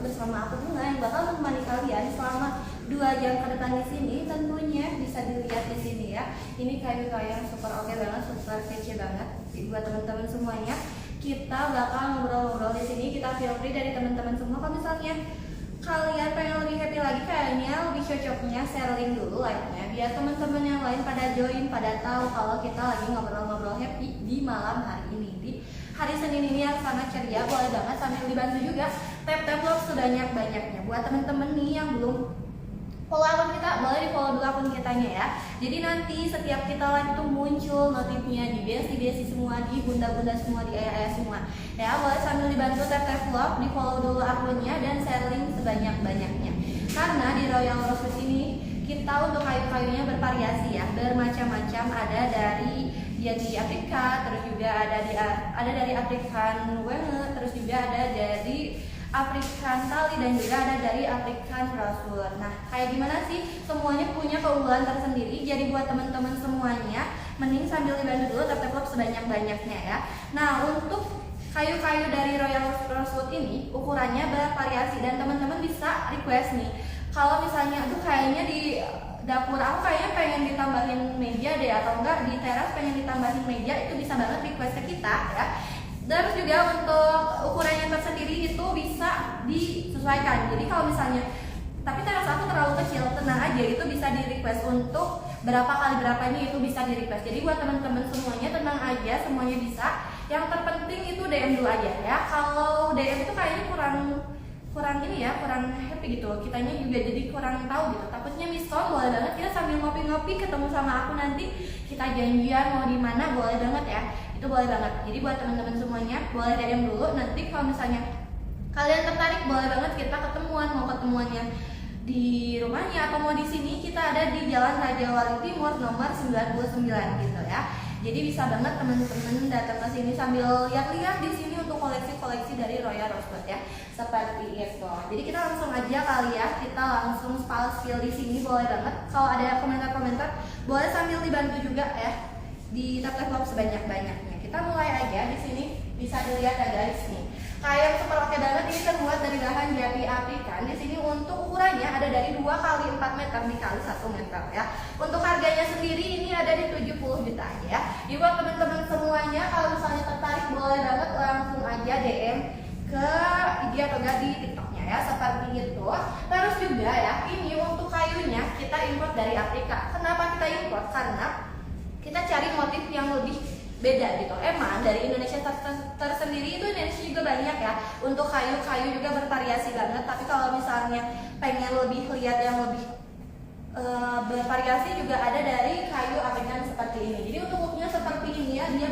bersama aku Bunga yang bakal menemani kalian selama 2 jam ke depan di sini. Tentunya bisa dilihat di sini ya. Ini kayu-kayu yang super oke banget, super kece banget buat teman-teman semuanya. Kita bakal ngobrol-ngobrol di sini. Kita feel free dari teman-teman semua. Kalau misalnya kalian pengen lebih happy lagi, kayaknya lebih cocoknya share link dulu like-nya biar teman-teman yang lain pada join, pada tahu kalau kita lagi ngobrol-ngobrol happy di malam hari ini, di hari Senin ini yang sangat ceria. Boleh banget sambil dibantu juga tap-tap love sebanyak-banyaknya. Buat teman-teman nih yang belum follow akun kita, boleh di follow dulu akun kitanya ya. Jadi nanti setiap kita live itu muncul notifnya di besti semua, di bunda-bunda semua, di ayah-ayah semua ya. Boleh sambil dibantu tap-tap love, di follow dulu akunnya dan share link sebanyak-banyaknya. Karena di Royal Rosewood ini kita untuk kayu-kayunya bervariasi ya, bermacam-macam. Ada dari Afrika, terus juga ada dari African Wenge, terus juga ada dari African Tali, dan juga ada dari African Rosewood. Nah, kayak gimana sih? Semuanya punya keunggulan tersendiri. Jadi buat teman-teman semuanya, mending sambil dibantu dulu tap-tap love sebanyak-banyaknya ya. Nah, untuk kayu-kayu dari Royal Rosewood ini ukurannya bervariasi dan teman-teman bisa request nih. Kalau misalnya, aduh kayaknya di dapur aku kayaknya pengen ditambahin meja deh, atau enggak di teras pengen ditambahin meja, itu bisa banget request ke kita ya. Terus juga untuk ukurannya tersendiri itu bisa disesuaikan. Jadi kalau misalnya, tapi teras aku terlalu kecil, tenang aja, itu bisa di request untuk berapa kali berapanya, itu bisa di request. Jadi buat teman-teman semuanya tenang aja, semuanya bisa. Yang terpenting itu DM dulu aja ya. Kalau DM itu kayaknya kurang ini ya, kurang happy gitu. Kitanya juga jadi kurang tahu gitu. Takutnya miss call. Boleh banget kita sambil ngopi-ngopi ketemu sama aku nanti, kita janjian mau di mana, boleh banget ya. Itu boleh banget. Jadi buat teman-teman semuanya boleh DM dulu. Nanti kalau misalnya kalian tertarik, boleh banget kita ketemuan. Mau ketemuannya di rumahnya atau mau di sini, kita ada di Jalan Raja Wali Timur nomor 99 gitu ya. Jadi bisa banget teman-teman datang ke sini sambil lihat-lihat di sini untuk koleksi-koleksi dari Royal Rosewood ya. Seperti itu. Jadi kita langsung aja kali ya, kita langsung spill di sini, boleh banget. Kalau ada komentar-komentar, boleh sambil dibantu juga ya. Di tap-tap love sebanyak-banyaknya. Kita mulai aja di sini, bisa dilihat ya guys nih. Kayak super oke banget, ini terbuat dari bahan jati Afrika. Di sini untuk ukurannya ada dari 2 kali 4 meter dikali 1 meter ya. Untuk harganya sendiri ini ada di 70 juta aja ya. Jadi buat teman-teman semuanya, kalau misalnya tertarik boleh banget langsung aja DM ke IG atau enggak di TikToknya ya, seperti itu. Terus juga ya, ini untuk kayunya kita import dari Afrika. Kenapa kita import? Karena kita cari motif yang lebih beda gitu. Emang dari Indonesia tersendiri itu Indonesia juga banyak ya. Untuk kayu-kayu juga bervariasi banget. Tapi kalau misalnya pengen lebih lihat yang lebih bervariasi, juga ada dari kayu Afrika seperti ini. Jadi untuk looknya seperti ini ya, dia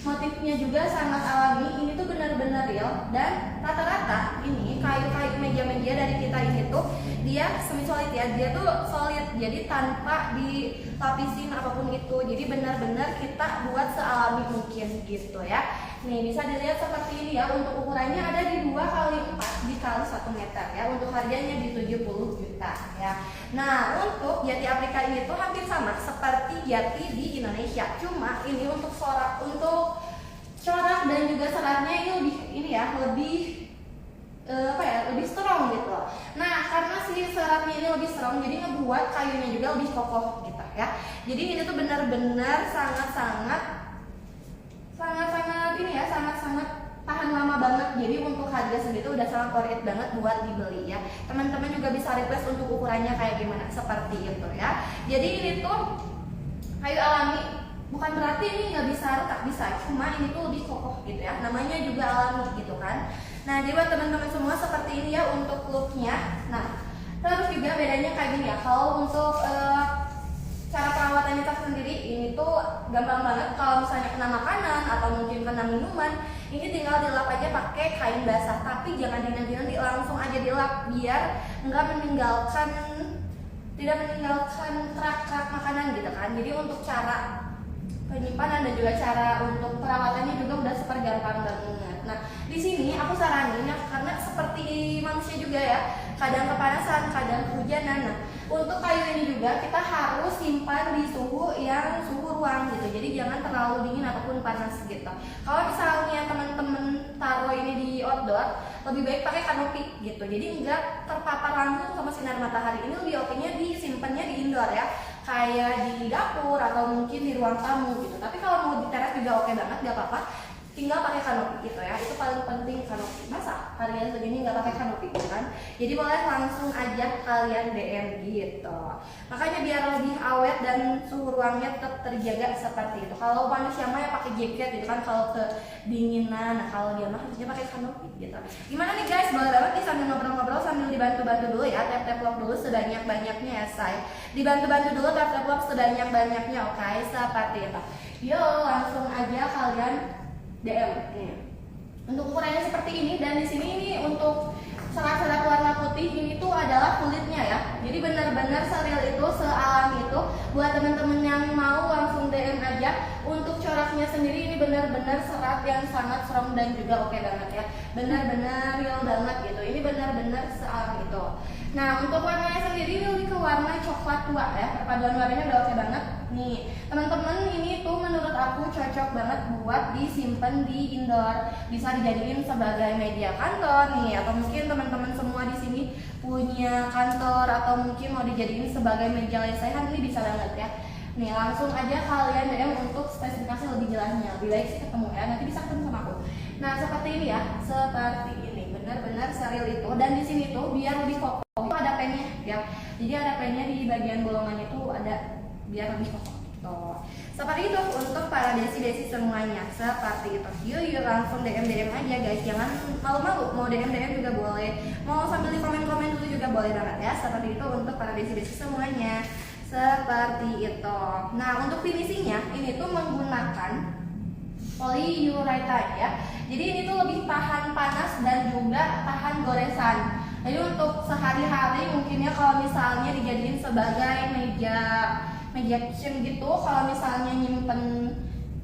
motifnya juga sangat alami. Ini tuh benar-benar real. Dan rata-rata ini kayu-kayu meja-meja dari kita ini tuh dia semi solid ya, dia tuh solid, jadi tanpa dilapisin apapun itu. Jadi benar-benar kita buat sealami mungkin gitu ya. Nih bisa dilihat seperti ini ya. Untuk ukurannya ada di 2 kali 4 dikali 1 meter ya. Untuk harganya di 70 juta ya. Nah, untuk jati Afrika ini tuh hampir sama seperti jati di Indonesia. Cuma ini untuk corak dan juga seratnya ini lebih strong gitu. Nah, karena si seratnya ini lebih strong, jadi ngebuat kayunya juga lebih kokoh gitu ya. Jadi ini tuh benar-benar sangat-sangat tahan lama banget. Jadi untuk harga segitu udah sangat worth it banget buat dibeli ya. Teman-teman juga bisa request untuk ukurannya kayak gimana, seperti itu ya. Jadi ini tuh kayu alami, bukan berarti ini nggak bisa retak, bisa, cuma ini tuh lebih kokoh gitu ya. Namanya juga alami gitu kan. Nah, jadi buat teman-teman semua seperti ini ya untuk looknya. Nah, terus juga bedanya kayak gini ya. Kalau untuk cara perawatannya tersendiri, ini tuh gampang banget. Kalau misalnya kena makanan atau mungkin kena minuman, ini tinggal dilap aja pakai kain basah. Tapi jangan dinanti-nanti, langsung aja dilap biar nggak tidak meninggalkan kerak-kerak makanan gitu kan. Jadi untuk cara penyimpanan dan juga cara untuk perawatannya juga udah super gampang banget. Nah, di sini aku saranin ya, karena seperti manusia juga ya, kadang kepanasan, kadang kehujanan. Nah, untuk kayu ini juga kita harus simpan di suhu ruang gitu. Jadi jangan terlalu dingin ataupun panas gitu. Kalau misalnya teman-teman taruh ini di outdoor, lebih baik pakai kanopi gitu. Jadi enggak terpapar langsung sama sinar matahari. Ini lebih oke-nya disimpannya di indoor ya, kayak di dapur atau mungkin di ruang tamu gitu. Tapi kalau mau di teras juga oke banget, nggak apa-apa. Tinggal pakai kanopi gitu ya, itu paling penting kanopi. Masa kalian segini nggak pakai kanopi gitu kan? Jadi boleh langsung aja kalian DM gitu. Makanya biar lebih awet dan suhu ruangnya tetap terjaga seperti itu. Kalau manusia mah ya pakai jaket gitu kan, kalau kedinginan. Nah kalau dia mah harusnya pakai kanopi gitu. Gimana nih guys? Boleh banget nih sambil ngobrol-ngobrol sambil dibantu-bantu dulu ya, tap-tap lock dulu sebanyak-banyaknya ya say. Dibantu-bantu dulu tap-tap lock sebanyak-banyaknya, oke? Seperti itu. Yo langsung aja kalian DM. Untuk ukurannya seperti ini, dan di sini ini untuk serat-serat warna putih ini tuh adalah kulitnya ya. Jadi benar-benar seril itu, sealami itu. Buat teman-teman yang mau langsung DM aja. Untuk coraknya sendiri ini benar-benar serat yang sangat strong dan juga oke banget ya. Benar-benar real banget gitu. Ini benar-benar sealami itu. Nah untuk warnanya sendiri ini lebih ke warna coklat tua ya. Perpaduan warnanya udah oke banget. Nih teman-teman, ini tuh menurut aku cocok banget buat disimpan di indoor. Bisa dijadiin sebagai media kantor nih, atau mungkin teman-teman semua di sini punya kantor atau mungkin mau dijadiin sebagai meja lesehan, ini bisa banget ya. Nih langsung aja kalian DM untuk spesifikasi lebih jelasnya. Lebih baik sih ketemu ya, nanti bisa ketemu sama aku. Nah seperti ini ya, seperti ini benar-benar seril itu. Dan di sini tuh biar lebih kokoh itu ada pennya ya. Jadi ada pennya di bagian bolongannya tuh ada, biar lebih kokoh. Tuh. Seperti itu untuk para desi-desi semuanya. Seperti itu. Yuk langsung DM aja guys. Jangan malu-malu. Mau DM juga boleh. Mau sambil di komen-komen dulu juga boleh banget ya. Seperti itu untuk para desi-desi semuanya. Seperti itu. Nah untuk finishingnya ini tuh menggunakan polyurethane ya. Jadi ini tuh lebih tahan panas dan juga tahan goresan. Jadi untuk sehari-hari mungkin ya kalau misalnya dijadiin sebagai meja kitchen gitu, kalau misalnya nyimpen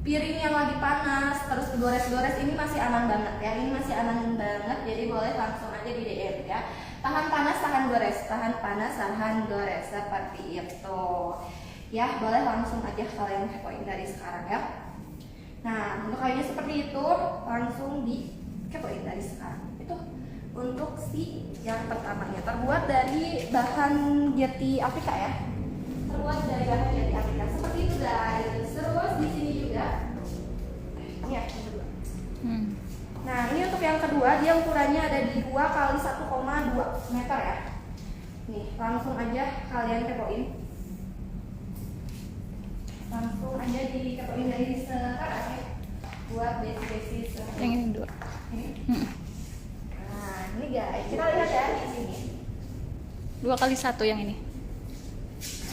piring yang lagi panas terus digores-gores, ini masih aman banget ya. Ini masih aman banget, jadi boleh langsung aja di DM ya. Tahan panas, tahan gores, tahan panas, tahan gores, seperti itu ya. Boleh langsung aja kalian kepoin dari sekarang ya. Nah untuk kayaknya seperti itu, langsung di kepoin dari sekarang. Itu untuk si yang pertamanya, terbuat dari bahan jati Afrika ya. Terbuat dari bahan jati Afrika seperti itu guys. Terus di sini juga ini ya yang kedua. Nah ini untuk yang kedua, dia ukurannya ada di 2 kali 1,2 meter ya. Nih langsung aja kalian kepoin. Langsung aja dikepoin dari sekarang ya, buat besi-besi yang ini 2. Nah ini guys, kita lihat ya di sini 2 kali 1 yang ini.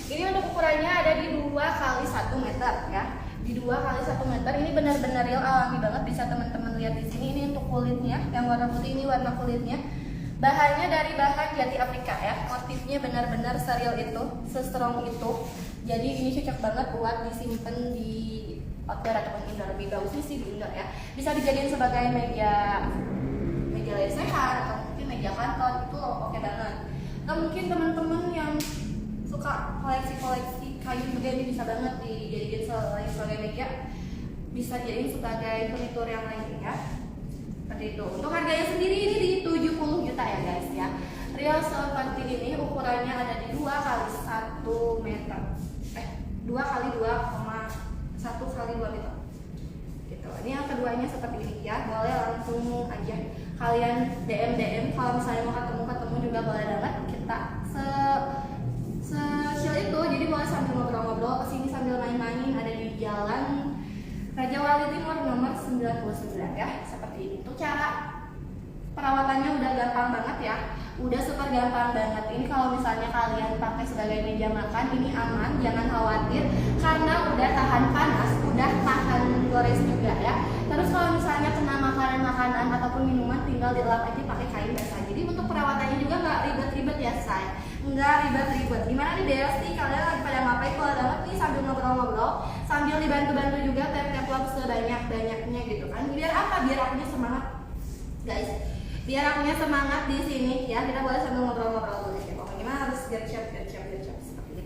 Ini untuk ukurannya ada di 2 kali 1 meter ya. Di 2 kali 1 meter, ini benar-benar real, alami banget. Bisa teman-teman lihat di sini. Ini untuk kulitnya, yang warna putih ini warna kulitnya. Bahannya dari bahan jati Afrika ya. Motifnya benar-benar serial itu, se-strong itu. Jadi ini cocok banget buat disimpan di outdoor ataupun indoor. Lebih bagusnya sih di indoor ya. Bisa dijadiin sebagai meja lesehan atau mungkin meja kantor, itu oke banget. Atau mungkin teman-teman yang suka koleksi kayu juga, ini bisa banget dijadiin sebagai meja, bisa jadiin sebagai furnitur yang lainnya. Seperti itu. Untuk harganya sendiri ini di 70 juta ya guys ya. Real seperti ini, ukurannya ada di 2 kali 1 meter. 2 kali 2,1 kali 2 meter. Gitu. Ini yang keduanya seperti ini ya. Boleh langsung aja kalian DM kalau misalnya mau ketemu juga boleh banget. Kita se-chill itu, jadi boleh sambil ngobrol-ngobrol kesini sambil main-main. Ada di Jalan Raja Wali Timur nomor 99 ya. Seperti ini. Untuk cara perawatannya udah gampang banget ya. Udah super gampang banget. Ini kalau misalnya kalian pakai sebagai meja makan, ini aman, jangan khawatir karena udah tahan panas, udah tahan gores juga ya. Terus kalau misalnya kena makanan ataupun minuman, tinggal dilap aja pakai kain basah. Jadi untuk perawatannya juga nggak ribet-ribet ya say. Nggak ribet-ribet. Gimana nih Desti, kalian lagi pada ngapain? Kalau banget nih sambil ngobrol-ngobrol, sambil dibantu-bantu juga tap-tap love sebanyak-banyaknya gitu kan. Biar apa? Biar akunya semangat guys. Biar akunya semangat di sini ya. Kita boleh sambil ngobrol-ngobrol dulu ya. Pokoknya harus gercep seperti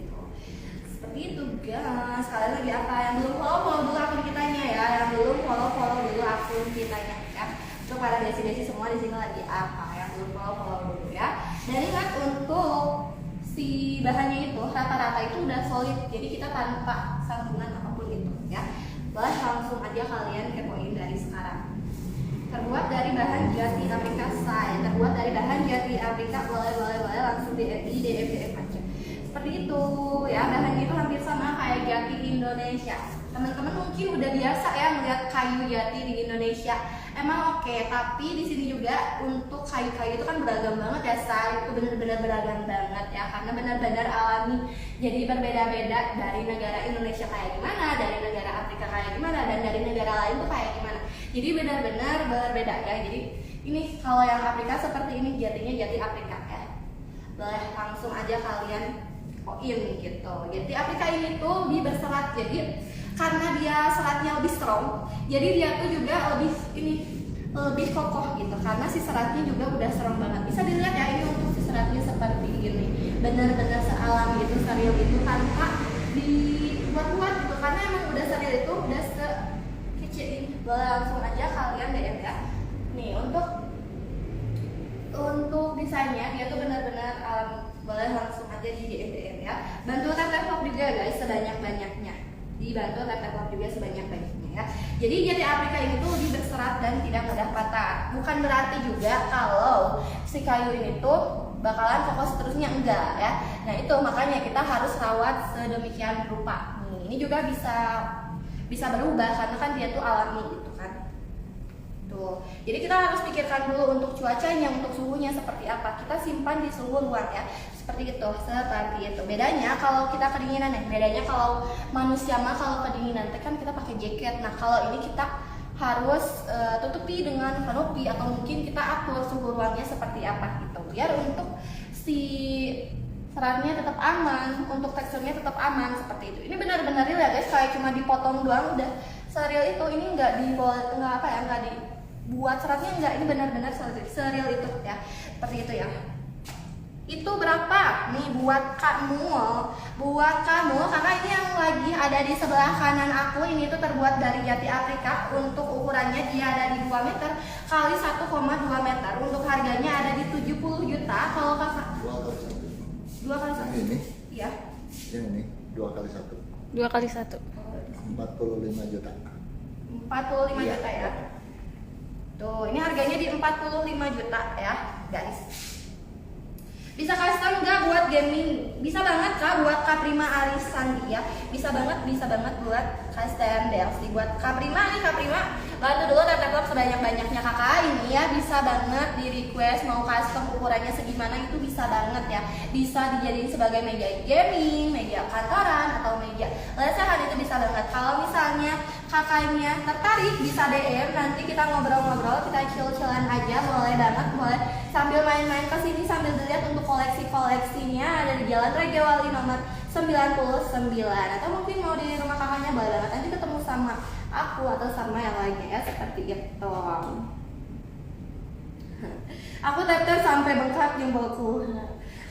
itu. Seperti itu guys. Kalian lagi apa? Yang belum follow dulu akun kitanya ya. Yang belum follow dulu akun kitanya ya. Untuk para desi-desi semua di sini lagi apa yang belum follow dulu ya. Dan ingat untuk si bahannya itu rata-rata itu udah solid, jadi kita tanpa santunan apapun itu ya. Boleh langsung aja kalian kepoin dari sekarang. Terbuat dari bahan jati Afrika say, terbuat dari bahan jati Afrika, boleh langsung di DM aja. Seperti itu ya, bahannya itu hampir sama kayak jati Indonesia. Teman-teman mungkin udah biasa ya melihat kayu jati di Indonesia. Emang oke, tapi di sini juga untuk kayu-kayu itu kan beragam banget ya, say. Itu benar-benar beragam banget ya, karena benar-benar alami. Jadi berbeda-beda dari negara Indonesia kayak gimana, dari negara Afrika kayak gimana, dan dari negara lain tuh kayak gimana. Jadi benar-benar berbeda ya. Jadi ini kalau yang Afrika seperti ini, jatinya jati Afrika ya. Boleh langsung aja kalian koin gitu. Jati Afrika ini tuh lebih berserat, jadi karena dia seratnya lebih strong, jadi dia tuh juga lebih kokoh gitu, karena si seratnya juga udah strong banget. Bisa dilihat ya, ini untuk si seratnya seperti ini, benar-benar sealam gitu, steril itu tanpa dibuat-buat gitu, karena emang udah steril itu udah sekecil ini. Boleh langsung aja kalian DM ya. Nih untuk desainnya dia tuh benar-benar alam. Boleh langsung aja di DM ya. Bantu tap vlog juga guys sebanyak-banyaknya. Dibantu tap vlog juga sebanyak-banyaknya ya. Jadi jati Afrika ini tuh lebih berserat dan tidak mudah patah. Bukan berarti juga kalau si kayu ini tuh bakalan kokoh seterusnya, enggak ya. Nah itu makanya kita harus rawat sedemikian rupa. Ini juga bisa berubah karena kan dia tuh alami gitu kan. Tuh. Jadi kita harus pikirkan dulu untuk cuacanya, untuk suhunya seperti apa. Kita simpan di suhu ruang ya. Seperti itu. Bedanya kalau kita kedinginan ya. Bedanya kalau manusia mah kalau kedinginan kan kita pakai jaket. Nah, kalau ini kita harus tutupi dengan kanopi atau mungkin kita atur suhu ruangnya seperti apa gitu. Biar untuk si seratnya tetap aman, untuk teksturnya tetap aman seperti itu. Ini benar-benar real ya guys, kayak cuma dipotong doang udah seril itu. Ini enggak dibuat buat seratnya enggak, ini benar-benar seril itu ya. Seperti itu ya. Itu berapa? Nih buat kamu karena ini yang lagi ada di sebelah kanan aku ini tuh terbuat dari jati Afrika. Untuk ukurannya dia ada di 2 meter kali 1,2 meter. Untuk harganya ada di 70 juta. Kalau kakak 2 kali 1 ini? Iya. Yang ini 2 kali 1. 2 kali 1. 45 juta. 45 juta ya. Tuh, ini harganya di 45 juta ya, guys. Bisa custom nggak buat gaming? Bisa banget kak buat Kaprima Aris Sandi ya. Bisa banget buat custom DLC buat Kaprima nih. Kaprima bantu dulu tap vlog sebanyak-banyaknya kakak ini ya. Bisa banget di request mau custom ukurannya segimana, itu bisa banget ya. Bisa dijadiin sebagai meja gaming, meja kantoran atau meja lesehan, itu bisa banget. Kalau misalnya kakaknya tertarik bisa DM, nanti kita ngobrol-ngobrol, kita chill-chillan aja, boleh banget, boleh sambil main-main ke sini sambil dilihat untuk koleksi-koleksinya ada di Jalan Regawali nomor 99, atau mungkin mau di rumah kakaknya boleh banget, nanti ketemu sama aku atau sama yang lainnya ya, seperti itu. Aku tap sampai bengkak jempolku.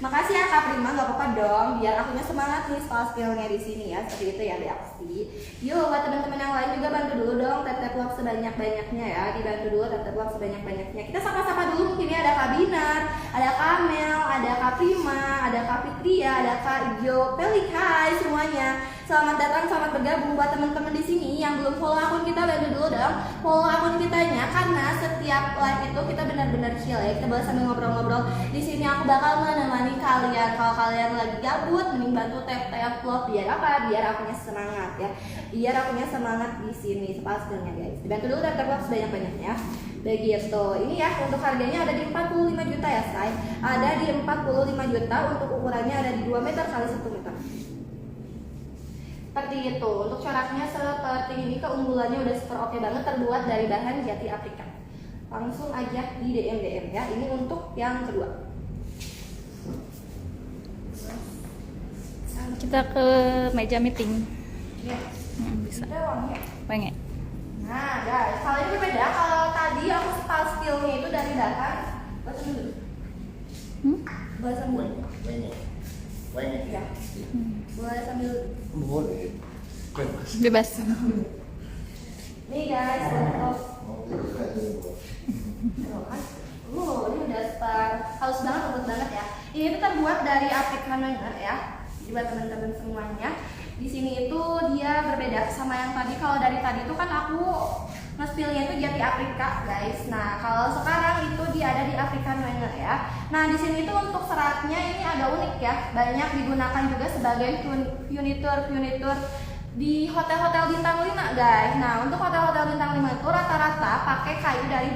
Makasih ya Kak Prima, gak apa-apa dong, biar akunya semangat nih soal skillnya di sini ya, seperti itu ya reaksi. Yuk buat teman-teman yang lain juga bantu dulu dong tap vlog sebanyak-banyaknya ya, dibantu dulu tap vlog sebanyak-banyaknya. Kita sapa-sapa dulu, mungkin ya ada Kak Binar, ada Kak Mel, ada Kak Prima, ada Kak Fitria, ada Kak Jo, Pelik, hai semuanya. Selamat datang, selamat bergabung buat teman-teman di sini yang belum follow akun kita, bantu dulu dong follow akun kitanya, karena setiap live itu kita benar-benar chill ya, kita boleh sambil ngobrol-ngobrol. Di sini aku bakal menemani kalian. Kalau kalian lagi gabut, mending bantu tap vlog biar apa? Biar akunya semangat ya. Biar akunya semangat di sini sepastilnya guys. Dibantu dulu tap vlog sebanyak-banyaknya. Begitu. Ini ya untuk harganya ada di 45 juta ya, say. Ada di 45 juta untuk ukurannya ada di 2 meter kali 1 meter. Seperti itu. Untuk coraknya seperti ini, keunggulannya udah super oke banget, terbuat dari bahan jati Afrika. Langsung aja di DM ya. Ini untuk yang kedua. Kita ke meja meeting. Ya. Bisa. Kita wangi. Wangi. Nah guys, kali ini berbeda. Kalau tadi aku style stillnya itu dari bahan bahasa dulu. Bahasa dulu. Weng. Ya. Boleh sambil. Boleh. Bebas. Nih guys, untuk Mau Tuh kan. Ini udah halus banget, lembut banget ya. Ini tuh terbuat dari African Wengert ya. Jadi buat teman-teman semuanya, di sini itu dia berbeda sama yang tadi. Kalau dari tadi itu kan aku nge-spillnya itu Jati Afrika, guys. Nah, kalau sekarang itu dia ada di African Wengert ya. Nah, di sini tuh untuk seratnya ini agak unik ya. Banyak digunakan juga sebagai furnitur di hotel-hotel bintang 5, guys. Nah, untuk hotel-hotel bintang 5 itu rata-rata pakai kayu dari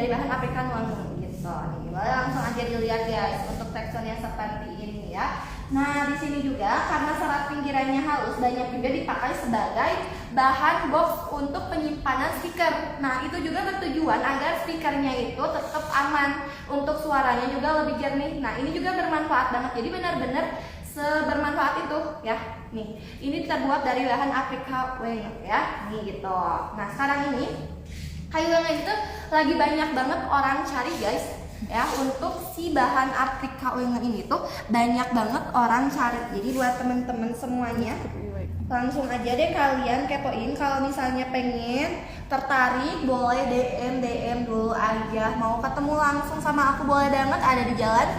bahan African Wengert gitu. Nih, boleh langsung aja dilihat guys untuk teksturnya seperti ini ya. Nah, di sini juga karena serat pinggirannya halus, banyak juga dipakai sebagai bahan box untuk penyimpanan speaker. Nah, itu juga bertujuan agar speakernya itu tetap aman, untuk suaranya juga lebih jernih. Nah, ini juga bermanfaat banget. Jadi benar-benar sebermanfaat itu ya. Nih, ini terbuat dari bahan African Wengert ya. Nih gitu. Nah, sekarang ini kayu wengert itu lagi banyak banget orang cari guys ya. Untuk si bahan African Wengert ini tuh banyak banget orang cari. Jadi buat temen-temen semuanya langsung aja deh kalian kepoin. Kalau misalnya pengen tertarik boleh DM dulu aja. Mau ketemu langsung sama aku boleh banget, ada di Jalan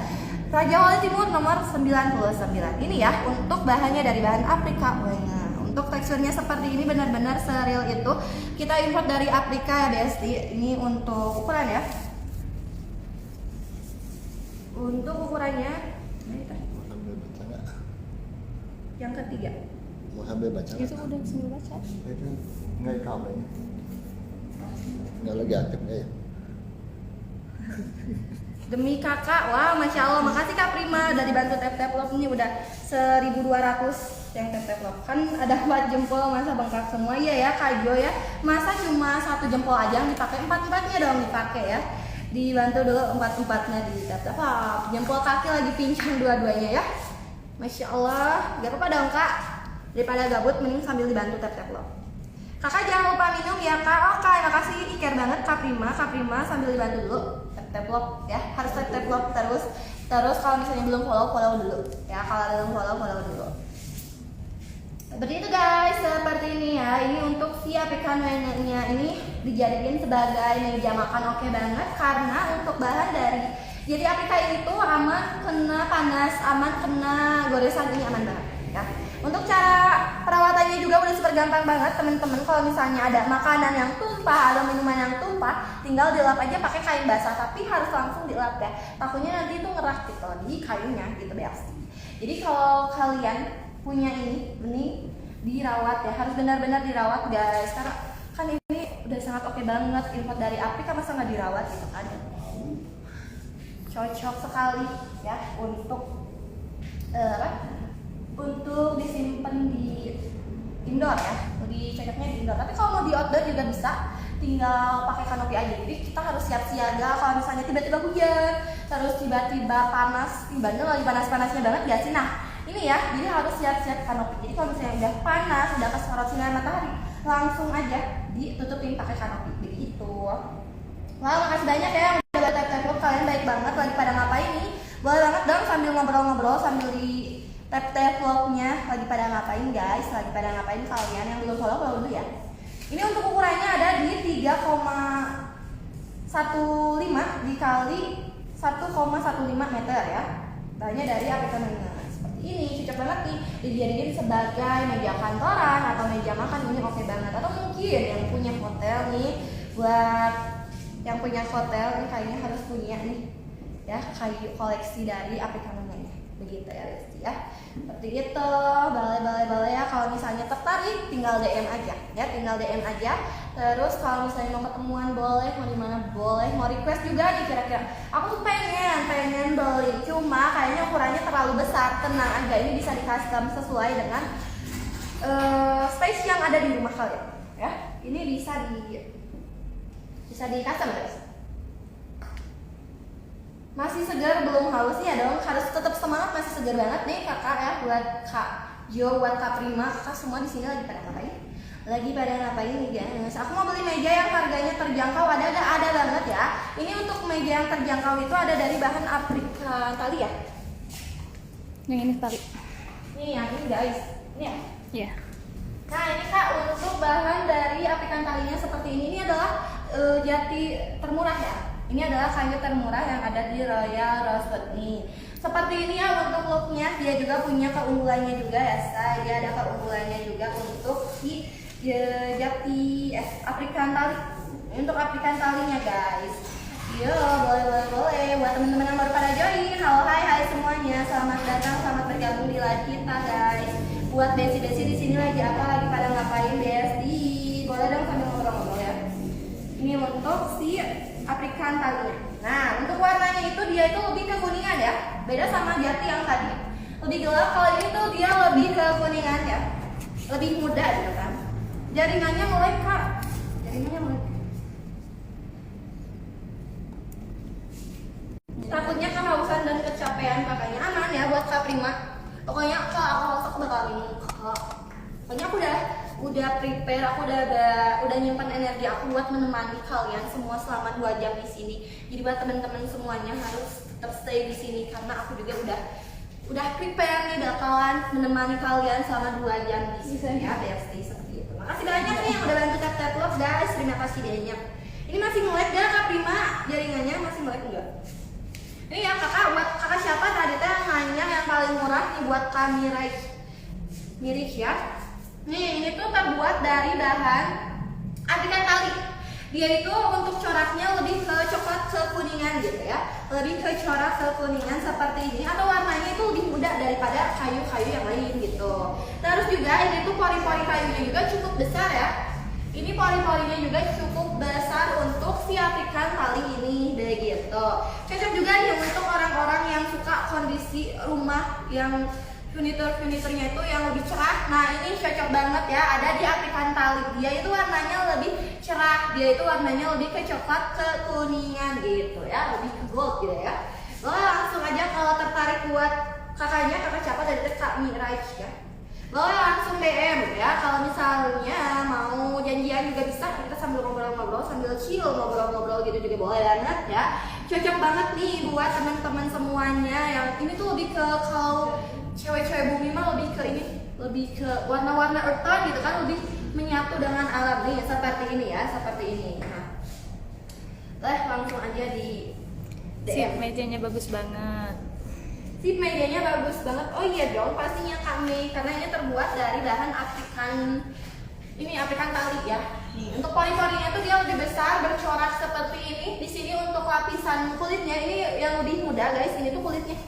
Raja Wali Timur nomor 99. Ini ya untuk bahannya dari bahan African Wengert. Untuk teksturnya seperti ini benar-benar seril itu. Kita import dari Afrika ya Besti. Ini untuk ukuran ya. Untuk ukurannya Mau sambil baca nggak? yang ketiga. Mau sambil baca Itu nggak? udah sambil baca. Itu nggak kabelnya. Nggak lagi aktif nggak ya? Demi kakak, wah masya Allah, makasih Kak Prima udah dibantu tap love. Ini udah 1200 yang tap love. Kan ada 4 jempol, masa bengkak semua ya Kak Jo ya. Masa cuma 1 jempol aja yang dipakai, 4-4-nya dong dipakai ya. Dibantu dulu 4-4-nya di tap love. Jempol kaki lagi pincang dua-duanya ya. Masya Allah, gak apa-apa dong Kak. Daripada gabut mending sambil dibantu tap love. Kakak jangan lupa minum ya Kak. Oke, makasih care banget Kak Prima sambil dibantu dulu tap love ya. Harus tap love terus kalau misalnya belum follow dulu ya. Kalau belum follow dulu. Seperti itu guys, seperti ini ya. Ini untuk si African Wengert-nya ini dijadikan sebagai meja makan oke banget karena untuk bahan dari jadi Afrika ini tuh aman kena panas, aman kena goresan, ini aman banget ya. Untuk cara perawatannya juga udah super gampang banget temen-temen. Kalau misalnya ada makanan yang tumpah, ada minuman yang tumpah, tinggal dilap aja pakai kain basah, tapi harus langsung dilap ya. Takutnya nanti itu ngerak gitu di kayunya gitu Besti. Jadi kalau kalian punya ini dirawat ya, harus benar-benar dirawat guys. Karena kan ini udah sangat oke banget, import dari Afrika masa nggak dirawat gitu kan. Cocok sekali ya untuk disimpan di indoor ya, lebih cocoknya di indoor. Tapi kalau mau di outdoor juga bisa, tinggal pakai kanopi aja. Jadi kita harus siap siaga kalau misalnya tiba-tiba hujan, terus tiba-tiba panas, Bandung lagi panas-panasnya banget ya sih. Nah ini ya, jadi harus siap-siap kanopi. Jadi kalau misalnya udah panas, udah kesorot sinar matahari, langsung aja ditutupin pakai kanopi begitu. Wah, makasih banyak ya yang udah tap kalian baik banget. Lagi pada ngapain nih? Boleh banget dong sambil ngobrol-ngobrol sambil di tap vlognya. Lagi pada ngapain guys? Lagi pada ngapain kalian yang belum follow dulu ya. Ini untuk ukurannya ada di 3,15 dikali 1,15 meter ya. Bahannya dari African Wengert. Seperti ini, cocok banget nih dijadiin sebagai meja kantoran atau meja makan. Ini oke banget. Atau mungkin yang punya hotel nih, buat yang punya hotel ini kayaknya harus punya nih ya, kayu koleksi dari African Wengert. Begitu ya Besti ya. Seperti itu, balai ya. Kalau misalnya tertarik tinggal DM aja ya, tinggal DM aja. Terus kalau misalnya mau ketemuan boleh, mau dimana boleh, mau request juga nih kira-kira aku pengen beli, cuma kayaknya ukurannya terlalu besar. Tenang aja, ini bisa di custom sesuai dengan space yang ada di rumah kalian ya. Ini bisa di custom guys. Masih segar belum halus ya dong, harus tetap semangat, masih segar banget nih kakak ya. Buat Kak Jo, buat Kak Prima, kakak semua di sini lagi pada ngapain? Lagi pada ngapain nih guys? Aku mau beli meja yang harganya terjangkau, ada banget ya. Ini untuk meja yang terjangkau itu ada dari bahan Afrika tali ya. Yang ini tali. Nih yang ini guys, ini ya. Iya. Nah ini Kak, untuk bahan dari African talinya seperti ini adalah jati termurah ya. Ini adalah kayu termurah yang ada di Royal Rosewood nih. Seperti ini ya untuk looknya. Dia juga punya keunggulannya juga ya, say. Dia ada keunggulannya juga untuk si jati aplikan tali. Untuk aplikan talinya guys. Yo, boleh. Buat teman-teman yang baru pada join, halo hai semuanya. Selamat datang, selamat bergabung di live kita guys. Buat besi-besi di sini lagi apa, lagi pada ngapain Besti? Boleh dong sambil ngobrol-ngobrol ya. Ini untuk si aplikan talinya. Nah, untuk warnanya itu dia itu lebih ke kuningan ya. Beda sama jati yang tadi. Lebih gelap, kalau ini tuh dia lebih ke kuningan ya. Lebih muda gitu kan. Jaringannya mulai kak. Jaringannya mulai. Takutnya kehausan dan kecapean kakaknya aman ya buat Kak Prima. Pokoknya kak aku masak bakal minum kak. Pokoknya aku udah prepare, aku udah nyimpan energi aku buat menemani kalian semua selama 2 jam di sini. Jadi buat teman-teman semuanya harus tetap stay di sini karena aku juga udah prepare nih bakalan menemani kalian selama 2 jam di sini ya, Besti seperti itu. Makasih banyak nih yang udah bantu tap love guys, terima kasih banyak. Ini masih nge-lag gak Kak Prima? Jaringannya masih nge-lag enggak? Ini ya kakak, buat kakak siapa tadi teh yang nanya yang paling murah nih buat kami Mirich ya. Nih ini tuh terbuat dari bahan aplikan tali. Dia itu untuk coraknya lebih ke coklat ke kuningan gitu ya. Lebih ke corak ke kuningan seperti ini, atau warnanya itu lebih muda daripada kayu-kayu yang lain gitu. Terus juga ini tuh pori-pori kayunya juga cukup besar ya. Ini pori-porinya juga cukup besar untuk si aplikan tali ini begitu. Cocok juga nih untuk orang-orang yang suka kondisi rumah yang furniturnya itu yang lebih cerah. Nah ini cocok banget ya, ada di aplikan tali. Dia itu warnanya lebih cerah, dia itu warnanya lebih ke coklat ke kuningan gitu ya, lebih ke gold gitu ya. Boleh langsung aja kalau tertarik buat kakaknya, kakak siapa dari Kak Mirich ya. Boleh langsung DM ya, kalau misalnya mau janjian juga bisa, kita sambil ngobrol-ngobrol, sambil chill ngobrol-ngobrol gitu juga boleh banget ya. Cocok banget nih buat teman-teman semuanya yang ini tuh lebih ke, kalau cewek-cewek bumi mah lebih ke ini, lebih ke warna-warna earth tone gitu kan, lebih menyatu dengan alam nih seperti ini ya, seperti ini. Nah, langsung aja di DM. Sip, mejanya bagus banget. Sip, medianya bagus banget. Oh iya dong, pastinya kami, karena ini terbuat dari bahan aplikan tali ya. Nih, untuk pori-porinya tuh dia lebih besar, bercorak seperti ini. Di sini untuk lapisan kulitnya ini yang lebih muda guys. Ini tuh kulitnya,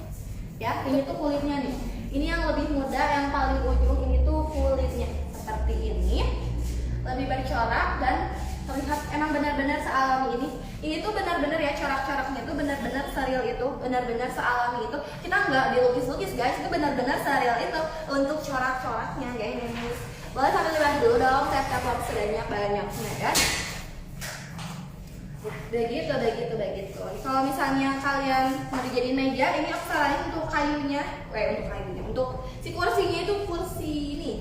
ya. Ini tuh kulitnya nih. Ini yang lebih muda, yang paling ujung ini tuh kulitnya seperti ini. Lebih bercorak dan terlihat emang benar-benar sealami ini. Ini tuh benar-benar ya, corak-coraknya tuh benar-benar serial itu, benar-benar sealami itu. Kita nggak dilukis-lukis guys, itu benar-benar serial itu untuk corak-coraknya guys. Boleh sambil lihat dulu dong, tap-tap sebanyak-banyaknya ya. Udah gitu. Kalau misalnya kalian mau dijadiin meja, ini aku salahin untuk kayunya, untuk si kursinya itu kursi ini,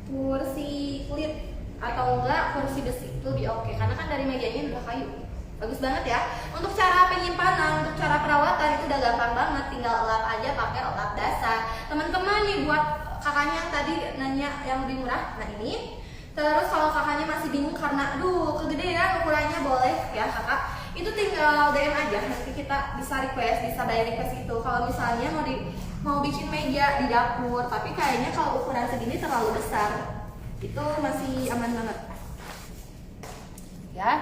kursi kulit atau enggak kursi besi itu lebih oke, karena kan dari mejanya udah kayu. Bagus banget ya. Untuk cara penyimpanan, untuk cara perawatan itu udah gampang banget, tinggal lap aja pakai lap dasar. Teman-teman nih buat kakaknya yang tadi nanya yang lebih murah, nah ini. Terus kalau kakaknya masih bingung karena aduh kegedean ukurannya, boleh ya kakak. Itu tinggal DM aja, nanti kita bisa request, bisa bayar request itu. Kalau misalnya mau bikin meja di dapur, tapi kayaknya kalau ukuran segini terlalu besar, itu masih aman banget ya.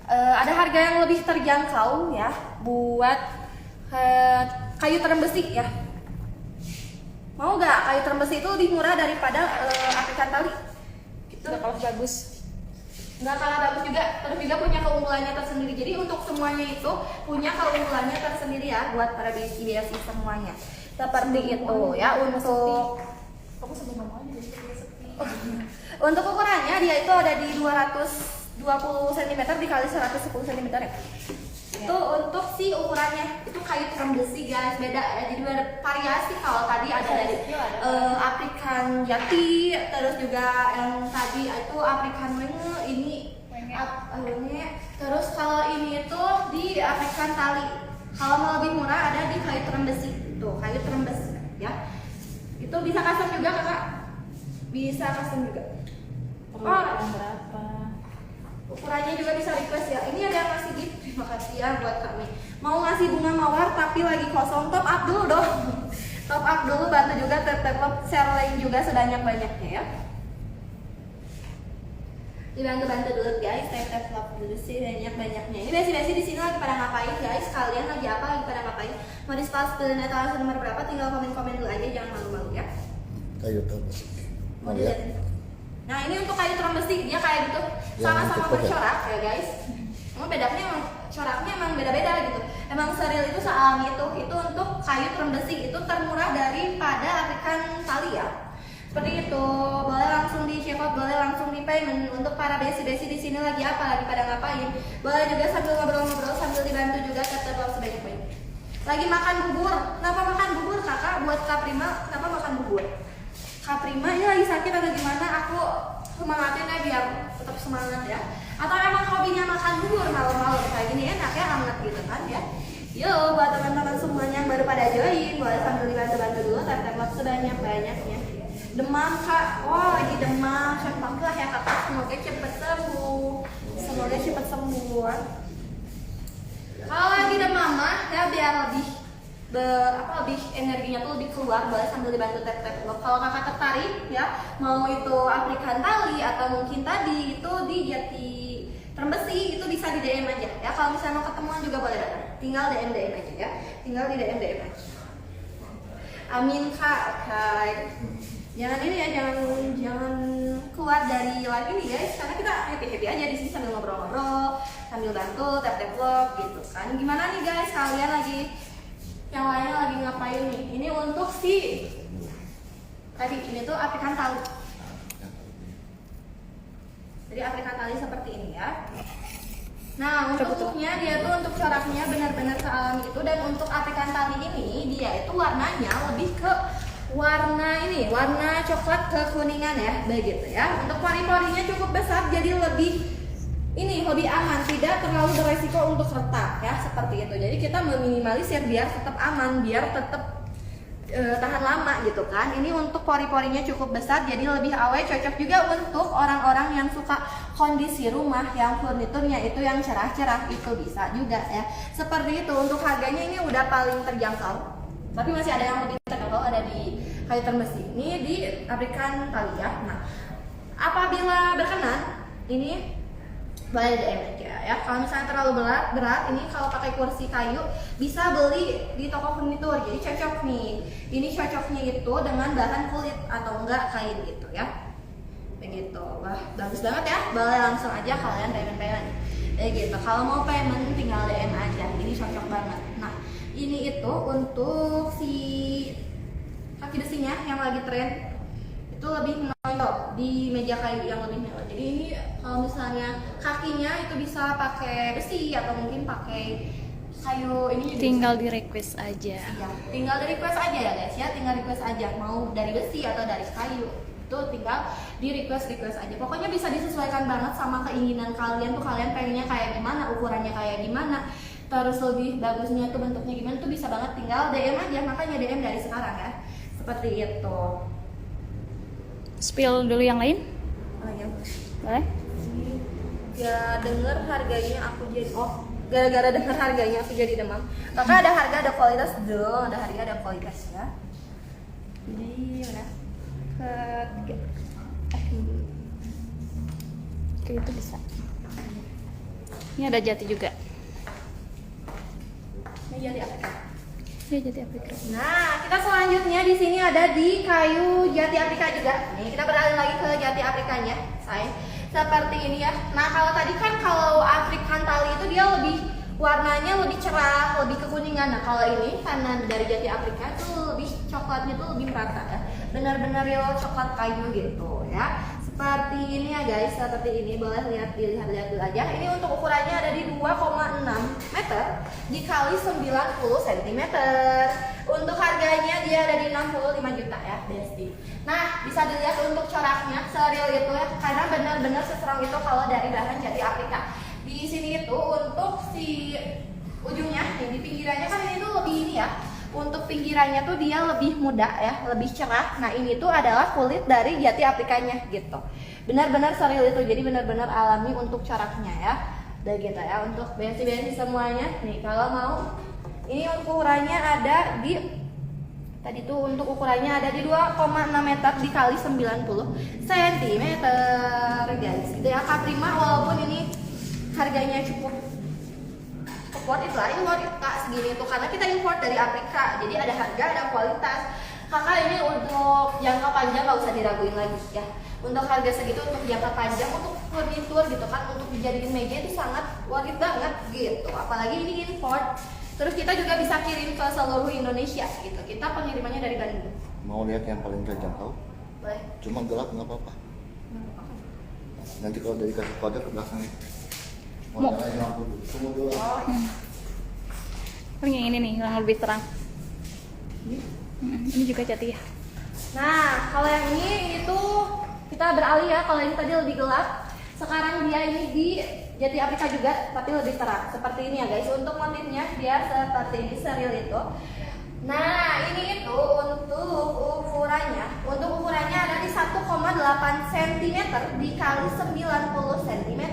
Ada harga yang lebih terjangkau ya buat kayu terem besi ya. Mau gak kayu terem besi itu lebih murah daripada aplikan tali gitu. Nggak kalah bagus. Nggak kalah bagus juga, terus juga punya keunggulannya tersendiri. Jadi untuk semuanya itu punya keunggulannya tersendiri ya buat para BSI semuanya seperti itu ya. Untuk Kamu sambil ngomong aja jadi sepi. Untuk ukurannya dia itu ada di 220 cm dikali 110 cm ya. Itu untuk si ukurannya, itu kayu terem besi guys, beda ya. Jadi ada variasi, kalau tadi ada dari aplikan jati, terus juga yang tadi itu aplikan wenge, ini wenge. Terus kalau ini itu di aplikan tali. Kalau mau lebih murah ada di kayu terem besi. Tuh, kayu terem besi ya. Itu bisa custom juga kakak, bisa custom juga. Berapa? Ukurannya juga bisa request ya. Ini ada yang ngasih gift, terima kasih ya buat kami. Mau ngasih bunga mawar tapi lagi kosong, top up dulu dong. Top up dulu, bantu juga tap share link juga sebanyak-banyaknya ya. Dibantu dulu guys, tap love dulu sih banyak-banyaknya. Ini besi-besi di sini lagi pada ngapain guys? Kalian lagi apa? Lagi pada ngapain? Mau dispas pilihan atau alasan nomor berapa? Tinggal komen-komen dulu aja, jangan malu-malu ya. Kayu terus. Mau dilihat? Nah ini untuk kayu terembesi, dia kayak gitu sama-sama bercorak ya guys. Emang bedanya emang coraknya emang beda-beda gitu. Emang seril itu sealami itu untuk kayu terembesi itu termurah daripada aplikan tali ya. Seperti itu, boleh langsung di check out, boleh langsung di payment. Untuk para besi-besi di sini lagi apa, lagi pada ngapain? Boleh juga sambil ngobrol-ngobrol, sambil dibantu juga tetap sebanyak-banyak. Lagi makan bubur, kenapa makan bubur kakak? Buat Kak Prima, kenapa makan bubur? Kak Prima ini lagi sakit atau gimana? Aku semangatin ya biar tetap semangat ya. Atau emang hobinya makan bubur malam-malam kayak gini enak ya, hangat gitu kan ya. Yo, buat teman-teman semuanya yang baru pada join, boleh sambil dibantu-bantu dulu, tap sebanyak-banyaknya. Demam kak, wah lagi demam, contohlah ya kakak, semoga cepet sembuh, semoga cepet sembuh. Kalau lagi demam mah ya biar lebih lebih energinya tuh lebih keluar, boleh sambil dibantu tap. Kalau kakak tertarik ya, mau itu aplikan tali atau mungkin tadi itu di Jati Terembesi itu bisa di DM aja ya. Kalau misalnya mau ketemuan juga boleh datang, tinggal DM aja ya, tinggal di DM aja. Amin kak, oke. Jangan ini ya, jangan keluar dari live ini guys, karena kita happy aja di sini sambil ngobrol-ngobrol, sambil bantu tap vlog gitu kan. Gimana nih guys, kalian lagi yang lainnya lagi ngapain nih? Ini untuk si tadi ini tuh aplikan tali. Jadi aplikan tali seperti ini ya. Nah untuknya dia tuh untuk coraknya benar-benar sealami itu, dan untuk aplikan tali ini dia itu warnanya lebih ke warna coklat kekuningan ya, begitu ya. Untuk pori-porinya cukup besar, jadi lebih aman, tidak terlalu beresiko untuk retak ya, seperti itu. Jadi kita meminimalisir biar tetap aman, biar tetap tahan lama gitu kan. Ini untuk pori-porinya cukup besar, jadi lebih awet, cocok juga untuk orang-orang yang suka kondisi rumah yang furniturnya itu yang cerah-cerah, itu bisa juga ya. Seperti itu. Untuk harganya ini udah paling terjangkau. Tapi masih ada yang lebih terjangkau, ada di kayu terembesi. Ini di aplikan tali ya. Nah, apabila berkenan, ini boleh DM aja ya. Kalau misalnya terlalu berat, ini kalau pakai kursi kayu bisa beli di toko furnitur. Jadi cocok nih. Ini cocoknya itu dengan bahan kulit atau enggak kain gitu ya. Begitu. Wah, bagus banget ya. Boleh langsung aja kalian payment. Gitu. Kalau mau payment tinggal DM aja. Ini cocok banget. Nah, ini itu untuk si kaki besinya yang lagi tren, itu lebih menonjol di meja kayu yang lebih mewah. Jadi ini kalau misalnya kakinya itu bisa pakai besi atau mungkin pakai kayu ini juga Tinggal bisa. di request aja. Iya, tinggal di request aja ya guys ya, tinggal request aja mau dari besi atau dari kayu. Itu tinggal di request aja. Pokoknya bisa disesuaikan banget sama keinginan kalian tuh, kalian pengennya kayak gimana, ukurannya kayak gimana, terus lebih bagusnya tuh bentuknya gimana tuh bisa banget, tinggal DM aja. Makanya DM dari sekarang ya. Seperti itu. Spill dulu yang lain? Oh ya. Boleh? Ya denger harganya aku jadi gara-gara denger harganya aku jadi demam. Kakak ada harga ada kualitas dong, ada harga ada kualitas ya. Jadi mana? Kayak itu bisa. Ini ada jati juga. Ini jadi apa? Ini jati Afrika. Nah, kita selanjutnya di sini ada di kayu jati Afrika juga. Nih, kita beralih lagi ke jati Afrikanya, say. Seperti ini ya. Nah, kalau tadi kan kalau Afrikan tali itu dia lebih warnanya lebih cerah, lebih kekuningan. Nah, kalau ini karena dari jati Afrika tuh lebih coklatnya tuh lebih merata ya. Benar-benar real coklat kayu gitu ya. Seperti ini ya guys, seperti ini, boleh dilihat dulu aja. Ini untuk ukurannya ada di 2,6 meter dikali 90 cm. Untuk harganya dia ada di 65 juta ya, Besti. Nah, bisa dilihat untuk coraknya seril itu ya, karena benar-benar seserang itu kalau dari bahan jati Afrika. Di sini itu untuk si ujungnya, nih di pinggirannya kan ini tuh lebih ini ya. Untuk pinggirannya tuh dia lebih muda ya, lebih cerah. Nah ini tuh adalah kulit dari jati Afrikanya gitu. benar-benar steril itu, jadi benar-benar alami untuk coraknya ya. Udah gitu ya, untuk bensi semuanya nih kalau mau ini ukurannya ada di tadi tuh, untuk ukurannya ada di 2,6 meter dikali 90 cm guys gitu ya. Kaprima walaupun ini harganya cukup worth it lah, ini worth it kak segini tuh karena kita import dari Afrika, jadi ada harga ada kualitas. Kakak ini untuk jangka panjang nggak usah diraguin lagi ya. Untuk harga segitu untuk jangka panjang, untuk furnitur gitu kan, untuk dijadiin meja itu sangat worth it banget gitu. Apalagi ini import. Terus kita juga bisa kirim ke seluruh Indonesia gitu. Kita pengirimannya dari Bandung. Mau lihat yang paling terjangkau? Boleh. Cuma gelap nggak apa-apa. Nanti kalau dari kasih kode ke belakang nih. Mau nyalain lampu dulu. Tunggu dulu. Oh. Paling yang ini nih yang lebih terang. Ini juga jati ya. Nah, kalau yang ini itu kita beralih ya. Kalau ini tadi lebih gelap, sekarang dia ini di Jati Afrika juga, tapi lebih terang. Seperti ini ya guys. Untuk motifnya dia seperti ini, steril itu. Nah, ini itu untuk ukurannya ada di 1,8 cm dikali 90 cm.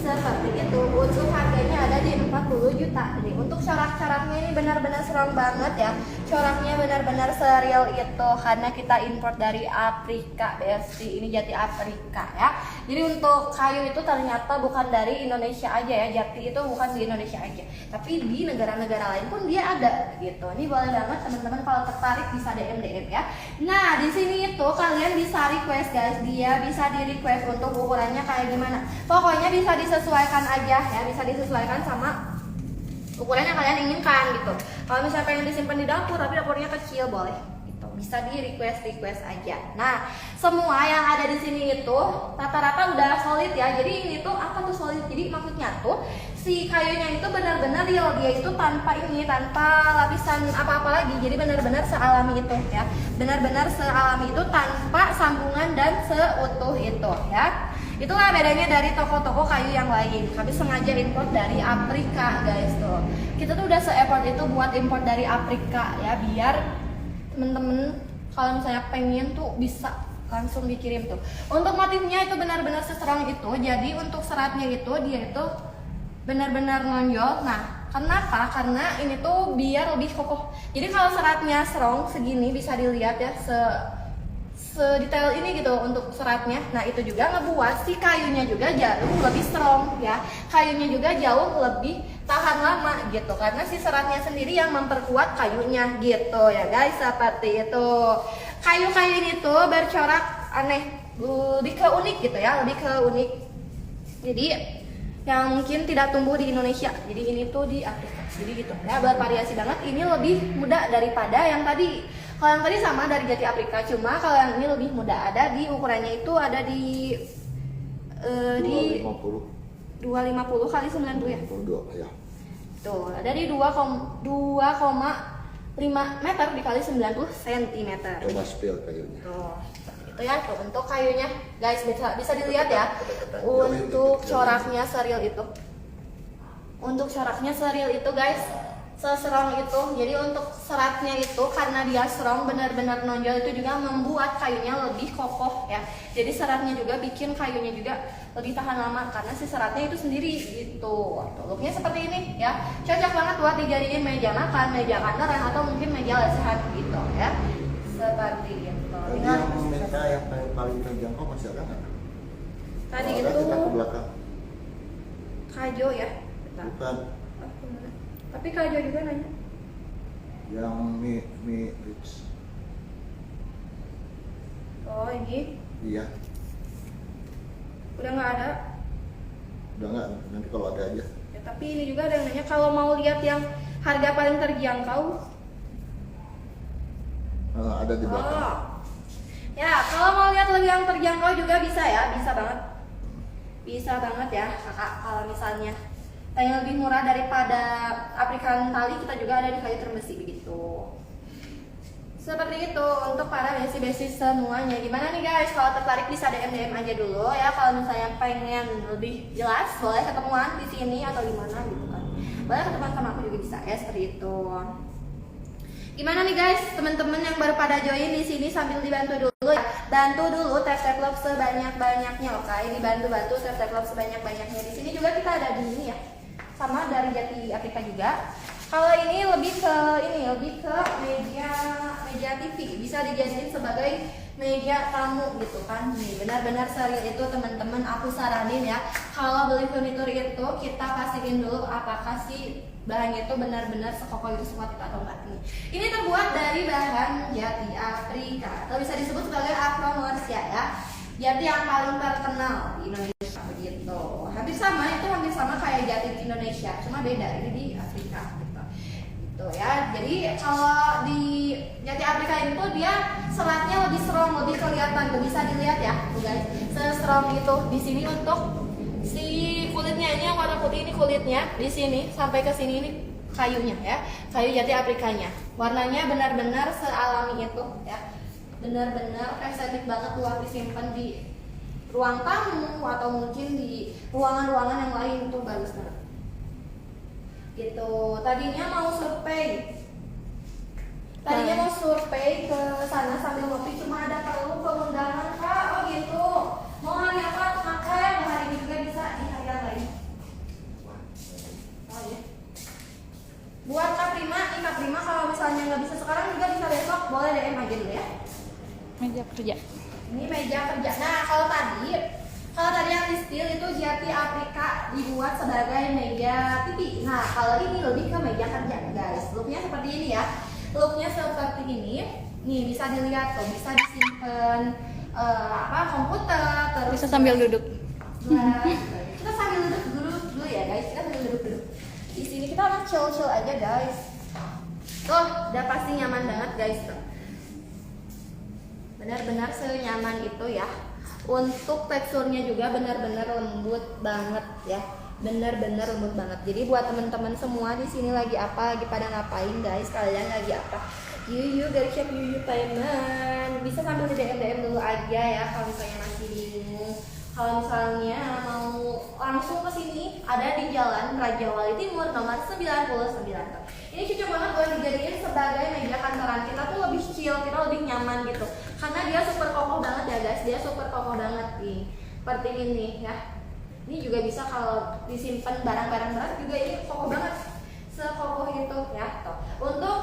Seperti itu. Untuk harganya ada di 40 juta. Nih, untuk corak-coraknya ini benar-benar serem banget ya. Coraknya benar-benar serial itu karena kita import dari Afrika, BSC. Ini Jati Afrika ya. Jadi untuk kayu itu ternyata bukan dari Indonesia aja ya. Jati itu bukan di Indonesia aja, tapi di negara-negara lain pun dia ada gitu. Ini boleh banget teman-teman kalau tertarik bisa DM ya. Nah, di sini itu kalian bisa request guys. Dia bisa di request untuk ukurannya kayak gimana. Pokoknya bisa disesuaikan aja ya, bisa disesuaikan sama ukuran yang kalian inginkan gitu. Kalau misalnya pengen disimpan di dapur tapi dapurnya kecil, boleh gitu, bisa di request aja. Nah, semua yang ada di sini itu rata-rata udah solid ya. Jadi ini tuh apa tuh solid? Jadi maksudnya tuh si kayunya itu benar-benar real, dia itu tanpa lapisan apa-apa lagi. Jadi benar-benar sealami itu ya, benar-benar sealami itu tanpa sambungan dan seutuh itu ya. Itulah bedanya dari toko-toko kayu yang lain. Kami sengaja import dari Afrika guys tuh. Kita tuh udah se-effort itu buat import dari Afrika ya, biar temen-temen kalau misalnya pengen tuh bisa langsung dikirim tuh. Untuk motifnya itu benar-benar seserang itu. Jadi untuk seratnya itu dia itu benar-benar nonjol. Nah, kenapa? Karena ini tuh biar lebih kokoh. Jadi kalau seratnya serong segini bisa dilihat ya, sedetail ini gitu untuk seratnya. Nah, itu juga ngebuat si kayunya juga jauh lebih strong ya. Kayunya juga jauh lebih tahan lama gitu, karena si seratnya sendiri yang memperkuat kayunya gitu ya guys. Seperti itu. Kayu-kayu ini tuh bercorak aneh, lebih ke unik gitu ya, lebih ke unik. Jadi yang mungkin tidak tumbuh di Indonesia. Jadi ini tuh di Afrika. Jadi gitu ya, bervariasi banget. Ini lebih mudah daripada yang tadi. Kalau yang tadi sama dari Jati Afrika, cuma kalau yang ini lebih mudah. Ada di ukurannya itu ada di 250 kali 90 ya. 22 ya. Tuh, ada di 2,5 meter dikali 90 cm. Coba spill kayunya. Tuh, itu ya tuh untuk kayunya. Guys, bisa dilihat ya. Untuk coraknya serial itu. Untuk coraknya serial itu guys, seserong itu. Jadi untuk seratnya itu karena dia serong benar-benar nonjol, itu juga membuat kayunya lebih kokoh ya. Jadi seratnya juga bikin kayunya juga lebih tahan lama karena si seratnya itu sendiri gitu. Looknya seperti ini ya. Cocok banget buat dijadiin meja makan, meja kantoran, atau mungkin meja lesehan gitu ya. Seperti itu. Tadi yang meja yang paling terjangkau masih ada nggak? Tadi Ada, itu kita ke belakang. kajo ya. Bukan. Tapi kajo juga nanya. Yang mie rich. Oh ini Iya. udah nggak ada. Udah nggak, nanti kalau ada aja. Ya, tapi ini juga ada yang nanya kalau mau lihat yang harga paling terjangkau. Ada di belakang. Oh. Ya, kalau mau lihat lebih yang terjangkau juga bisa ya, bisa banget. Bisa banget ya, kakak. Kalau misalnya pengen lebih murah daripada African tali, kita juga ada di kayu terbesi begitu. Seperti itu untuk para besi-besi semuanya. Gimana nih guys? Kalau tertarik bisa DM aja dulu ya. Kalau misalnya pengen lebih jelas, boleh ketemuan di sini atau di mana gitu kan. Boleh ketemuan sama aku juga bisa ya, seperti itu. Gimana nih guys, teman-teman yang baru pada join di sini sambil dibantu dulu ya. bantu dulu tap love sebanyak-banyaknya, oke? Dibantu tap love sebanyak-banyaknya. Di sini juga kita ada di ini ya, sama dari Jati Afrika juga. Kalau ini lebih ke meja TV, bisa dijadiin sebagai meja tamu gitu kan. Nih benar-benar serius itu teman-teman, aku saranin ya, kalau beli furnitur itu kita pastiin dulu apakah sih bahannya itu benar-benar sekokoh itu kuat atau enggak. Ini terbuat dari bahan Jati Afrika, atau bisa disebut sebagai Afro-Norcia ya. Jati yang paling terkenal di Indonesia begitu. Hampir sama kayak Jati di Indonesia, cuma beda ini di Afrika. Tuh ya, jadi kalau di Jati Afrika ini tuh dia seratnya lebih strong, lebih kelihatan, tuh bisa dilihat ya, tuh guys, se-strong itu. Di sini untuk si kulitnya ini yang warna putih ini kulitnya, di sini sampai ke sini ini kayunya ya, kayu Jati Afrikanya. Warnanya benar-benar sealami itu ya, benar-benar estetik banget buat disimpan di ruang tamu atau mungkin di ruangan-ruangan yang lain, itu bagus banget. Gitu. Tadinya mau survei ke sana sambil ngopi, cuma ada perlu keundangan Kak. Oh gitu. Mau hari apa? Makan hari ini juga bisa, di hari yang lain. Oh ya. Buat Kak Prima kalau misalnya nggak bisa sekarang juga bisa besok, boleh DM aja dulu ya. Meja kerja. Ini meja kerja. Nah kalau tadi yang di steel itu Jati Afrika dibuat sebagai meja TV. Nah kalau ini lebih ke meja kerja guys. Looknya seperti ini ya. Looknya seperti ini. Nih bisa dilihat tuh, bisa disimpan komputer, terus Bisa sambil duduk. Kita sambil duduk ya guys. Kita sambil duduk. Di sini kita mau chill aja guys. Tuh, udah pasti nyaman banget guys tuh. Benar-benar senyaman itu ya. Untuk teksturnya juga benar-benar lembut banget ya, benar-benar lembut banget. Jadi buat teman-teman semua di sini lagi pada ngapain guys? Kalian lagi apa? Dari chef Yuyu Payman bisa sambil di DM dulu aja ya kalau misalnya masih bingung. Kalau misalnya mau langsung ke sini, ada di Jalan Raja Wali Timur nomor 99. Ini cocok banget buat dijadiin sebagai meja kantoran. Kita tuh lebih chill, kita lebih nyaman gitu. Karena dia super kokoh banget ya guys, dia super kokoh banget nih. Seperti ini ya. Ini juga bisa kalau disimpan barang-barang berat juga ini kokoh banget. Sekokoh itu ya. Tuh. Untuk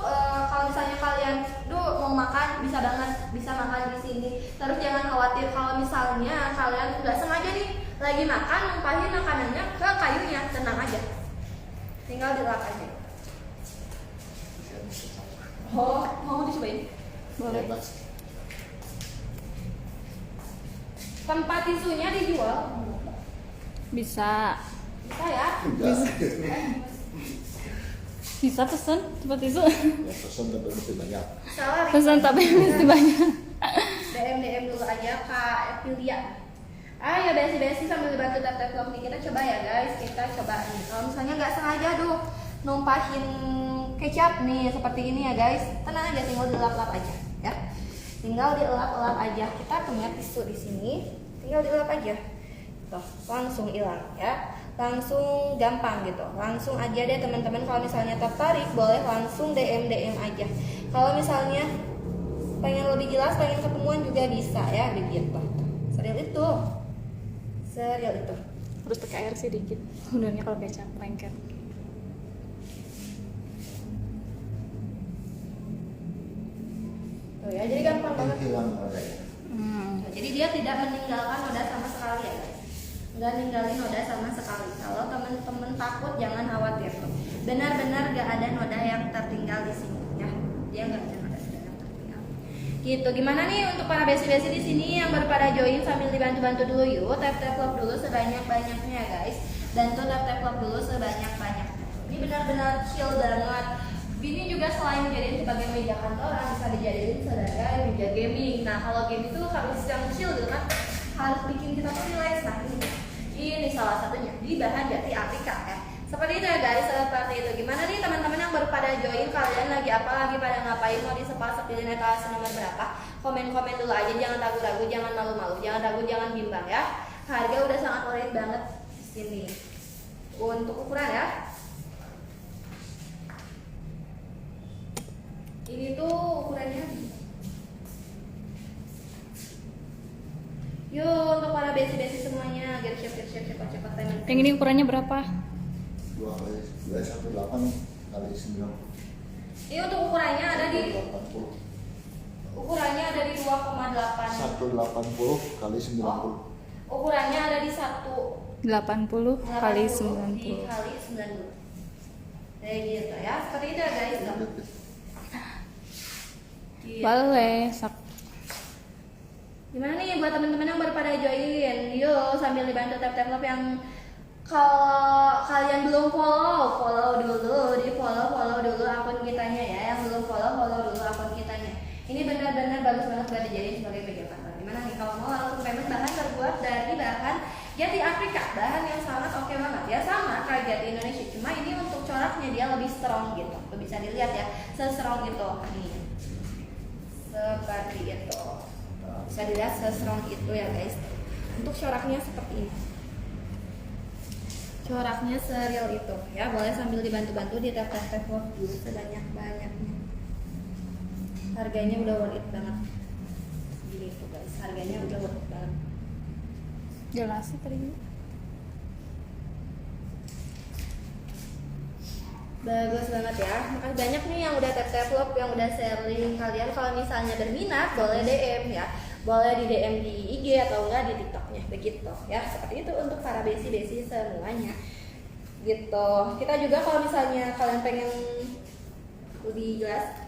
kalau misalnya kalian mau makan bisa banget, bisa makan di sini. Terus jangan khawatir kalau misalnya kalian nggak sengaja nih lagi makan numpahin makanannya ke kayunya, tenang aja. Tinggal dilap aja. Oh, mau dicobain? Boleh. Tempat tisunya dijual? Bisa. Bisa ya? Bisa pesen tempat tisu. Ya, pesan tapi mesti banyak. Salah. Pesan tapi mesti banyak. DM dulu aja Kak Evilia. Ya besi sambil dibantu tap vlog nih, kita coba ya guys, kita coba nih. Kalau misalnya nggak sengaja numpahin kecap nih seperti ini ya guys, tenang aja, tinggal dilap-lap aja ya. Tinggal dilap-lap aja. Kita punya tisu di sini, tinggal dilap aja. Tuh, langsung hilang ya. Langsung gampang gitu. Langsung aja deh teman-teman, kalau misalnya tertarik boleh langsung DM aja. Kalau misalnya pengen lebih jelas, pengen ketemuan juga bisa ya, begitu. Serial itu. Harus pakai air sih dikit. Udahnya kalau kecap lengket. Tuh ya, jadi gampang banget. Hilang ada ya. Jadi dia tidak meninggalkan noda sama sekali ya guys. Nggak ninggalin noda sama sekali. Kalau teman-teman takut jangan khawatir tuh. Benar-benar nggak ada noda yang tertinggal di sini ya. Dia nggak ada noda yang tertinggal. Gitu. Gimana nih untuk para besi-besi di sini yang baru pada join, sambil dibantu-bantu dulu yuk. Tap vlog dulu sebanyak-banyaknya ya guys. Bantu tap vlog dulu sebanyak-banyaknya. Ini benar-benar chill banget. Ini juga selain dijadiin sebagai meja kantoran, bisa dijadiin sebagai meja gaming. Nah kalau game itu harus yang chill gitu kan, harus bikin kita relax. Nah ini salah satunya di bahan Jati Afrika ya. Seperti itu ya guys, seperti itu. Gimana nih teman-teman yang baru pada join, kalian lagi apa, lagi pada ngapain, mau disepil etalase nomor berapa? Komen-komen dulu aja, jangan ragu-ragu, jangan malu-malu, jangan ragu, jangan bimbang ya. Harga udah sangat worth banget di sini. Untuk ukuran ya. Ini tuh ukurannya Yang ini ukurannya berapa? 218 kali 9. Ini untuk ukurannya ada di 180. ukurannya ada di 2,8. 180 kali 90. Ukurannya ada di 80 kali 90. dikali 90. Kayak gitu ya. Seperti itu ya guys. Gitu. Boleh. Gimana nih buat teman-teman yang baru pada join? Yuk sambil dibantu tap-tap love yang kalau kalian belum follow dulu, di follow dulu akun kitanya ya. Yang belum follow dulu akun kitanya. Ini benar-benar bagus banget buat dijadiin sebagai media partner. Gimana nih kalau mau langsung payment bahan terbuat dari bahan jati Afrika, bahan yang sangat oke banget ya, sama kayak jati Indonesia. Cuma ini untuk coraknya dia lebih strong gitu. Tuh bisa dilihat ya, se-strong gitu nih. Seperti itu. Bisa dilihat se-strong itu ya guys. Untuk coraknya seperti ini. Coraknya serial itu ya, boleh sambil dibantu-bantu di tap-tap love dulu sebanyak-banyaknya. Harganya udah worth it banget. Gini tuh guys, harganya udah worth it banget. Jelas sih tadi. Bagus banget ya. Makasih banyak nih yang udah tap love, yang udah sharing. Kalian kalau misalnya berminat boleh DM ya. Boleh di DM di IG atau enggak di TikToknya begitu ya. Seperti itu untuk para besi semuanya. Gitu. Kita juga kalau misalnya kalian pengen lebih jelas,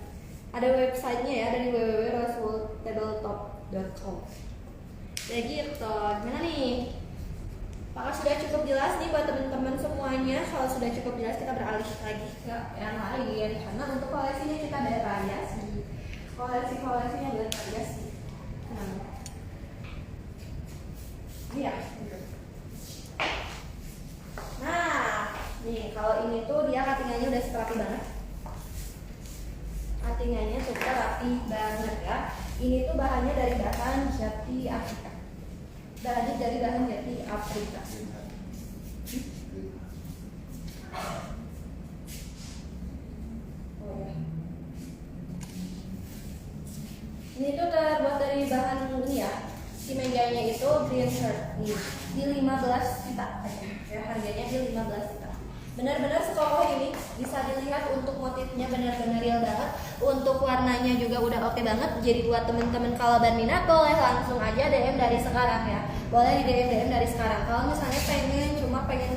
ada websitenya ya dari www.rasultabletop.com. Ya gitu. Gimana nih? Apakah sudah cukup jelas nih buat teman-teman semuanya? Kalau sudah cukup jelas kita beralih lagi ke yang lain. Karena untuk koleksinya kita variasi. Koleksinya variasi. Iya. Nah, nih kalau ini tuh dia cuttingannya udah rapi banget. Cuttingannya super rapi banget ya. Ini tuh bahannya dari bahan jati Afrika. Bahannya dari bahan jati Afrika. Oh ya. Ini tuh terbuat dari bahan ini ya. Si mejanya itu green shirt nih di 15 juta aja ya, harganya di 15 juta. Benar-benar sekokoh ini, bisa dilihat untuk motifnya benar-benar real banget, untuk warnanya juga udah oke banget. Jadi buat temen-temen kalau berminat boleh langsung aja DM dari sekarang ya, boleh di DM dari sekarang. Kalau misalnya pengen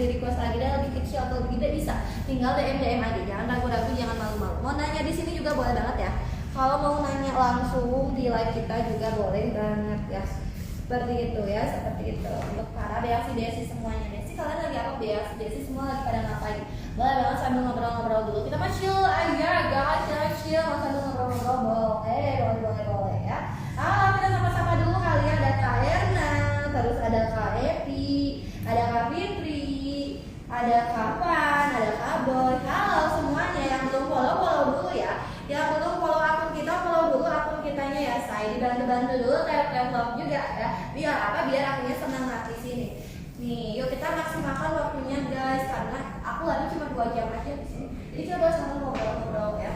di request lagi dan lebih kecil atau lebih gede bisa, tinggal DM aja, jangan ragu-ragu, jangan malu-malu. Mau nanya di sini juga boleh banget ya. Kalau mau nanya langsung di live kita juga boleh banget ya. Seperti itu ya, seperti itu. Untuk para Desi semuanya. Desi kalian lagi apa Desi semua lagi pada ngapain? Boleh banget sambil ngobrol-ngobrol dulu. Kita mah chill aja guys, ya chill sambil ngobrol-ngobrol. Boleh ya. Kita sama-sama dulu kali ya. Ada Kak Erna, terus ada Kak Epi, ada Kak Fitri, ada Kak Pan, ada Kak Boy. Halo semuanya yang belum follow dulu ya. Yang belum follow akun kita, follow dulu akun kitanya ya. Saya dibantu-bantu dulu, tap love juga ya. Biar apa? Biar akhirnya semangat di sini. Nih, yuk kita maksimalkan waktunya guys, karena aku lagi cuma 2 jam aja di sini. Jadi kita boleh sambil ngobrol-ngobrol ya.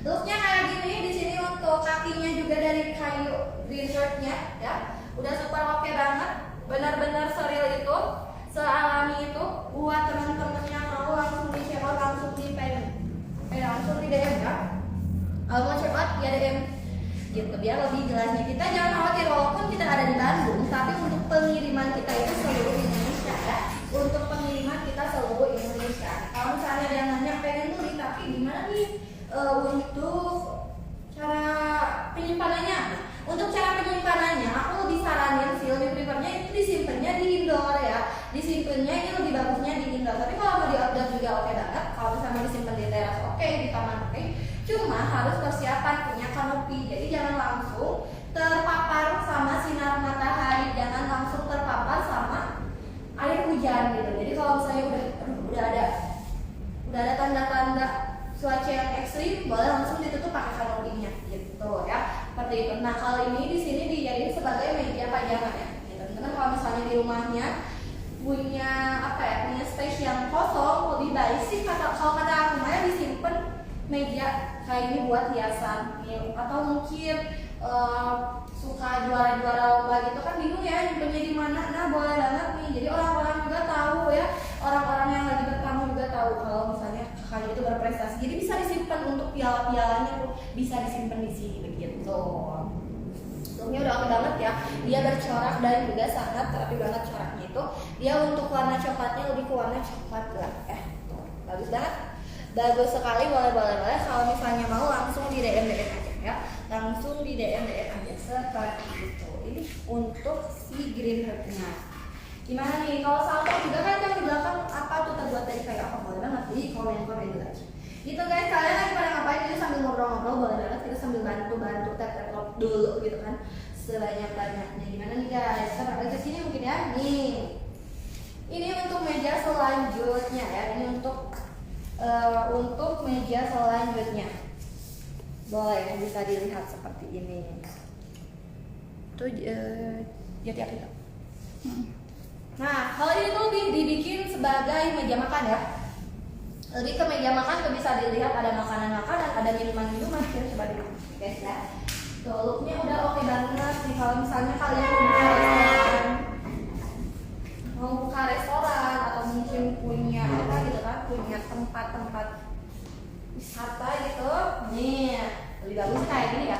Looknya kayak gini di sini, untuk kakinya juga dari kayu green shirtnya ya. Udah super oke banget, benar-benar serial itu, sealami itu. Buat teman-teman yang mau langsung di check out, langsung di langsung di DM ya. Mau check out ya DM gitu, biar lebih jelasnya. Kita jangan khawatir, walaupun kita ada di Bandung, tapi untuk pengiriman kita itu seluruh Indonesia ya. Untuk pengiriman kita seluruh Indonesia. Kalau misalnya ada yang nanya pengen beli tapi gimana nih untuk cara penyimpanannya? Untuk cara penyimpanannya aku lebih saranin sih, lebih prefernya itu disimpannya di indoor ya. Disimpannya ini lebih bagusnya di indoor. Tapi kalau mau di outdoor juga oke banget. Kalau misalnya disimpan di teras oke, di taman oke. Cuma harus persiapan punya kanopi. Jadi jangan langsung terpapar sama sinar matahari, jangan langsung terpapar sama air hujan gitu. Jadi kalau misalnya udah ada tanda-tanda cuaca yang ekstrim, boleh langsung ditutup pakai kanopinya gitu ya. Seperti itu. Nah, kalau ini di sini dijadiin sebagai meja pajangan ya. Teman-teman kalau misalnya di rumahnya punya punya space yang kosong, lebih baik sih kalau kata aku disimpan meja kayak ini buat hiasan atau mungkin suka juara-juara lomba gitu kan bingung ya nyimpennya di mana. Nah boleh banget nih, jadi orang-orang juga tahu ya, orang-orang yang lagi bertamu juga tahu kalau misalnya kayu itu berprestasi, jadi bisa disimpan untuk piala-pialanya tuh bisa disimpan di sini begitu. Looknya udah oke banget ya, dia bercorak dan juga sangat rapi banget coraknya itu. Dia untuk warna coklatnya lebih ke warna coklat gelap ya, tuh, bagus banget, bagus sekali. Boleh kalau misalnya mau langsung di DM aja ya, langsung di DM aja seperti itu. Ini untuk si green heart-nya. Gimana nih kalau salto juga kan yang di belakang apa tuh terbuat dari kayu apa, boleh banget di komen dulu aja. Gitu guys, kalian lagi pada ngapain? Jadi sambil ngobrol-ngobrol boleh banget, kita sambil bantu tap dulu gitu kan, sebanyak-banyaknya. Gimana nih guys, kita balik ke sini mungkin ya. Nih, ini untuk meja selanjutnya ya, ini untuk meja selanjutnya. Boleh bisa dilihat seperti ini. Tuh jadi apa itu? Nah, kalau ini tuh dibikin sebagai meja makan ya. Lebih ke meja makan tuh bisa dilihat ada makanan-makanan, ada minuman-minuman. Kita coba dulu guys ya. Tuh looknya udah oke banget nih kalau misalnya kalian mau buka restoran atau mungkin punya apa gitu kan, punya tempat-tempat wisata gitu. Nih, lebih bagus kayak gini ya.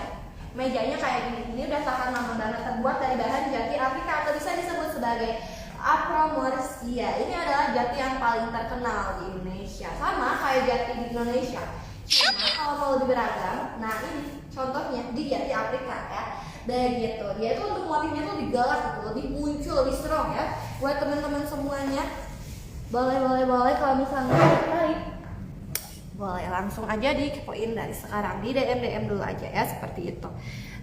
Mejanya kayak gini. Ini udah tahan lama banget, terbuat dari bahan jati Afrika atau bisa disebut sebagai Afromercia. Ini adalah jati yang paling terkenal di Indonesia, sama kayak jati di Indonesia. Cuma kalau mau lebih beragam, nah ini contohnya di jati Afrika ya. Begitu. Dia itu untuk motifnya tuh lebih galak gitu, lebih muncul, lebih strong ya. Buat teman-teman semuanya, boleh kalau misalnya tertarik, boleh langsung aja dikepoin dari sekarang, di DM dulu aja ya, seperti itu.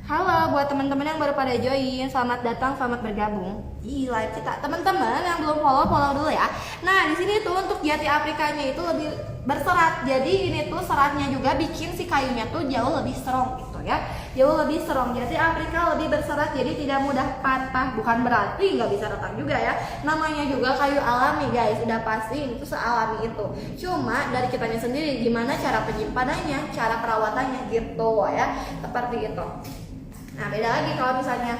Halo buat teman-teman yang baru pada join, selamat datang, selamat bergabung di live kita. Teman-teman yang belum follow dulu ya. Nah, di sini tuh untuk jati Afrikanya itu lebih berserat. Jadi ini tuh seratnya juga bikin si kayunya tuh jauh lebih strong gitu ya. Jauh lebih strong. Jati Afrika lebih berserat, jadi tidak mudah patah. Bukan berarti nggak bisa retak juga ya. Namanya juga kayu alami guys, udah pasti itu sealami itu. Cuma dari kitanya sendiri gimana cara penyimpanannya, cara perawatannya gitu ya. Seperti itu. Nah beda lagi kalau misalnya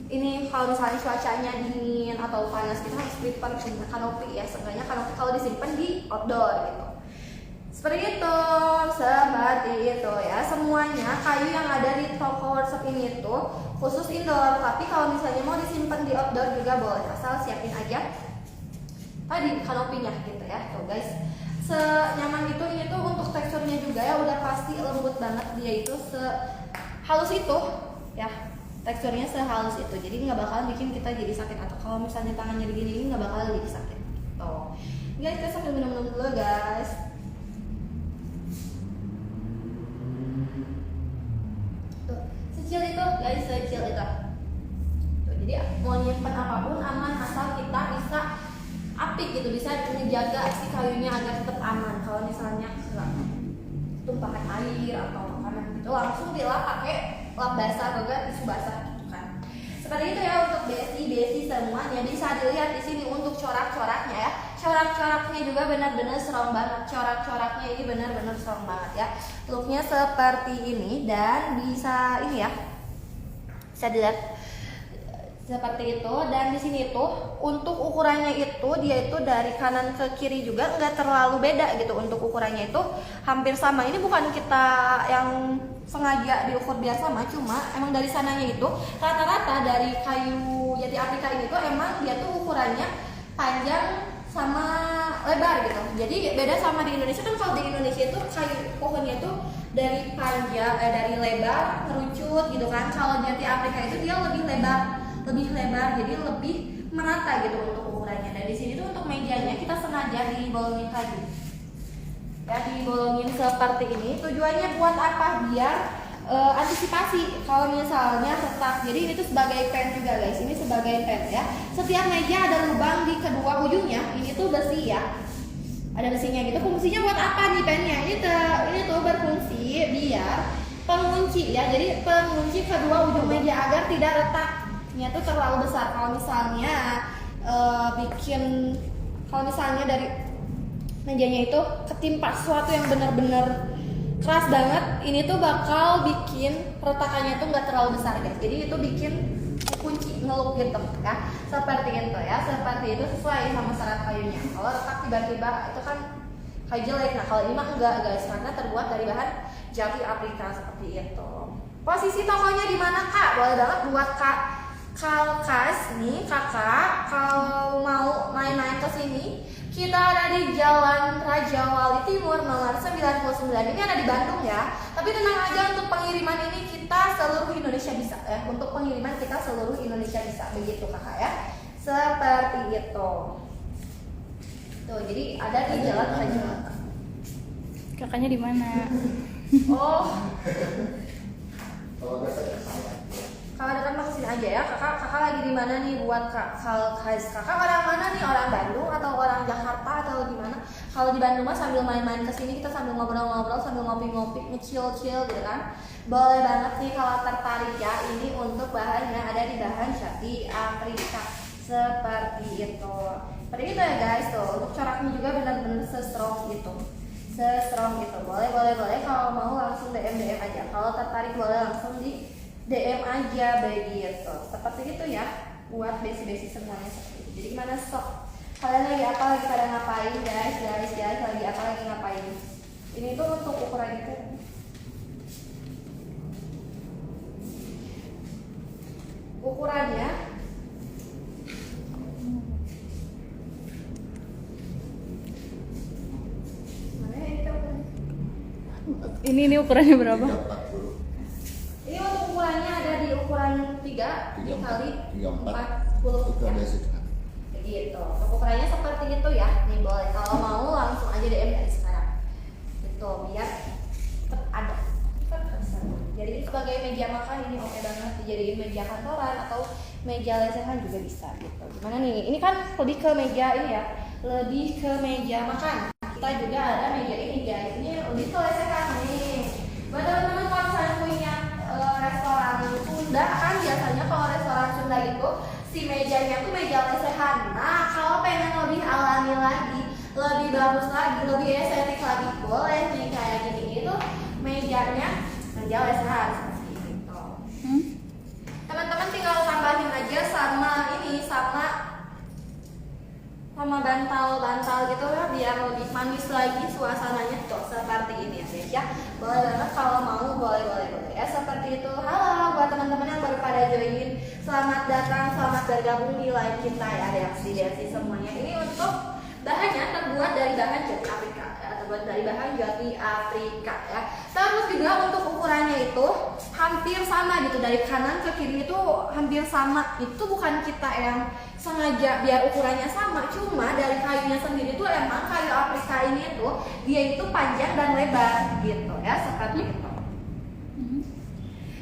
ini, kalau misalnya cuacanya dingin atau panas, kita harus prepare kanopi ya. Seenggaknya kanopi kalau disimpan di outdoor gitu. Seperti itu ya. Semuanya kayu yang ada di toko workshop ini tuh khusus indoor. Tapi kalau misalnya mau disimpan di outdoor juga boleh, asal siapin aja tadi kanopinya gitu ya. Tuh guys, senyaman itu. Ini tuh untuk teksturnya juga ya udah pasti lembut banget. Dia itu halus itu ya, teksturnya sehalus itu, jadi nggak bakalan bikin kita jadi sakit. Atau kalau misalnya tangannya begini, ini nggak bakalan jadi sakit tuh guys. Kita sambil minum dulu guys. Tuh secil itu guys, secil itu tuh, jadi mau nyimpen apapun aman asal kita bisa apik gitu, bisa menjaga si kayunya agar tetap aman. Kalau misalnya tumpahan air atau makanan gitu, langsung dilap pakai lap basah atau enggak tisu basah gitu kan. Seperti itu ya untuk besi semuanya. Bisa dilihat di sini untuk corak-coraknya ya. Corak-coraknya juga benar-benar strong banget. Corak-coraknya ini benar-benar strong banget ya. Looknya seperti ini dan bisa ini ya. Bisa dilihat seperti itu. Dan di sini tuh untuk ukurannya itu dia itu dari kanan ke kiri juga nggak terlalu beda gitu. Untuk ukurannya itu hampir sama. Ini bukan kita yang sengaja diukur biar sama, cuma emang dari sananya itu rata-rata dari kayu jati Afrika ini tuh emang dia tuh ukurannya panjang sama lebar gitu. Jadi beda sama di Indonesia kan. Kalau di Indonesia itu kayu pohonnya tuh dari panjang dari lebar merucut gitu kan. Kalau jati Afrika itu dia lebih lebar, jadi lebih merata gitu untuk ukurannya. Dan di sini tuh untuk mejanya kita sengaja dibolongin kayu ya, dibolongin seperti ini. Tujuannya buat apa? Biar antisipasi kalau misalnya retak. Jadi ini tuh sebagai pen juga guys, ini sebagai pen ya. Setiap meja ada lubang di kedua ujungnya. Ini tuh besi ya, ada besinya gitu. Fungsinya buat apa nih pennya? Ini tuh berfungsi biar pengunci ya. Jadi pengunci kedua ujung meja agar tidak retaknya tuh terlalu besar. Kalau misalnya kalau misalnya dari mejanya itu ketimpa sesuatu yang benar-benar keras banget. Ini tuh bakal bikin retakannya tuh nggak terlalu besar guys. Jadi itu bikin kunci ngelup gitu ya. Seperti itu ya. Seperti itu sesuai sama syarat kayunya. Kalau retak tiba-tiba itu kan kayu jelek. Nah kalau ini mah enggak guys, karena terbuat dari bahan jati Afrika seperti itu. Posisi tokonya di mana kak? Boleh banget buat kak Kalkas nih kakak, kalau mau main-main ke sini kita ada di Jalan Raja Wali Timur nomor 99. Ini ada di Bandung ya. Tapi tenang aja, untuk pengiriman ini kita seluruh Indonesia bisa ya. Untuk pengiriman kita seluruh Indonesia bisa, begitu kakak ya. Seperti itu. Tuh, jadi ada di Jalan Raja Wali. Kakaknya di mana? Oh, Kalau nggak saya salah. kalau datang ke sini aja ya. Kakak lagi di mana nih buat Kalkas? Kakak orang mana nih? Orang Bandung atau orang Jakarta atau gimana? Kalau di Bandung mah sambil main-main ke sini, kita sambil ngobrol-ngobrol, sambil ngopi-ngopi, nge-chill gitu kan. Boleh banget nih kalau tertarik ya. Ini untuk bahannya ada di bahan jati Afrika. Seperti itu. Seperti itu ya guys tuh. Untuk coraknya juga benar-benar se-strong gitu. Se-strong gitu. Boleh kalau mau langsung DM aja. Kalau tertarik boleh langsung di DM aja begitu. Seperti itu ya. Buat basic semuanya seperti itu. Jadi gimana sok? Kalian lagi apa, lagi pada ngapain guys? Lagi apa, lagi ngapain? Ini tuh untuk ukuran itu. Ukurannya mana ya kita ukurannya? Ini ukurannya berapa? 340. Ini untuk ukurannya ada di ukuran 3 dikali 40. Itu ada sih. Begitu. Untuk ukurannya seperti itu ya. Nih boleh kalau mau langsung aja DM dari sekarang. Itu biar tetap ada. Jadi sebagai meja makan ini oke banget dijadiin meja kantoran atau meja lesehan juga bisa gitu. Gimana nih? Ini kan lebih ke meja ini ya. Lebih ke meja makan. Kita juga ada meja ini guys. Ini lebih ke lesehan nih. Buat teman-teman kalau misalnya punya restoran Sunda kan biasanya kalau restoran Sunda itu si mejanya tuh meja lesehan. Nah kalau pengen lebih alami lagi, lebih bagus lagi, lebih estetik lagi, boleh nih kayak gini itu mejanya meja lesehan seperti itu. Teman-teman tinggal tambahin aja sama ini sama bantal-bantal gitu ya biar lebih manis lagi suasananya tuh seperti ini ya guys ya. Boleh banget kalau mau boleh ya seperti itu. Halo buat teman-teman yang baru pada join, selamat datang, selamat bergabung di live kita ya, reaksi semuanya. Ini untuk bahannya terbuat dari bahan jati Afrika ya, terbuat dari bahan jati Afrika ya. Terus juga untuk ukurannya itu hampir sama gitu, dari kanan ke kiri itu hampir sama. Itu bukan kita yang sengaja biar ukurannya sama, cuma dari kayunya sendiri tuh emang kayu Afrika ini tuh dia itu panjang dan lebar gitu ya, seperti itu.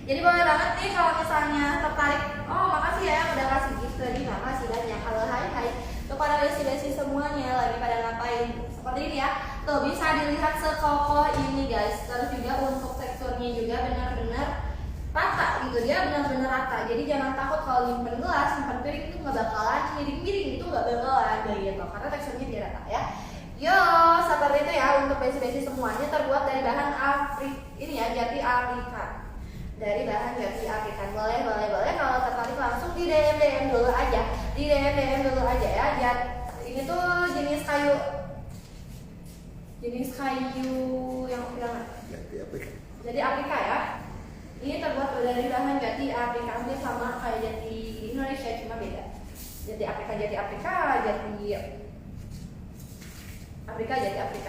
Jadi boleh banget nih kalau misalnya tertarik. Oh makasih ya yang udah kasih gift tadi, makasih banyak. Halo hai kepada besi semuanya lagi pada ngapain seperti ini ya. Tuh bisa dilihat sekokoh ini guys. Terus juga untuk teksturnya juga benar-benar rata gitu, dia benar-benar rata. Jadi jangan takut kalau nyimpen gelas, nyimpen piring itu nggak bakalan miring-miring, itu nggak bakalan gitu karena teksturnya dia rata ya. Yo seperti itu ya untuk besi semuanya terbuat dari bahan ini ya jati Afrika. Dari bahan jati Afrika. Boleh kalau tertarik langsung di DM dulu aja. Di DM dulu aja ya. Ini tuh jenis kayu yang jadi Afrika ya. Ini terbuat dari bahan jati Afrika, ini sama kayak jati Indonesia cuma beda. Jati Afrika, jati Afrika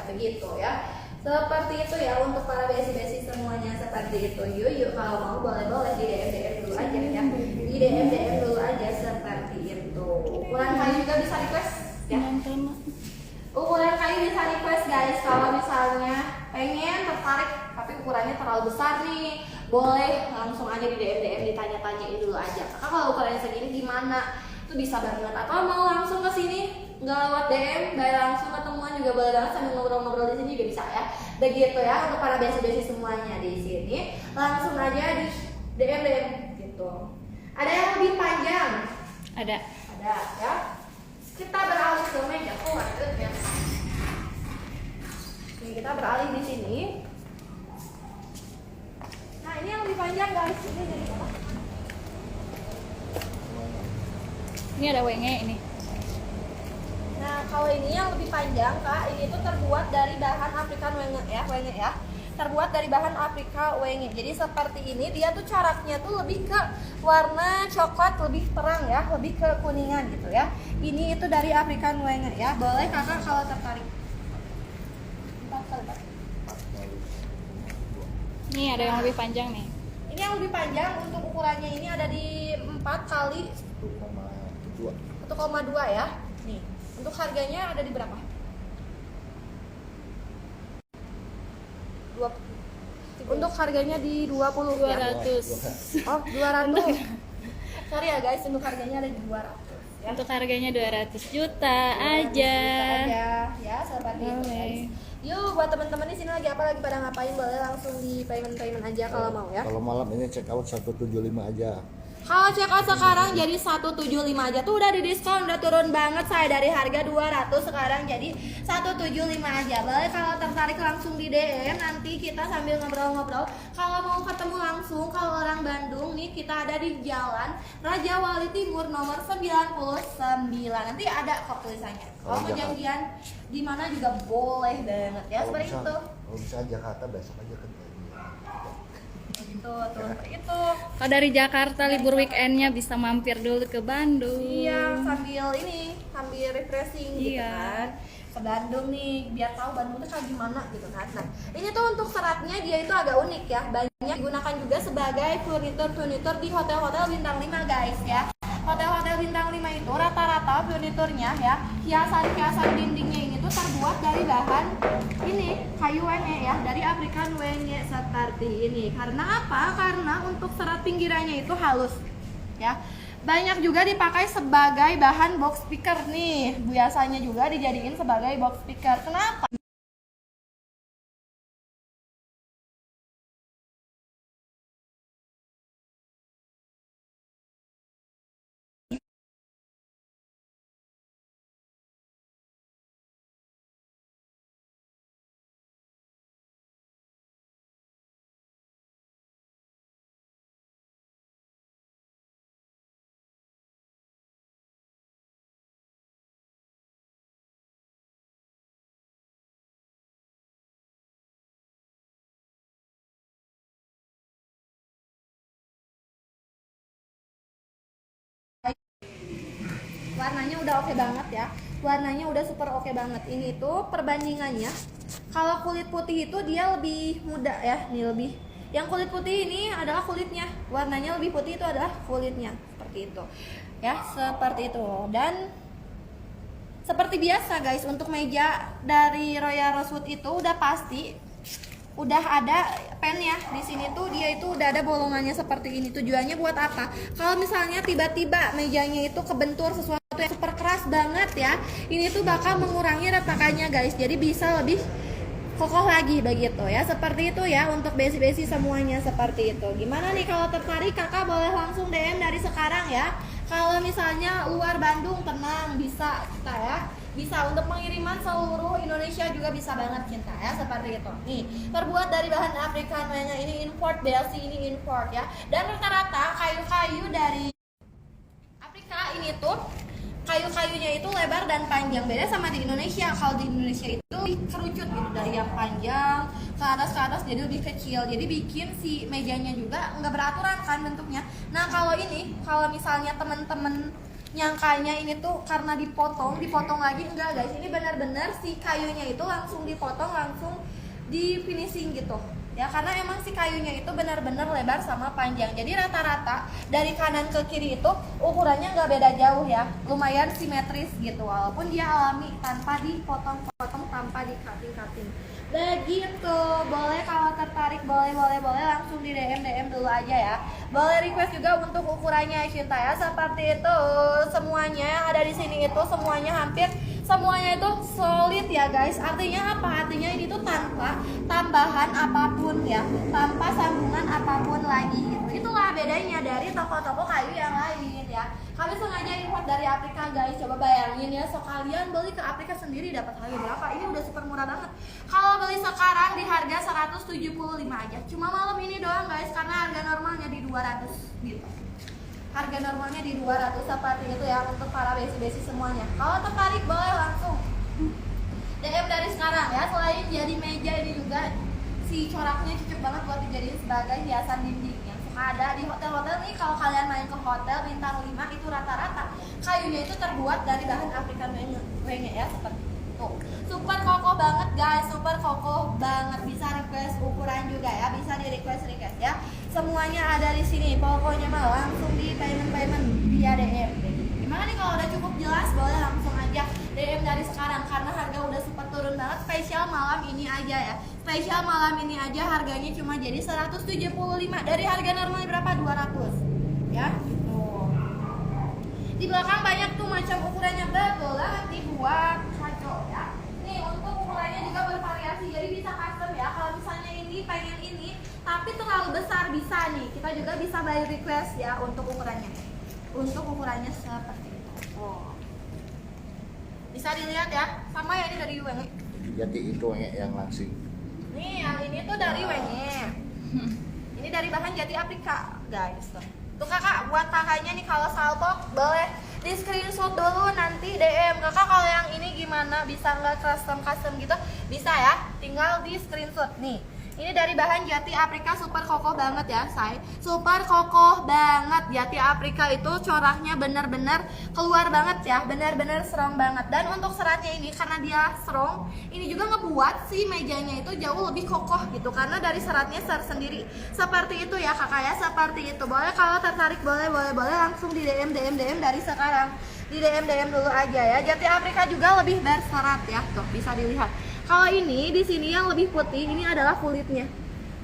begitu ya. Seperti itu ya untuk para besi semuanya seperti itu. Yuk kalau mau boleh di DM dulu aja ya. Di DM dulu aja seperti itu. Ukuran kayu juga bisa request ya. Ukuran kayu bisa request guys. Kalau misalnya pengen tertarik tapi ukurannya terlalu besar nih, boleh langsung aja di DM ditanya-tanyain dulu aja. Kakak kalau ukurannya segini gimana? Itu bisa banget. Atau mau langsung ke sini nggak lewat DM, nggak langsung ketemuan juga boleh banget sambil ngobrol-ngobrol di sini juga bisa ya. Begitu ya untuk para besi semuanya di sini. Langsung aja di DM gitu. Ada yang lebih panjang? Ada ya. Kita beralih ke meja selanjutnya. Ini kita beralih di sini. guys, ini jadi apa? Ini ada wenge ini. Nah, kalau ini yang lebih panjang, Kak, ini tuh terbuat dari bahan African wenge ya. Terbuat dari bahan Afrika wenge. Jadi seperti ini, dia tuh coraknya tuh lebih ke warna coklat, lebih terang ya, lebih ke kuningan gitu ya. Ini itu dari African wenge ya. Boleh Kakak kalau tertarik. Ini ada yang lebih panjang nih. Ini yang lebih panjang, untuk ukurannya ini ada di 4 kali 1,2 ya. Nih, untuk harganya ada di berapa? 20. Untuk harganya di 20 ya. 200. Oh, 200. Sorry ya guys, untuk harganya ada di 200. Ya. Untuk harganya 200 juta aja. Ya, seperti itu Boleh. guys. Yuk, buat teman-teman di sini lagi apa lagi pada ngapain, boleh langsung di payment aja kalau mau ya. Kalau malam ini check out 175 aja. Kalau check out sekarang jadi 175 aja tuh udah di diskon, udah turun banget saya dari harga 200 sekarang jadi 175 aja. Boleh kalau tertarik langsung di DM, nanti kita sambil ngobrol-ngobrol. Kalau mau ketemu langsung, kalau orang Bandung nih kita ada di Jalan Raja Wali Timur nomor 99. Nanti ada kok tulisannya. Kalau mau janjian di mana juga boleh banget ya, seperti itu. Kalau bisa Jakarta besok aja ke Gitu, tuh itu. Kalau dari Jakarta libur weekendnya bisa mampir dulu ke Bandung. Iya, sambil refreshing gitu Iya. kan. Ke Bandung nih, biar tahu Bandung itu kayak gimana gitu kan. Nah, ini tuh untuk seratnya dia itu agak unik ya. Banyak digunakan juga sebagai furnitur di hotel-hotel bintang 5 guys ya. Hotel-hotel bintang 5 itu rata-rata furniturnya ya, hiasan-hiasan dindingnya ini tuh terbuat dari bahan ini, kayu wenge ya, dari African wenge seperti ini. Karena apa? Karena untuk serat pinggirannya itu halus ya. Banyak juga dipakai sebagai bahan box speaker nih. Biasanya juga dijadiin sebagai box speaker. Kenapa? Warnanya udah oke banget ya. Warnanya udah super oke banget. Ini tuh perbandingannya. Kalau kulit putih itu dia lebih muda ya. Nih lebih. Yang kulit putih ini adalah kulitnya. Warnanya lebih putih itu adalah kulitnya. Seperti itu. Ya, seperti itu. Dan seperti biasa guys, untuk meja dari Royal Rosewood itu udah pasti udah ada pen ya. Di sini tuh dia itu udah ada bolongannya seperti ini. Tujuannya buat apa? Kalau misalnya tiba-tiba mejanya itu kebentur sesuatu yang super keras banget ya, ini tuh bakal mengurangi retakannya guys. Jadi bisa lebih kokoh lagi begitu ya. Seperti itu ya untuk besi-besi semuanya seperti itu. Gimana nih kalau tertarik, kakak boleh langsung DM dari sekarang ya. Kalau misalnya luar Bandung tenang, bisa kita ya. Bisa untuk pengiriman seluruh Indonesia juga bisa banget cinta ya, seperti itu. Nih, terbuat dari bahan African wenge, ini import, besi ini import ya. Dan rata-rata kayu-kayu dari Afrika ini tuh kayu-kayunya itu lebar dan panjang. Beda sama di Indonesia. Kalau di Indonesia itu kerucut gitu, dari yang panjang ke atas jadi lebih kecil. Jadi bikin si mejanya juga nggak beraturan kan bentuknya. Nah, kalau ini, kalau misalnya temen-temen nyangkanya ini tuh karena dipotong lagi, enggak guys, ini benar-benar si kayunya itu langsung dipotong, langsung di finishing gitu ya, karena emang si kayunya itu benar-benar lebar sama panjang. Jadi rata-rata dari kanan ke kiri itu ukurannya nggak beda jauh ya, lumayan simetris gitu, walaupun dia alami tanpa dipotong-potong, tanpa di cutting begitu. Boleh kalau tertarik, boleh langsung di DM dulu aja ya. Boleh request juga untuk ukurannya cinta ya, seperti itu. Semuanya ada di sini itu semuanya hampir semuanya itu solid ya guys. Artinya apa? Artinya ini tuh tanpa tambahan apapun ya, tanpa sambungan apapun lagi gitu. Itulah bedanya dari toko-toko kayu yang lain ya. Kami sengaja import dari Afrika guys. Coba bayangin ya, so kalian beli ke Afrika sendiri dapat harga berapa? Ini udah super murah banget. Kalau beli sekarang di harga 175 aja. Cuma malam ini doang guys, karena harga normalnya di 200 gitu. Harga normalnya di 200 seperti itu ya untuk para besi-besi semuanya. Kalau tertarik boleh langsung DM dari sekarang ya. Selain jadi meja, ini juga si coraknya cocok banget buat dijadiin sebagai hiasan dinding yang suka ada di hotel-hotel nih. Kalau kalian main ke hotel bintang 5 itu rata-rata kayunya itu terbuat dari bahan African wenge ya, seperti itu. Super kokoh banget guys, super kokoh banget. Bisa request ukuran juga ya, bisa di request ya. Semuanya ada di sini. Pokoknya mah langsung di payment via DM. Gimana nih kalau udah cukup jelas, boleh langsung aja DM dari sekarang karena harga udah super turun banget. Spesial malam ini aja ya. Spesial malam ini aja harganya cuma jadi 175 dari harga normalnya berapa? 200. Ya, gitu. Di belakang banyak tuh macam ukurannya, betul banget dibuat kacau ya. Nih untuk ukurannya juga bervariasi, jadi bisa custom ya. Kalau misalnya ini pengen ini tapi terlalu besar bisa nih. Kita juga bisa by request ya untuk ukurannya. Untuk ukurannya seperti itu. Oh. Bisa dilihat ya, sama ya ini dari wenge. Jadi itu wenge yang langsing. Nih yang ini tuh dari wenge. Ini dari bahan jati Afrika guys. Tuh kakak, buat kakaknya nih kalau salto boleh di screenshot dulu nanti DM. Kakak kalau yang ini gimana, bisa nggak custom gitu? Bisa ya, tinggal di screenshot nih. Ini dari bahan jati Afrika, super kokoh banget ya say. Super kokoh banget. Jati Afrika itu coraknya bener-bener keluar banget ya, bener-bener strong banget. Dan untuk seratnya ini karena dia strong, ini juga ngebuat si mejanya itu jauh lebih kokoh gitu, karena dari seratnya sendiri. Seperti itu ya kakak ya, seperti itu. Boleh kalau tertarik boleh langsung di DM dari sekarang. Di DM dulu aja ya. Jati Afrika juga lebih berserat ya, tuh bisa dilihat. Kalau ini di sini yang lebih putih ini adalah kulitnya.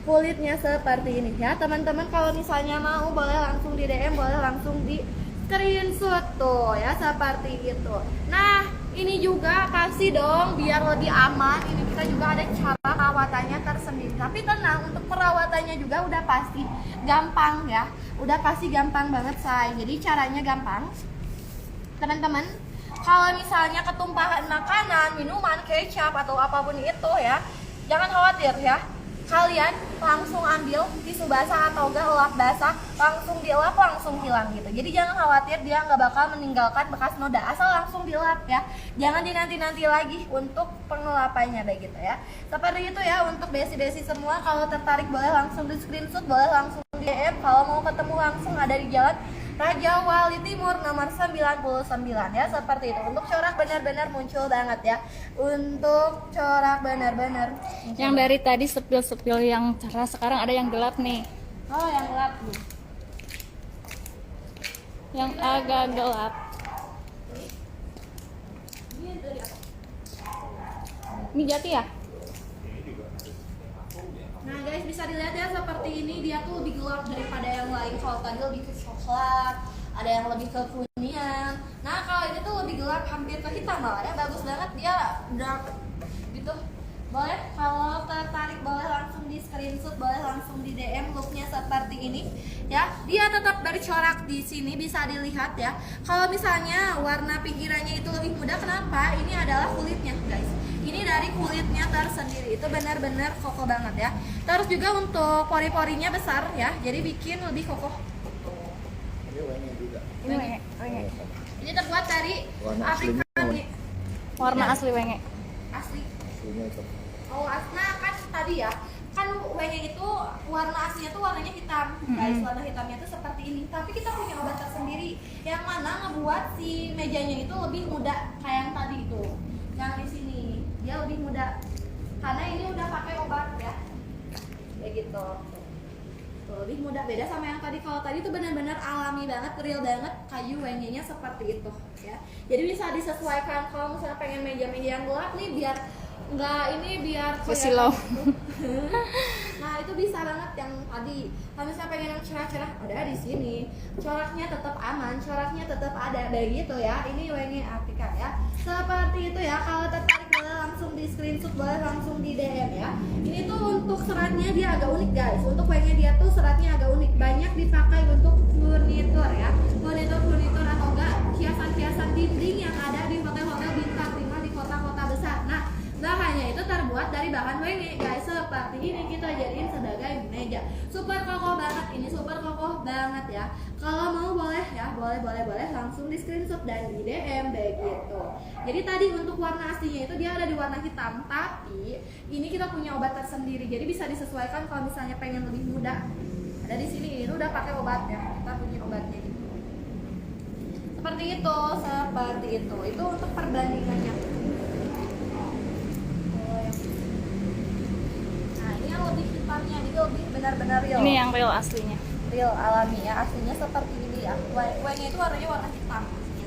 Kulitnya seperti ini ya. Teman-teman kalau misalnya mau boleh langsung di DM, boleh langsung di screenshot tuh ya, seperti itu. Nah, ini juga kasih dong biar lebih aman. Ini kita juga ada cara perawatannya tersendiri. Tapi tenang, untuk perawatannya juga udah pasti gampang ya. Udah pasti gampang banget say. Jadi caranya gampang. Teman-teman, kalau misalnya ketumpahan makanan, minuman, kecap atau apapun itu ya, jangan khawatir ya. Kalian langsung ambil tisu basah atau enggak lap basah, langsung dilap langsung hilang gitu. Jadi jangan khawatir, dia nggak bakal meninggalkan bekas noda, asal langsung dilap ya. Jangan dinanti-nanti lagi untuk pengelapannya begitu ya. Seperti itu ya untuk besi-besi semua. Kalau tertarik boleh langsung di screenshot, boleh langsung di DM. Kalau mau ketemu langsung ada di Jalan Raja Wali Timur nomor 99 ya, seperti itu. Untuk corak benar-benar muncul banget ya. Untuk corak benar-benar Yang dari tadi sepil-sepil yang cerah, sekarang ada yang gelap nih. Oh, yang gelap nih. Yang agak gelap. Ini dari apa? Ini jati ya? Nah guys, bisa dilihat ya seperti ini, dia tuh lebih gelap daripada yang lain. Kalau tadi lebih ke coklat, ada yang lebih ke kuningan. Nah kalau ini tuh lebih gelap, hampir ke hitam malah ya. Bagus banget, dia dark gitu. Boleh kalau tertarik boleh langsung di screenshot, boleh langsung di DM. Looknya seperti ini ya. Dia tetap bercorak di sini, bisa dilihat ya. Kalau misalnya warna pinggirannya itu lebih muda, kenapa? Ini adalah kulitnya guys. Ini dari kulitnya tersendiri, itu benar-benar kokoh banget ya. Terus juga untuk pori-porinya besar ya, jadi bikin lebih kokoh. Ini wenge juga. Ini wenge. Ini terbuat dari Warna Afrika aslinya. Warna asli wenge. asli. Aslinya itu. Oh, nah kan tadi ya, kan wenge itu warna aslinya tuh warnanya hitam, guys. Warna hitamnya tuh seperti ini. Tapi kita punya obat tersendiri yang mana ngebuat si mejanya itu lebih muda kayak yang tadi itu. Yang di sini dia lebih muda karena ini udah pakai obat ya. Kayak gitu. Tuh, lebih muda, beda sama yang tadi. Kalau tadi tuh benar-benar alami banget, real banget, kayu wenge-nya seperti itu ya. Jadi bisa disesuaikan kalau misalnya pengen meja-meja yang gelap nih biar enggak ini biar Silau. Nah, itu bisa banget yang tadi. Kalau misalnya pengen yang cerah-cerah, ada di sini. Coraknya tetap aman, coraknya tetap ada begitu ya. Ini wenge Afrika ya. Seperti itu ya. Kalau tertarik boleh langsung di screenshot, boleh langsung di DM ya. Ini tuh untuk seratnya dia agak unik guys. Untuk wenge dia tuh seratnya agak unik. Banyak dipakai untuk furnitur ya. Furnitur atau hiasan-hiasan dinding yang ada di hotel-hotel bintang 5 di kota-kota besar. Nah, bahannya itu terbuat dari bahan wenge guys. Seperti ini kita jadiin sebagai meja. Super kokoh banget, ini super kokoh banget ya. Kalau mau boleh ya, boleh langsung di screenshot dan di DM begitu. Jadi tadi untuk warna aslinya itu dia ada di warna hitam, tapi ini kita punya obat tersendiri. Jadi bisa disesuaikan kalau misalnya pengen lebih muda. Ada di sini, ini udah pakai obatnya. Kita punya obatnya gitu. Seperti itu. Itu untuk perbandingannya. Nah, ini yang lebih hitamnya, jadi lebih benar-benar real. Ini yang real aslinya. Real alami ya, aslinya seperti ini ya. Kuenya itu warnanya warna hitam aslinya.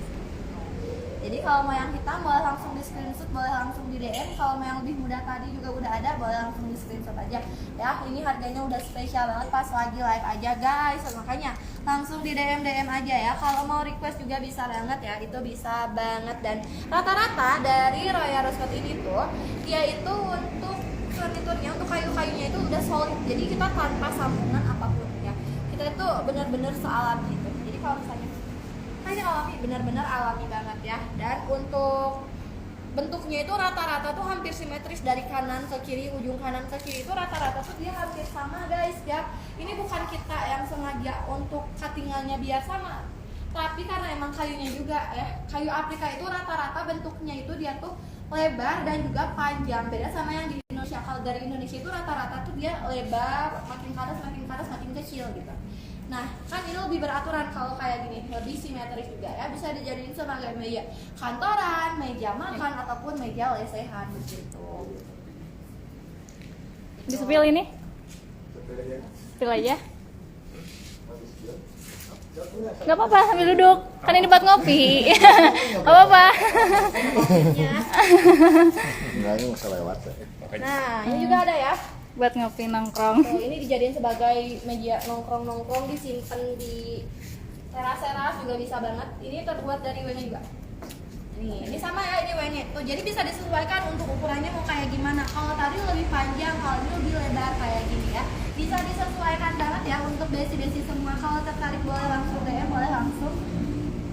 Jadi kalau mau yang hitam boleh langsung di screenshot, boleh langsung di DM. Kalau mau yang lebih mudah tadi juga udah ada, boleh langsung di screenshot aja ya. Ini harganya udah spesial banget pas lagi live aja guys, makanya langsung di DM aja ya. Kalau mau request juga bisa banget ya, itu bisa banget. Dan rata-rata dari Royal Rose ini tuh dia itu untuk furniturnya, untuk kayu-kayunya itu udah solid. Jadi kita tanpa sambungan apapun ya. Kita itu benar-benar sealami itu. Jadi kalau misalnya ini alami, benar-benar alami banget ya. Dan untuk bentuknya itu rata-rata tuh hampir simetris dari kanan ke kiri, ujung kanan ke kiri itu rata-rata tuh dia hampir sama guys ya. Ini bukan kita yang sengaja untuk cuttingannya biar sama, tapi karena emang kayunya juga ya. Kayu Afrika itu rata-rata bentuknya itu dia tuh lebar dan juga panjang. Beda sama yang di Indonesia. Kalau dari Indonesia itu rata-rata tuh dia lebar, makin ke atas, makin kecil gitu. Nah, kan ini lebih beraturan kalau kayak gini, lebih simetris juga ya. Bisa dijadiin sebagai meja kantoran, meja makan, ataupun meja lesehan gitu. Bisa pilih ini? Pilih aja. Gak apa-apa sambil duduk, kan ini buat ngopi. Gak apa-apa. Enggak, ini usah lewat. Nah, ini juga ada ya. Buat ngopi nongkrong. Tuh, ini dijadiin sebagai meja nongkrong-nongkrong, disimpan di teras-teras juga bisa banget. Ini terbuat dari wenge juga. Ini sama ya, ini wenge. Tuh, jadi bisa disesuaikan untuk ukurannya mau kayak gimana. Kalau tadi lebih panjang, kalau ini lebih lebar kayak gini ya. Bisa disesuaikan banget ya untuk besi-besi semua. Kalau tertarik boleh langsung DM, boleh langsung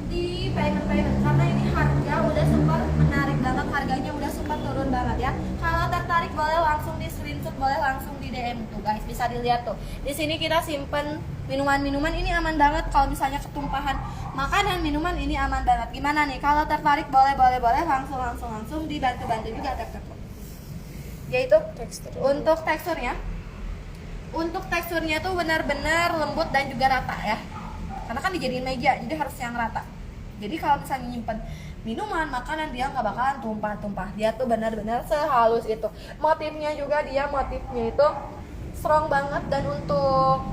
di payment karena ini harga udah super menarik banget, harganya udah super turun banget ya. Kalau tertarik boleh langsung di screenshot, boleh langsung di DM tuh guys, bisa dilihat tuh. Di sini kita simpen minuman ini aman banget. Kalau misalnya ketumpahan makanan minuman ini aman banget. Gimana nih? Kalau tertarik boleh langsung dibantu juga tekstur. Yaitu untuk teksturnya. Untuk teksturnya tuh benar-benar lembut dan juga rata ya. Karena kan dijadiin meja, jadi harus yang rata. Jadi kalau misalnya nyimpen minuman, makanan, dia nggak bakalan tumpah-tumpah. Dia tuh benar-benar sehalus itu. Motifnya juga motifnya itu strong banget. Dan untuk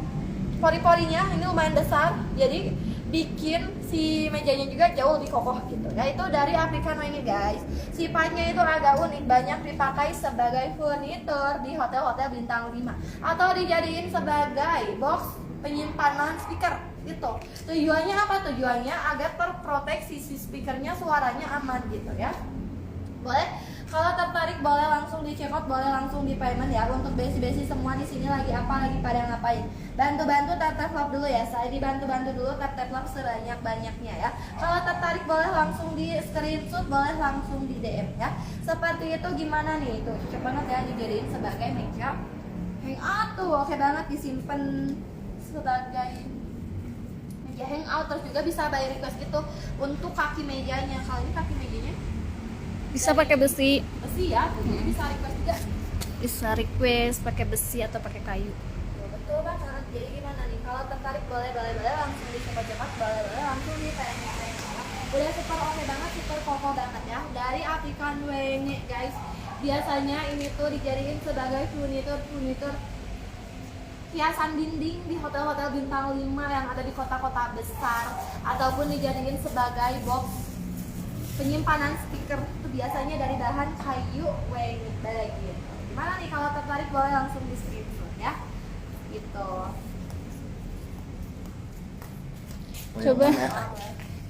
pori-porinya ini lumayan besar. Jadi bikin si mejanya juga jauh lebih kokoh gitu. Ya itu dari African ini guys. Sifatnya itu agak unik, banyak dipakai sebagai furnitur di hotel-hotel bintang 5 atau dijadiin sebagai box penyimpanan speaker gitu. Tujuannya apa? Tujuannya agar terproteksi si speakernya, suaranya aman gitu ya. Boleh kalau tertarik boleh langsung di check out, boleh langsung di payment ya. Untuk besi-besi semua di sini lagi pada ngapain? Bantu-bantu tap love dulu ya. Saya dibantu dulu tap love sebanyak-banyaknya ya. Kalau tertarik boleh langsung di screenshot, boleh langsung di DM ya. Seperti itu. Gimana nih? Itu cocok banget ya dijadiin sebagai meja hangout tuh. Oke banget disimpan sebagai meja hangout. Terus juga bisa by request gitu untuk kaki mejanya. Kalau ini kaki mejanya Bisa pakai besi. Ya, jadi bisa request juga. Bisa request pakai besi atau pakai kayu. Betul banget. Jadi gimana nih? Kalau tertarik boleh langsung di cepat-cepat, boleh langsung di tanya. Udah super oke banget, super kokoh banget ya. Dari African wenge guys. Biasanya ini tuh dijadiin sebagai furnitur hiasan dinding di hotel-hotel bintang 5 yang ada di kota-kota besar, ataupun dijadiin sebagai box penyimpanan speaker. Itu biasanya dari bahan kayu wenge gitu. Gimana nih? Kalau tertarik boleh langsung di screenshot ya. Gitu. Coba.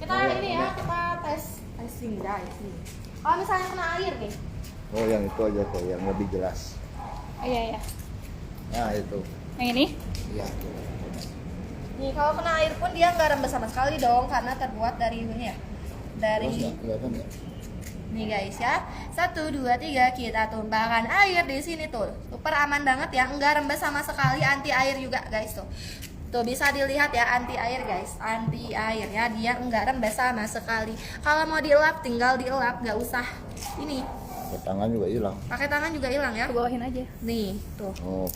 Kita ini ya, kita testing guys nih. Kalau misalnya kena air nih. Oh, yang itu aja tuh, yang lebih jelas. Oh iya. Nah, itu. Yang ini? Iya. Nih kalau kena air pun dia nggak rembes sama sekali dong, karena terbuat dari ini ya. dari Kelihatan nggak? nih guys ya. 1, 2, 3 kita tumpahkan air di sini tuh. Super aman banget ya, enggak rembes sama sekali, anti air juga guys tuh. Tuh bisa dilihat ya, anti air guys, anti air ya, dia enggak rembes sama sekali. Kalau mau dielap tinggal dielap, nggak usah ini. Pakai tangan juga hilang. Pakai tangan juga hilang ya. Bawahin aja. Nih tuh. Oh,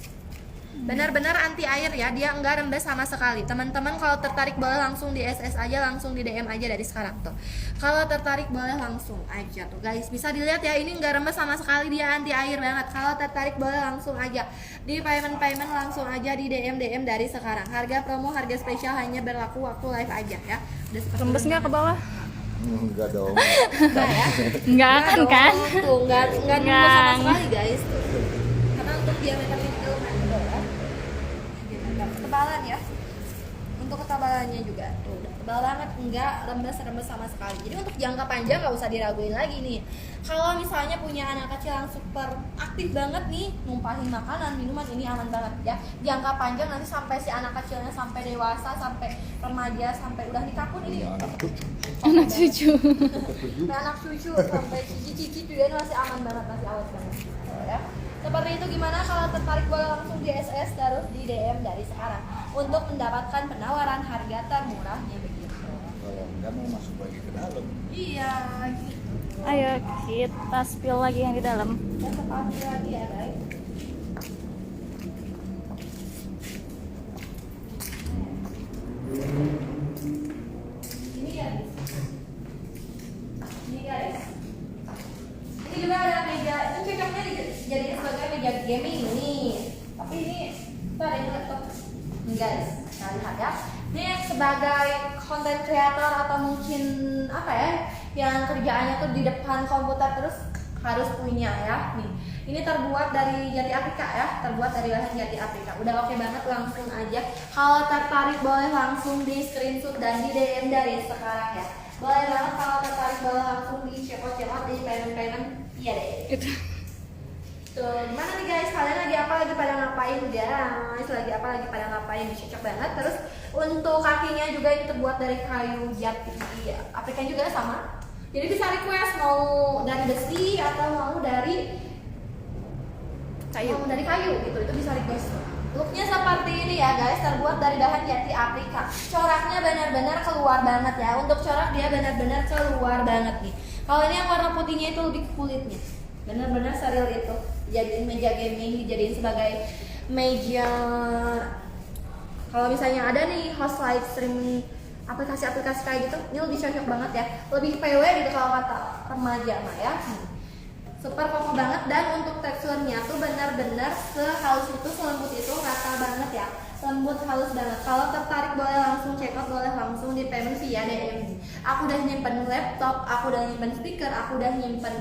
Benar-benar anti air ya, dia enggak rembes sama sekali. Teman-teman kalau tertarik boleh langsung di SS aja, langsung di DM aja dari sekarang tuh. Kalau tertarik boleh langsung aja tuh guys. Bisa dilihat ya, ini enggak rembes sama sekali, dia anti air banget. Kalau tertarik boleh langsung aja di payment langsung aja di DM dari sekarang. Harga promo, harga spesial hanya berlaku waktu live aja ya. Udah seperti Rembes nggak ke bawah? enggak dong. enggak ya? Nggak akan kan? Tuh, enggak rembes sama sekali guys tuh. Karena untuk diameter itu kan ya. Ketebalan ya, untuk ketebalannya juga tuh udah tebal banget, enggak rembes sama sekali. Jadi untuk jangka panjang nggak usah diraguin lagi nih. Kalau misalnya punya anak kecil yang super aktif banget nih, numpahin makanan, minuman, ini aman banget ya. Jangka panjang nanti sampai si anak kecilnya sampai dewasa, sampai remaja, sampai udah nikah pun ini Punya anak cucu. Anak cucu. anak cucu sampai cici-cici juga ini masih aman banget, masih awet banget ya. Seperti itu. Gimana kalau tertarik boleh langsung di SS, terus di DM dari sekarang untuk mendapatkan penawaran harga termurahnya begitu. Kalau enggak mau masuk lagi ke dalam. Iya gitu. Ayo kita spill lagi yang di dalam. Dan sepatu lagi ya guys. Ini guys. Ini guys. Ini juga ada meja. Itu cocoknya jadi sebagai meja gaming ini. Tapi ini ntar ini laptop. Nih guys, nah lihat ya. Ini sebagai content creator atau mungkin apa ya, yang kerjaannya tuh di depan komputer terus harus punya ya. Nih, ini terbuat dari jati Afrika ya, terbuat dari bahan jati Afrika. Udah oke banget, langsung aja. Kalau tertarik boleh langsung di screenshot dan di DM dari sekarang ya. Boleh banget kalau tertarik boleh langsung di cekot-cekot di payment. Iya deh. Itu. Tuh, gimana nih guys? Kalian lagi apa lagi pada ngapain guys? Lagi apa lagi pada ngapain? Cocok banget. Terus untuk kakinya juga ini terbuat dari kayu jati Afrika juga sama. Jadi bisa request mau dari besi atau mau dari Kayu. Mau dari kayu gitu. Itu bisa request. Looknya seperti ini ya guys, terbuat dari bahan jati Afrika. Coraknya benar-benar keluar banget ya. Untuk corak dia benar-benar keluar banget nih. Kalau ini yang warna putihnya itu lebih ke kulitnya. Benar-benar serial itu. Dijadiin meja gaming, dijadiin sebagai meja. Kalau misalnya ada nih host live stream aplikasi-aplikasi kayak gitu, ini lebih cocok banget ya. Lebih PW gitu kalau kata remaja mah ya. Super kokoh banget, dan untuk teksturnya tuh benar-benar sehalus itu, selembut itu, rata banget ya. Lembut, halus banget. Kalau tertarik boleh langsung check out, boleh langsung di payment via DM. Aku udah nyimpen laptop, aku udah nyimpen speaker, aku udah nyimpen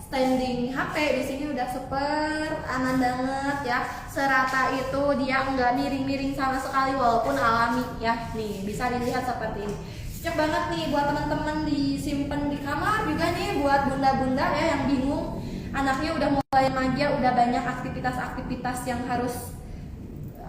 standing HP di sini udah super aman banget ya. Serata itu, dia enggak miring-miring sama sekali walaupun alami ya. Nih, bisa dilihat seperti ini. Cocok banget nih buat teman-teman disimpan di kamar juga nih, buat bunda-bunda ya yang bingung anaknya udah mulai remaja, udah banyak aktivitas-aktivitas yang harus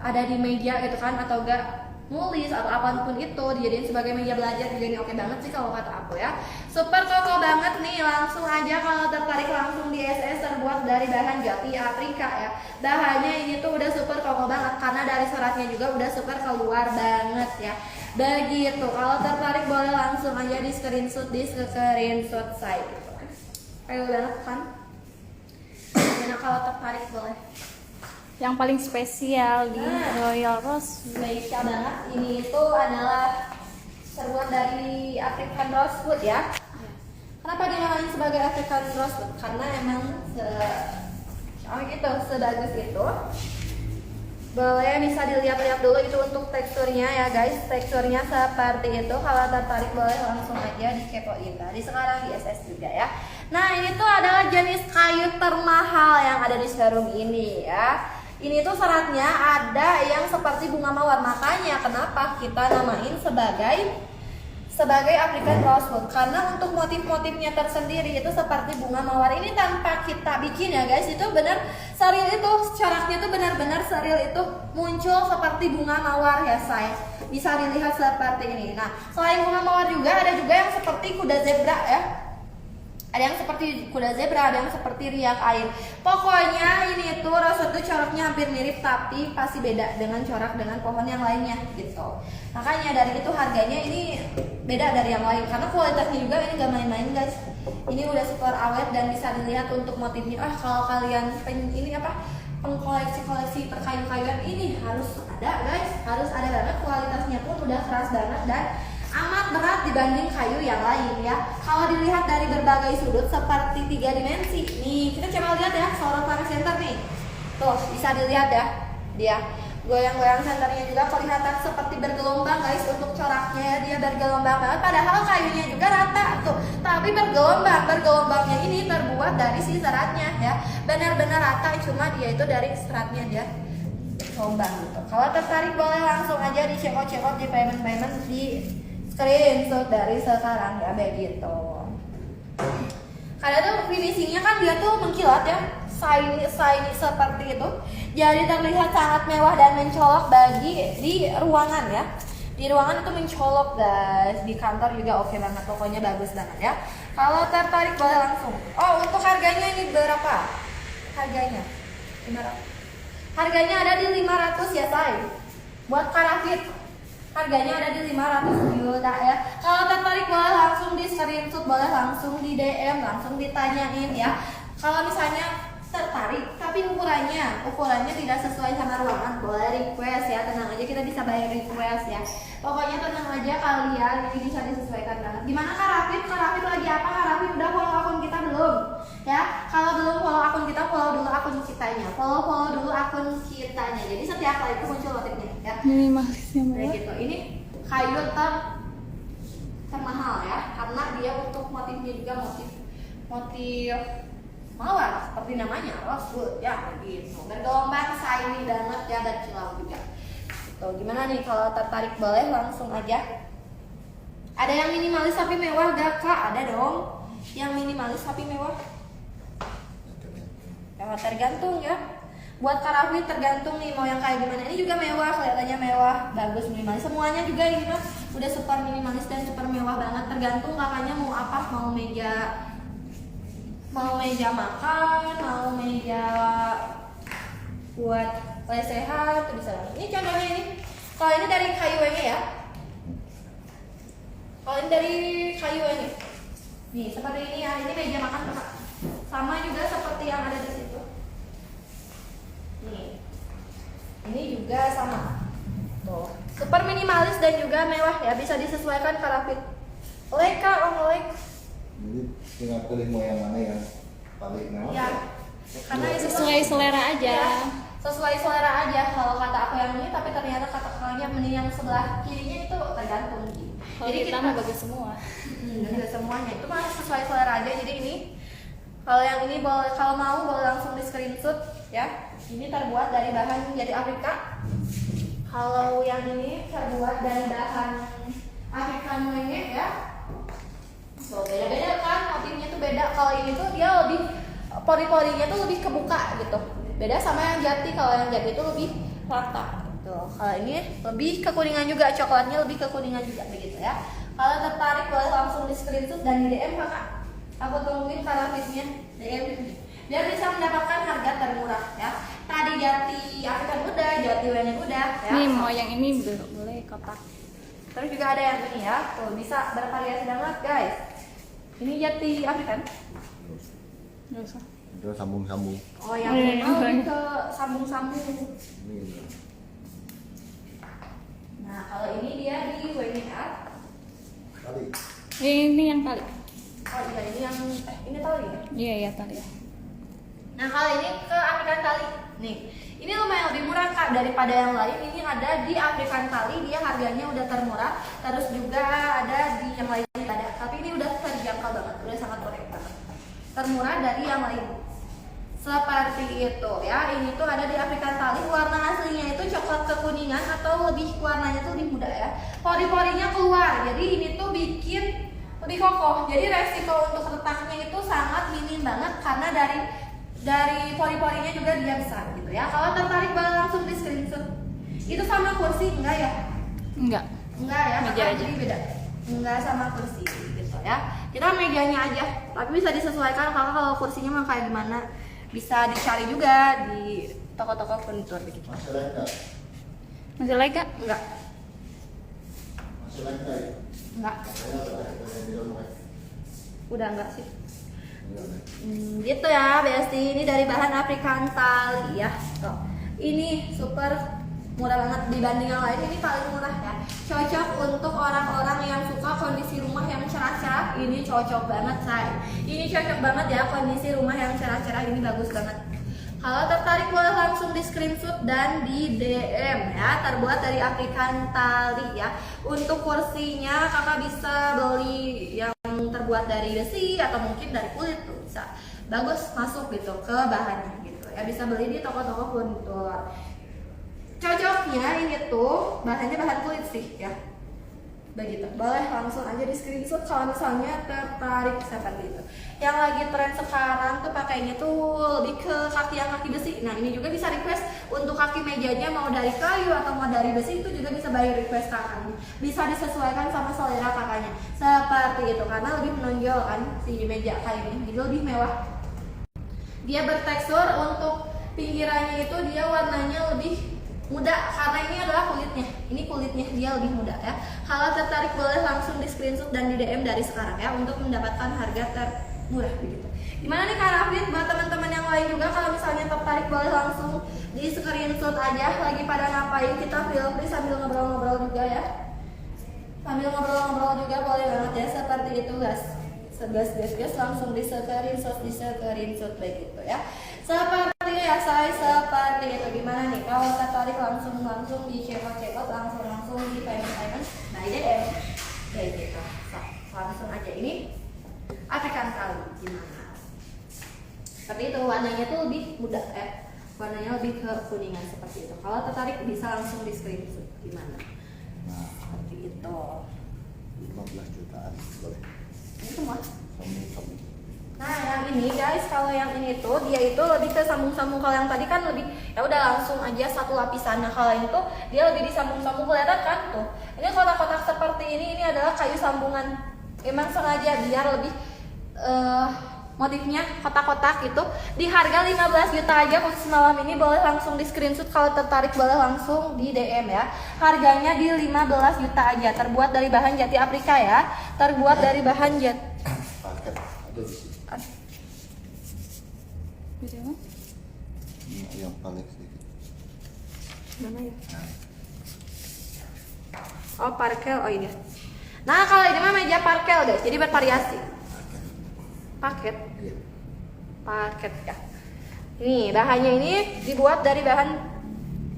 ada di meja gitu kan, atau enggak nulis atau apapun itu dijadiin sebagai meja belajar juga ini oke banget sih kalau kata aku ya. Super kokoh banget nih, langsung aja kalau tertarik langsung di SS, terbuat dari bahan jati Afrika ya. Bahannya ini tuh udah super kokoh banget karena dari seratnya juga udah super keluar banget ya. Begitu, kalau tertarik boleh langsung aja di screenshot saya gitu. Kayak banget kan? Nah, kalau tertarik boleh. Yang paling spesial di Royal Rose. Spesial banget, ini itu adalah terbuat dari African Rosewood ya. Kenapa dinamain sebagai African Rosewood? Karena emang sebagus itu. Boleh bisa dilihat-lihat dulu itu untuk teksturnya ya guys. Teksturnya seperti itu. Kalau tertarik boleh langsung aja dikepoin tadi sekarang di SS juga ya. Nah, ini tuh adalah jenis kayu termahal yang ada di showroom ini ya. Ini tuh seratnya ada yang seperti bunga mawar, makanya kenapa kita namain sebagai African Rosewood, karena untuk motif-motifnya tersendiri itu seperti bunga mawar. Ini tanpa kita bikin ya guys, itu benar serial itu, coraknya itu benar-benar serial itu muncul seperti bunga mawar ya say. bisa dilihat seperti ini. Nah, selain bunga mawar juga ada juga yang seperti kuda zebra ya. Ada yang seperti kuda zebra, ada yang seperti riak air. Pokoknya ini tuh rosette tuh coraknya hampir mirip tapi pasti beda dengan corak dengan pohon yang lainnya gitu. Makanya dari itu harganya ini beda dari yang lain karena kualitasnya juga ini gak main-main guys. Ini udah super awet dan bisa dilihat untuk motifnya. Kalau kalian ini apa pengkoleksi-koleksi perkayu-kayuan ini harus ada guys, harus ada banget. Kualitasnya pun udah keras banget dan amat berat dibanding kayu yang lain ya. Kalau dilihat dari berbagai sudut seperti 3 dimensi. Nih, kita coba lihat ya sorot pada center nih. Tuh, bisa dilihat ya. Dia goyang-goyang senternya juga kelihatan seperti bergelombang guys untuk coraknya. Dia bergelombang banget padahal kayunya juga rata tuh. Tapi bergelombang. Bergelombangnya ini terbuat dari si seratnya ya. Benar-benar rata cuma dia itu dari seratnya dia bergelombang gitu. Kalau tertarik boleh langsung aja dicekot-cekot di payment di screenshot dari sekarang ya begitu. Karena tuh finishingnya kan dia tuh mengkilat ya, shiny seperti itu. Jadi terlihat sangat mewah dan mencolok bagi di ruangan ya. Di ruangan itu mencolok guys. Di kantor juga oke banget, pokoknya bagus banget ya. Kalau tertarik boleh langsung. Oh untuk harganya ini berapa? Harganya 500. Harganya ada di 500 ya say. Buat karafit harganya ada di 500 juta ya. Kalau tertarik boleh langsung di screenshot, boleh langsung di DM, langsung ditanyain ya. Kalau misalnya tertarik tapi ukurannya tidak sesuai sama ruangan, boleh request ya. Tenang aja, kita bisa bayar request ya. Pokoknya tenang aja kalian, ini bisa disesuaikan banget. Gimana Kak Rafid? Kak Rafid lagi apa? Kak Rafid udah follow akun kita belum? Ya, kalau belum follow akun kita, follow dulu akun kitanya. Follow dulu akun kitanya. Jadi setiap kali itu muncul notifnya ya. Minimalisnya Kayak gitu. Ini kayu termahal ya, karena dia untuk motifnya juga motif mawar seperti namanya rosewood ya begitu. Bergelombang, shiny banget ya dan kilau juga. Tuh, gimana nih kalau tertarik boleh langsung aja. Ada yang minimalis tapi mewah gak Kak? Ada dong. Yang minimalis tapi mewah. Ya tergantung ya. Buat Karafi tergantung nih mau yang kayak gimana. Ini juga mewah, kelihatannya mewah, bagus minimalis. Semuanya juga ini mah udah super minimalis dan super mewah banget. Tergantung kakaknya mau apa, mau meja makan, mau meja buat lesehan, itu bisa banget. Ini contohnya ini. Kalau ini dari kayu ini ya. Kalau ini dari kayu ini. Nih, seperti ini ya. Ini meja makan Kak. Sama juga seperti yang ada di situ. Nih. Ini juga sama. Tuh. Super minimalis dan juga mewah ya, bisa disesuaikan Karafit. Leka, Lek. Jadi tinggal pilih mau yang mana yang paling mewah. Ya. Karena itu sesuai selera aja. Ya, sesuai selera aja. Kalau kata aku yang ini, tapi ternyata kata kakaknya mending yang sebelah kirinya itu tergantung. Kalau jadi kita mah bagus semua. Bagus semuanya. Itu mah sesuai selera aja. Jadi ini kalau yang ini boleh, kalau mau boleh langsung di screenshot ya. Ini terbuat dari bahan jati Afrika. Kalau yang ini terbuat dari bahan Afrika monyet ya. So, beda-beda kan, motifnya tuh beda. Kalau ini tuh dia lebih pori-porinya tuh lebih kebuka gitu. Beda sama yang jati. Kalau yang jati itu lebih rata gitu. Kalau ini lebih kekuningan juga, coklatnya lebih kekuningan juga begitu ya. Kalau tertarik boleh langsung di screenshot dan di DM Kakak. Aku tungguin Karafitnya DM biar bisa mendapatkan harga termurah ya. Tadi jati Afrika udah, jati wayang udah ya. Nih mau yang ini boleh kotak. Terus juga ada yang ini ya. Tuh bisa bervariasi banget guys. Ini jati Afrika. Nggak usah. Itu sambung-sambung. Oh yang Iya, ini iya. ke sambung-sambung. Ini. Nah kalau ini dia di WNR. Kali. Ini yang tali. Oh iya ini yang ini tali ya. Iya iya tali. Nah kalau ini ke African tali. Nih ini lumayan lebih murah Kak daripada yang lain. Ini ada di African tali, dia harganya udah termurah. Terus juga ada di yang lain ada. Tapi ini udah terjangkau banget, udah sangat murah banget. Termurah dari yang lain. Seperti itu ya. Ini tuh ada di African tali. Warna aslinya itu coklat kekuningan atau lebih warnanya tuh lebih muda ya. Pori-porinya keluar. Jadi ini tuh bikin lebih kokoh. Jadi resiko untuk retaknya itu sangat minim banget karena dari pori-porinya juga dia besar gitu ya. Kalau tertarik boleh langsung di screenshot. Itu sama kursi enggak ya? Enggak. Enggak ya, Meja aja. jadi beda. Enggak sama kursi gitu ya. Kita mejanya aja, tapi bisa disesuaikan kalau kursinya mau kayak gimana. Bisa dicari juga di toko-toko furnitur begitu. Masih lain nggak? Masih lagi Kak? Enggak. Masih lain nggak? Enggak. Saya ada di rumah. Udah enggak sih. Enggak, Nek. Gitu ya, Besti. Ini dari bahan African tali ya. Tuh. Ini super murah banget dibanding yang lain. Ini paling murah ya. Cocok untuk orang-orang yang suka kondisi rumah yang cerah-cerah. Ini cocok banget, say. Ini cocok banget ya, kondisi rumah yang cerah-cerah ini bagus banget. Kalau tertarik boleh langsung di screenshot dan di DM ya. Terbuat dari African tali ya. Untuk kursinya kakak bisa beli yang terbuat dari besi atau mungkin dari kulit tuh bisa. Bagus masuk gitu ke bahannya gitu ya. Bisa beli di toko-toko furnitur. Cocoknya ini tuh bahannya bahan kulit sih ya. Begitu. Boleh langsung aja di screenshot kalau misalnya tertarik seperti itu. Yang lagi tren sekarang tuh pakainya tuh lebih ke kaki yang kaki besi. Nah, ini juga bisa request untuk kaki mejanya mau dari kayu atau mau dari besi, itu juga bisa by request kakaknya. Bisa disesuaikan sama selera kakaknya. Seperti itu karena lebih menonjol kan si meja kali ini. Jadi lebih mewah. Dia bertekstur, untuk pinggirannya itu dia warnanya lebih muda karena ini adalah kulitnya. Ini kulitnya dia lebih muda ya. Kalau tertarik boleh langsung di screenshot dan di DM dari sekarang ya untuk mendapatkan harga termurah begitu. Gimana nih Kak Rafid, buat teman-teman yang lain juga kalau misalnya tertarik boleh langsung di screenshot aja. Lagi pada ngapain, kita feel free sambil ngobrol-ngobrol juga ya. Sambil ngobrol-ngobrol juga boleh banget ya, seperti itu guys. Gas langsung di screenshot begitu ya. Seperti ya saya, seperti itu. Gimana nih kalau tertarik langsung di cekot langsung di payment by DM kayak gitu. Langsung aja, ini African tali gimana. Tapi itu warnanya tuh lebih muda ya. Warnanya lebih ke kuningan seperti itu. Kalau tertarik bisa langsung di screenshot gimana. Nah, Seperti itu. 15 jutaan boleh. Ini semua. Sambung. Nah, yang ini guys, kalau yang ini tuh dia itu lebih ke sambung-sambung. Kalau yang tadi kan lebih ya udah langsung aja satu lapisan. Nah, kalau ini tuh dia lebih disambung-sambung, kelihatan kan tuh. Ini kotak-kotak seperti ini adalah kayu sambungan. Emang sengaja biar lebih motifnya kotak-kotak gitu. Di harga 15 juta aja khusus malam ini. Boleh langsung di screenshot, kalau tertarik boleh langsung di DM ya. Harganya di 15 juta aja. Terbuat dari bahan jati Afrika ya. Terbuat dari bahan jati. Paket ada di sini. Ini yang paling sedikit. Mana ya? Nah, Oh, parkel. Oh ini. Nah, kalau ini mah meja parkel guys. Jadi bervariasi. Paket. iya. Paket ya. Ini bahannya ini dibuat dari bahan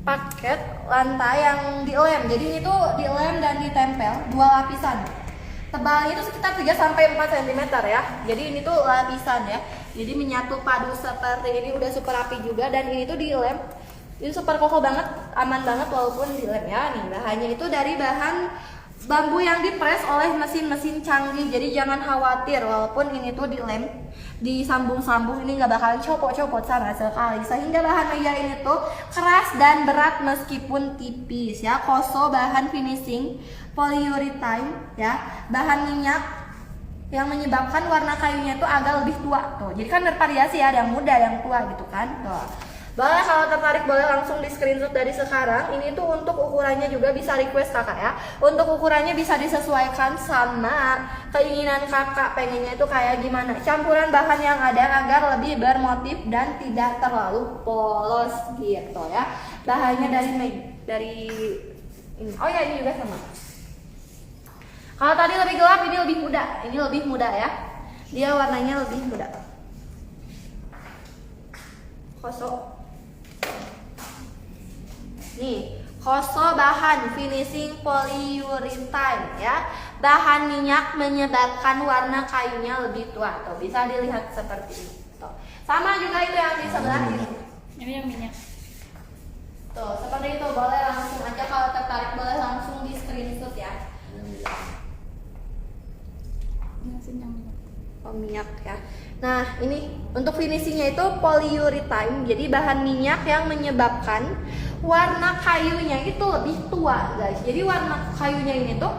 paket lantai yang dilem. Jadi ini tuh dilem dan ditempel 2 lapisan. Tebalnya itu sekitar 3 sampai 4 cm ya. Jadi ini tuh lapisan ya. Jadi menyatu padu seperti ini, udah super rapi juga, dan ini tuh dilem. Ini super kokoh banget, aman banget walaupun dilem ya. Nih, bahannya itu dari bahan bambu yang dipres oleh mesin-mesin canggih. Jadi jangan khawatir walaupun ini tuh dilem, disambung-sambung, ini nggak bakalan copot-copot sama sekali. Sehingga bahan meja ini tuh keras dan berat meskipun tipis ya. Koso bahan finishing polyurethane ya, bahan minyak yang menyebabkan warna kayunya itu agak lebih tua tuh. Jadi kan bervariasi ya, ada yang muda, yang tua gitu kan. Tuh. Boleh kalau tertarik boleh langsung di screenshot dari sekarang. Ini tuh untuk ukurannya juga bisa request kakak ya. Untuk ukurannya bisa disesuaikan sama keinginan kakak, pengennya itu kayak gimana. Campuran bahan yang ada agar lebih bermotif dan tidak terlalu polos gitu ya. Bahannya dari ini. Oh ya, ini juga sama. Kalau tadi lebih gelap, ini lebih muda. Ini lebih muda ya. Dia warnanya lebih muda. Koso. Nih, koso bahan finishing polyurethane ya. Bahan minyak menyebabkan warna kayunya lebih tua. Tuh, bisa dilihat seperti ini. Tuh. Sama juga itu yang di sebelah ini. Ini yang minyak. Tuh, seperti itu. Boleh langsung aja kalau tertarik boleh langsung di screenshot ya. Oh, minyak ya. Nah, ini untuk finishingnya itu polyurethane. Jadi bahan minyak yang menyebabkan warna kayunya itu lebih tua guys. Jadi warna kayunya ini tuh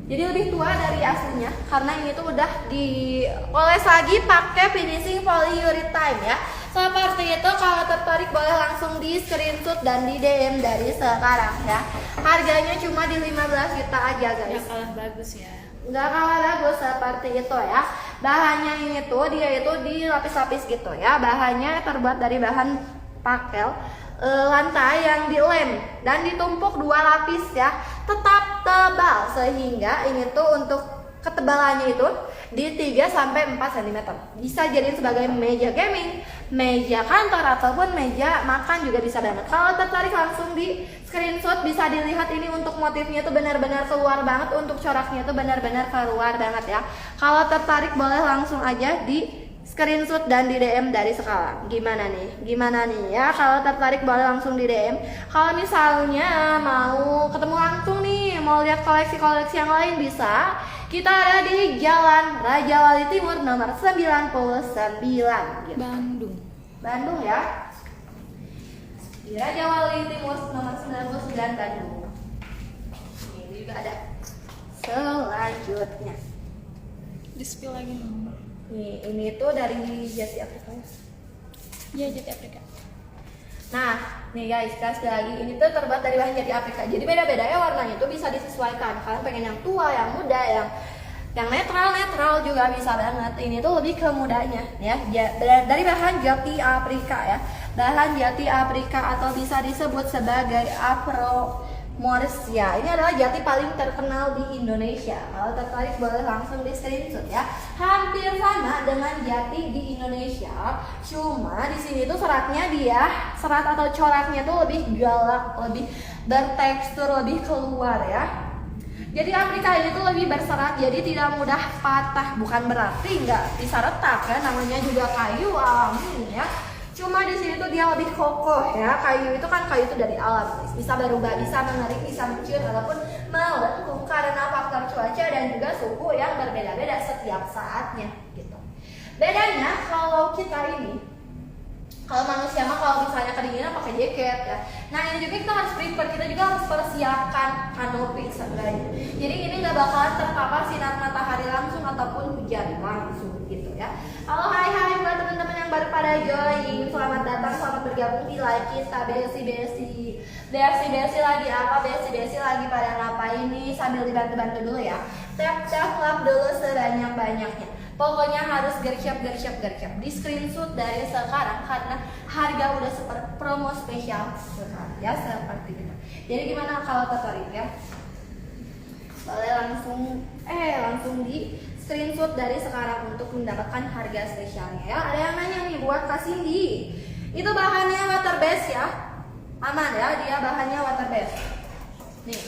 jadi lebih tua dari aslinya karena ini tuh udah dioles lagi pakai finishing polyurethane ya. Seperti itu, kalau tertarik boleh langsung di screenshot dan di DM dari sekarang ya. Harganya cuma di 15 juta aja guys. Nggak kalah bagus ya. Nggak kalah bagus seperti itu ya. Bahannya ini tuh dia itu dilapis-lapis gitu ya. Bahannya terbuat dari bahan pakel lantai yang dilem dan ditumpuk 2 lapis ya. Tetap tebal sehingga ini tuh untuk ketebalannya itu di 3 sampai 4 cm. Bisa jadi sebagai meja gaming, meja kantor ataupun meja makan juga bisa banget. Kalau tertarik langsung di screenshot, bisa dilihat ini untuk motifnya itu benar-benar keluar banget, untuk coraknya itu benar-benar keluar banget ya. Kalau tertarik boleh langsung aja di screenshot dan di DM dari sekarang. Gimana nih ya, kalau tertarik boleh langsung di DM. Kalau misalnya mau ketemu langsung nih, mau lihat koleksi-koleksi yang lain bisa. Kita ada di Jalan Raja Wali Timur nomor 99 gitu. Bandung ya. Di Raja Wali Timur nomor 99 Bandung. Ini juga ada selanjutnya. Di-spill lagi. Nih, ini tuh dari Jati Afrika. Iya, Jati Afrika. Nah, nih guys, sekali lagi ini tuh terbuat dari bahan Jati Afrika. Jadi beda-beda ya warnanya tuh bisa disesuaikan. Kalian pengen yang tua, yang muda, yang netral juga bisa banget. Ini tuh lebih ke mudanya ya. Dari bahan Jati Afrika ya. Bahan Jati Afrika atau bisa disebut sebagai Afro Morsia. Ini adalah jati paling terkenal di Indonesia. Kalau tertarik boleh langsung di screenshot ya. Hampir sama dengan jati di Indonesia. Cuma di sini tuh serat atau coraknya tuh lebih galak, lebih bertekstur, lebih keluar ya. Jadi Afrika ini tuh lebih berserat, jadi tidak mudah patah. Bukan berarti nggak bisa retak ya, namanya juga kayu alami ya. Cuma di sini tuh dia lebih kokoh ya. Kayu itu kan kayu itu dari alam, guys. Bisa berubah, bisa mengering, bisa menciut ataupun melengkung karena faktor cuaca dan juga suhu yang berbeda-beda setiap saatnya gitu. Bedanya kalau kita ini, kalau manusia mah kalau misalnya kedinginan pakai jaket ya. Nah ini juga kita harus prepare, kita juga harus persiapkan kanopi seenggaknya. Jadi ini nggak bakalan terpapar sinar matahari langsung ataupun hujan langsung gitu ya. Halo hai buat teman-teman yang baru pada join, selamat datang, selamat bergabung di live kita Besi lagi apa? Besi lagi pada ngapain nih? Sambil dibantu-bantu dulu ya. Tap love dulu sebanyak-banyaknya. Pokoknya harus gercep di screenshot dari sekarang karena harga udah seperti promo spesial sekarang ya, seperti itu. Jadi gimana kalau tertarik ya? Boleh langsung di screenshot dari sekarang untuk mendapatkan harga spesialnya ya. Ada yang nanya nih buat Kak Cindy, itu bahannya water base ya? Aman ya, dia bahannya water base. Nih,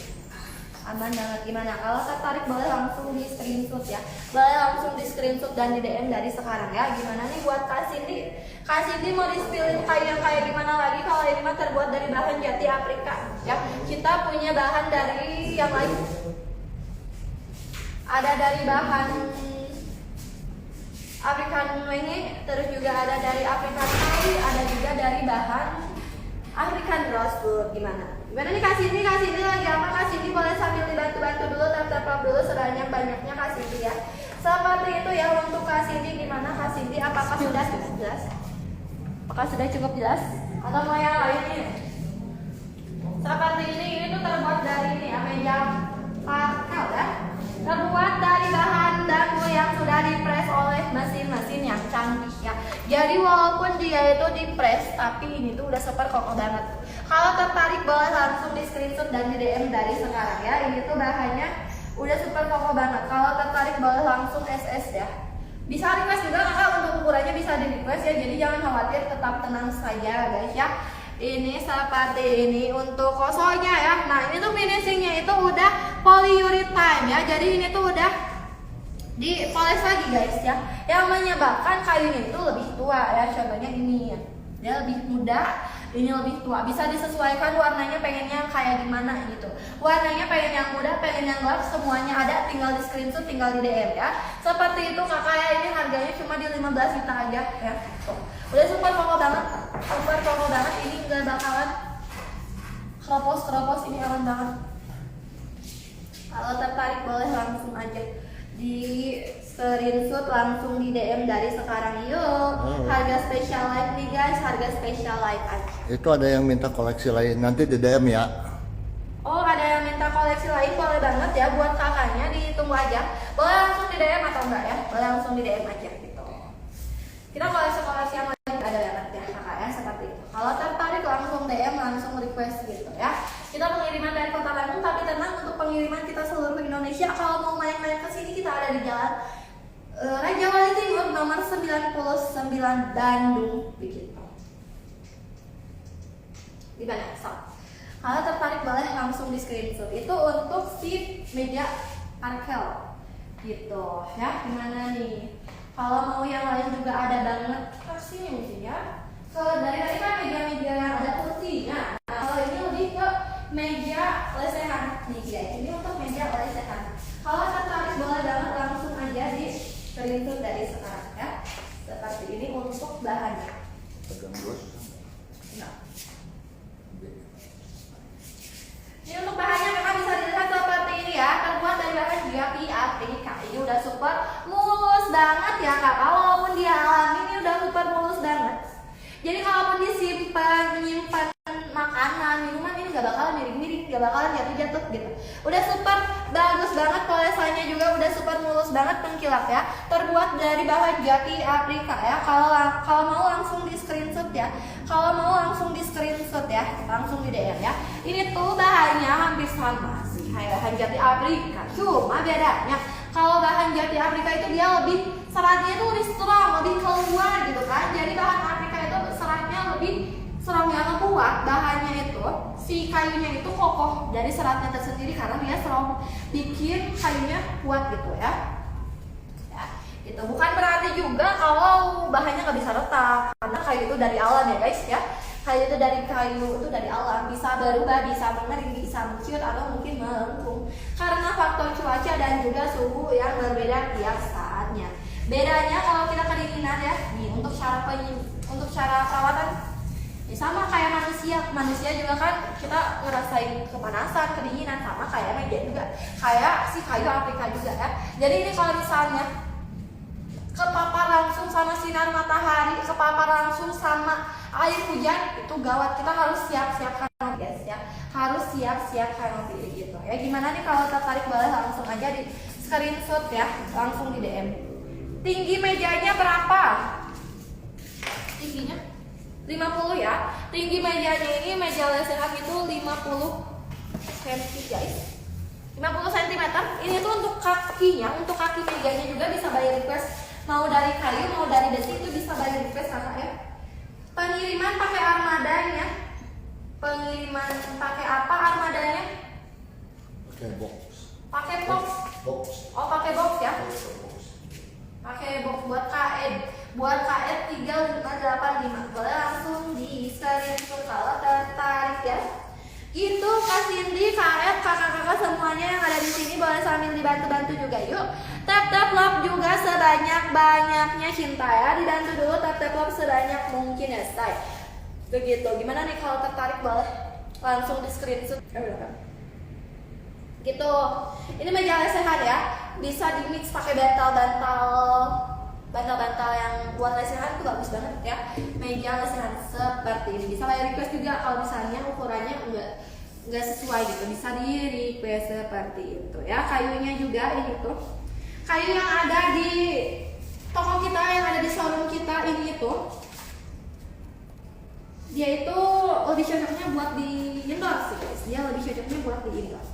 aman banget. Gimana kalau tertarik boleh langsung di screenshot ya, boleh langsung di screenshot dan di DM dari sekarang ya. Gimana nih buat Kak Cindy? Kak Cindy mau di-spillin kayak gimana lagi? Kalau ini mah terbuat dari bahan Jati Afrika ya. Kita punya bahan dari yang lain, ada dari bahan African Wenge, terus juga ada dari African Thai, ada juga dari bahan African Rosewood. Gimana nih Kak Cindy lagi apa? Kak Cindy boleh sambil dibantu-bantu dulu, tap dulu sebanyak-banyaknya Kak Cindy ya. Seperti itu ya untuk Kak Cindy. Gimana Kak Cindy, apakah sudah cukup jelas? Apakah sudah cukup jelas? Atau mau yang lain nih? Seperti ini tuh terbuat dari ini ya, meja pakel ya. Terbuat dari bahan bambu yang sudah dipres oleh mesin-mesin yang canggih ya. Jadi walaupun dia itu dipres, tapi ini tuh udah super kokoh banget. Kalau tertarik boleh langsung di screenshot dan di DM dari sekarang ya. Ini tuh bahannya udah super kokoh banget. Kalau tertarik boleh langsung SS ya. Bisa request juga kakak, untuk ukurannya bisa di request ya. Jadi jangan khawatir, tetap tenang saja guys ya. Ini seperti ini untuk kosonya ya. Nah ini tuh finishingnya itu udah polyurethane ya. Jadi ini tuh udah dipoles lagi guys ya. Yang menyebabkan kayunya itu lebih tua ya. Contohnya ini ya, dia lebih muda, ini lebih tua. Bisa disesuaikan warnanya pengennya kayak gimana gitu. Warnanya pengen yang muda, pengen yang gelap, semuanya ada. Tinggal di screenshot, tinggal di DM ya. Seperti itu kakak ya. Ini harganya cuma di 15 juta aja ya. Tuh. Udah super kokoh banget, ini nggak bakalan keropos ini aman banget. Kalau tertarik boleh langsung aja di screenshot, langsung di DM dari sekarang yuk. Harga special live nih guys, harga special live aja. Itu ada yang minta koleksi lain, nanti di DM ya. Oh, ada yang minta koleksi lain, boleh banget ya buat kakaknya, ditunggu aja. Boleh langsung di DM atau enggak ya? Boleh langsung di DM aja gitu. Kita koleksi yang lain ada banget ya kakak ya, seperti itu. Kalau tertarik langsung DM, langsung request gitu ya. Kita pengiriman dari Kota Bandung, tapi tenang, untuk pengiriman kita seluruh Indonesia. Kalau mau main-main ke sini, kita ada di Jalan Raja Wali Timur nomor 99 Bandung begitu. Di mana? Kalau tertarik boleh langsung di screenshot. Itu untuk si meja Arkel gitu ya. Gimana nih? Kalau mau yang lain juga ada banget. Kasih mestinya. Kalau dari tadi kan meja-meja yang ada kursinya. Nah, kalau ini lebih ke meja lesehan nih guys. Ini untuk meja lesehan. Kalau tertarik boleh banget langsung aja di screenshot dari sekarang ya. Seperti ini untuk bahannya. Pegang bos. Nah. Ini untuk bahannya kakak bisa dilihat seperti ini ya, terbuat dari bahan GAP Afrika. Ini udah super mulus banget ya kak. Walaupun dia alami, ini udah super mulus banget. Jadi kalaupun disimpan, menyimpan makanan, minuman, ini gak bakalan miring-miring, gak bakalan jatuh-jatuh gitu. Udah super bagus banget, polesannya juga udah super mulus banget, mengkilap ya. Terbuat dari bahan jati Afrika ya. Kalau mau langsung di screenshot ya. Kalau mau langsung di screenshot ya, langsung di DM ya. Ini tuh bahannya hampir sama sih kayak bahan jati Afrika. Cuma bedanya kalau bahan jati Afrika itu dia lebih seratnya itu lebih strong, lebih keluar gitu kan. Jadi bahan Afrika itu seratnya lebih strong yang kuat, bahannya itu si kayunya itu kokoh dari seratnya tersendiri karena dia strong, bikin kayunya kuat gitu ya. Itu bukan berarti juga kalau bahannya nggak bisa retak karena kayu itu dari alam ya guys ya. Kayu itu dari alam, bisa berubah, bisa mengering, bisa menciut atau mungkin melengkung karena faktor cuaca dan juga suhu yang berbeda tiap saatnya. Bedanya kalau kita kedinginan ya, nih untuk cara perawatan ya sama kayak manusia juga kan kita ngerasain kepanasan, kedinginan, sama kayak meja juga, kayak si kayu Afrika juga ya. Jadi ini kalau misalnya kepapar langsung sama sinar matahari, kepapar langsung sama air hujan, itu gawat. Kita harus siap-siap kanopi guys ya, harus siap-siap kanopi gitu ya. Gimana nih kalau tertarik boleh langsung aja di screenshot ya, langsung di DM. Tinggi mejanya berapa? Tingginya 50 ya. Tinggi mejanya ini meja lesehan itu 50 cm guys. 50 cm. Ini tuh untuk kakinya, untuk kaki mejanya juga bisa bayar request. Mau dari kayu, mau dari besi itu bisa bayar request kakak ya. Pengiriman pakai armadanya. Pengiriman pakai apa armadanya? Pakai box. Pakai box. Oh, pakai box ya. Pakai box buat KN. Buat KN 3585. Boleh langsung di screenshot kalau tertarik ya. Itu Kak Cindy, KF, kakak-kakak semuanya yang ada di sini boleh sambil dibantu-bantu juga yuk. Tap-tap love juga sebanyak-banyaknya cinta ya. Dibantu dulu tap-tap love sebanyak mungkin ya say. Begitu. Gimana nih kalau tertarik boleh langsung di screenshot. Gitu. Ini meja lesehan ya. Bisa di mix pakai bantal yang buat lesehan itu bagus banget ya. Meja lesehan seperti ini. Bisa bayar request juga kalau misalnya ukurannya enggak sesuai gitu. Bisa di request seperti itu ya. Kayunya juga ini tuh. Kayu yang ada di toko kita, yang ada di showroom kita ini itu. Dia itu lebih cocoknya buat di indoor sih guys. Dia lebih cocoknya buat di indoor.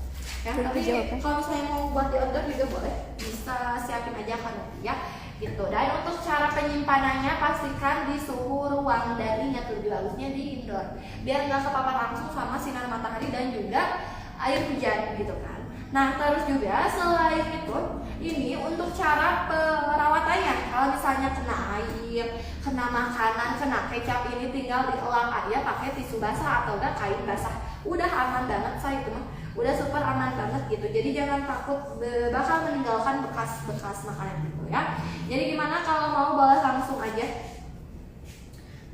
Ya, tapi kalau misalnya mau buat di outdoor juga boleh. Bisa siapin aja kanopi ya. Gitu. Dan untuk cara penyimpanannya pastikan di suhu ruang dan ingat lebih bagusnya di indoor biar nggak kepapar langsung sama sinar matahari dan juga air hujan gitu kan. Nah terus juga selain itu ini untuk cara perawatannya, kalau misalnya kena air, kena makanan, kena kecap, ini tinggal dielap aja pakai tisu basah atau enggak kain basah, udah aman banget saya itu mah. Udah super aman banget gitu. Jadi jangan takut bakal meninggalkan bekas-bekas makanan gitu ya. Jadi gimana kalau mau boleh langsung aja.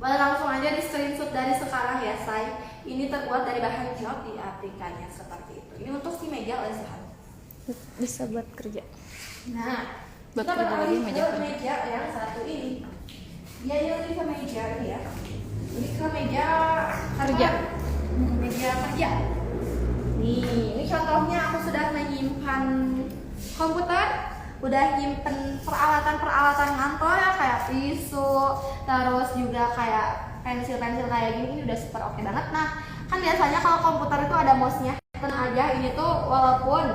Boleh langsung aja di screenshot dari sekarang ya say. Ini terbuat dari bahan jati aplikanya seperti itu. Ini untuk si meja lesehan. Bisa buat kerja. Nah, Buat kita kerja lagi beralih meja ke kerja. meja yang satu ini. Dia lebih ke meja ini ya. Lebih ke meja Kerja. Meja kerja. Nih, ini contohnya aku sudah menyimpan komputer, udah nyimpen peralatan-peralatan kantor ya kayak tisu, terus juga kayak pensil-pensil kayak gini. Ini udah super oke banget. Nah, kan biasanya kalau komputer itu ada mouse-nya. Tenang aja, ini tuh walaupun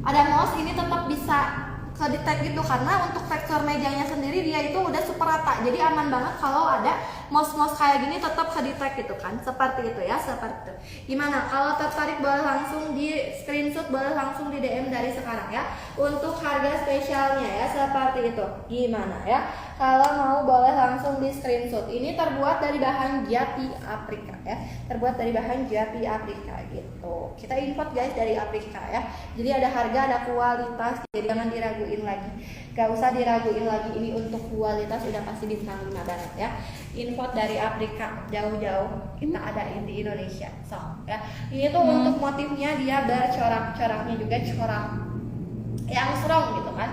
ada mouse ini tetap bisa ke-detect gitu karena untuk tekstur mejanya sendiri dia itu udah super rata. Jadi aman banget kalau ada mouse-mouse kayak gini tetap ke-detect gitu kan. Seperti itu ya, seperti itu. Gimana? Kalau tertarik boleh langsung di screenshot, boleh langsung di DM dari sekarang ya. Untuk harga spesialnya ya, seperti itu. Gimana ya? Kalau mau boleh langsung di screenshot. Ini terbuat dari bahan jati Afrika ya. Terbuat dari bahan jati Afrika gitu. Kita import guys dari Afrika ya. Jadi ada harga, ada kualitas. Jadi jangan diraguin lagi. Gak usah diraguin lagi, ini untuk kualitas udah pasti bintang 5 banget ya. Import dari Afrika jauh-jauh kita adain di Indonesia. So ya. Ini tuh untuk motifnya dia bercorak-coraknya juga corak yang serong gitu kan.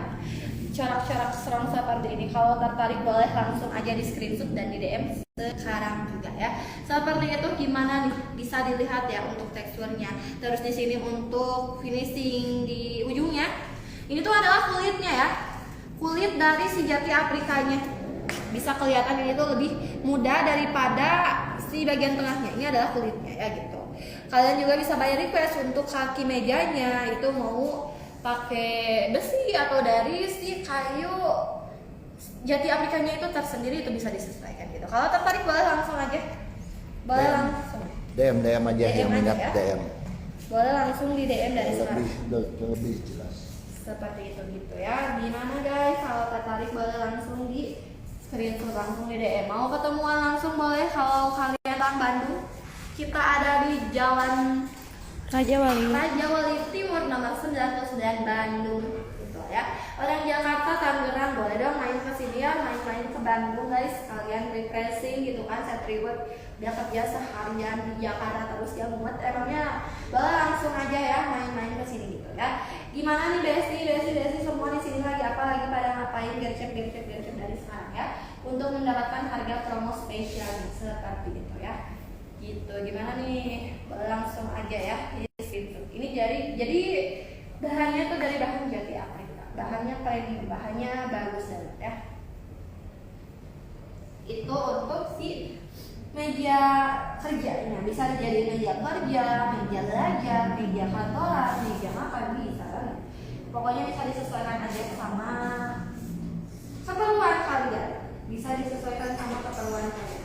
Corak-corak serong seperti ini. Kalau tertarik boleh langsung aja di screenshot dan di DM sekarang juga ya. Seperti itu gimana nih? Bisa dilihat ya untuk teksturnya. Terus di sini untuk finishing di ujungnya. Ini tuh adalah kulitnya ya. Kulit dari si jati Afrikanya. Bisa kelihatan ini tuh lebih mudah daripada si bagian tengahnya. Ini adalah kulitnya ya gitu. Kalian juga bisa bayar request untuk kaki mejanya itu mau pakai besi atau dari si kayu jati Afrikanya itu tersendiri, itu bisa disesuaikan gitu. Kalau tertarik boleh langsung aja. Boleh langsung. DM aja yang minat ya. DM. Boleh langsung di DM dari sekarang. Lebih jelas. Seperti itu gitu ya. Gimana guys? Kalau tertarik boleh langsung di screenshot, langsung di DM. Mau ketemuan langsung boleh kalau kalian orang Bandung. Kita ada di Jalan Raja Wali Timur nomor 99 Bandung gitu ya. Orang Jakarta, Tangerang boleh dong main ke sini ya, main-main ke Bandung guys. Kalian refreshing gitu kan, set reward. Udah kerja seharian di Jakarta terus ya mumet emangnya, boleh langsung aja ya main-main ke sini gitu ya. Gimana nih besti semua di sini lagi apa lagi pada ngapain, gercep dari sekarang ya untuk mendapatkan harga promo spesial nih, seperti itu ya. Gitu. Gimana nih? Langsung aja ya di screenshot. Ini jadi bahannya tuh dari bahan jati Afrika. Bahannya premium, bahannya bagus banget ya. Itu untuk si meja kerjanya. Bisa dijadiin meja kerja, meja belajar, meja kantoran, meja makan, bisa banget. Pokoknya bisa disesuaikan aja sama keperluan kalian. Bisa disesuaikan sama keperluan kalian.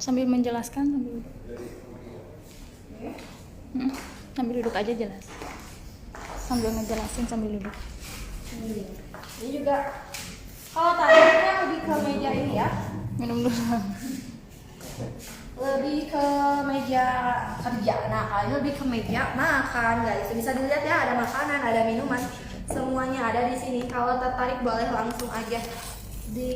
Sambil menjelaskan sambil duduk aja jelas. Sambil ngejelasin sambil duduk. Ini juga kalau tadinya lebih ke meja ini ya. Minum dulu. Lebih ke meja kerja. Nah, kali ini lebih ke meja makan, guys. Bisa dilihat ya, ada makanan, ada minuman, semuanya ada di sini. Kalau tertarik boleh langsung aja di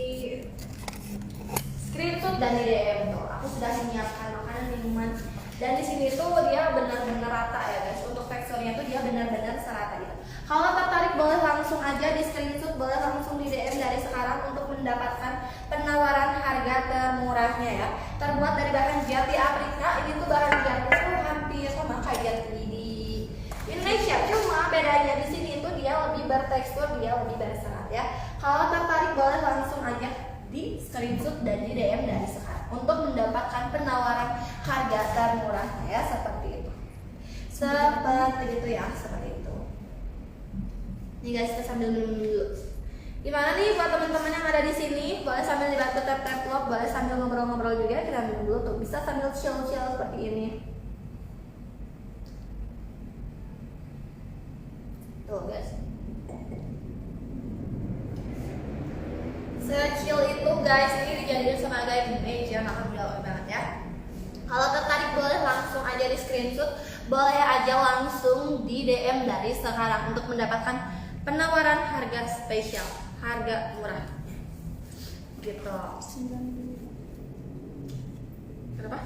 screenshot dan di DM tuh. Aku sudah menyiapkan makanan, minuman, dan di sini tuh dia benar-benar rata ya guys. Untuk teksturnya tuh dia benar-benar serata gitu. Kalau tertarik boleh langsung aja di screenshot, boleh langsung di DM dari sekarang untuk mendapatkan penawaran harga termurahnya ya. Terbuat dari bahan jati Afrika. Ini tuh bahan jati tuh hampir sama kayak jati di Indonesia. Cuma bedanya di sini itu dia lebih bertekstur, dia lebih berserat ya. Kalau tertarik boleh langsung aja di screenshot dan di DM dari sekarang untuk mendapatkan penawaran harga termurahnya ya, seperti itu. Seperti itu ya, seperti itu. Nih guys, kita sambil minum dulu. Gimana nih buat teman-teman yang ada di sini? Boleh sambil dibantu tap-tap vlog, boleh sambil ngobrol-ngobrol juga. Kita minum dulu tuh, bisa sambil chill-chill seperti ini. Tuh guys. Sekecil itu guys, ini dijadiin sebagai meja makan udah banget ya. Kalau tertarik boleh langsung aja di screenshot, boleh aja langsung di DM dari sekarang untuk mendapatkan penawaran harga spesial, harga murah gitu. Berapa?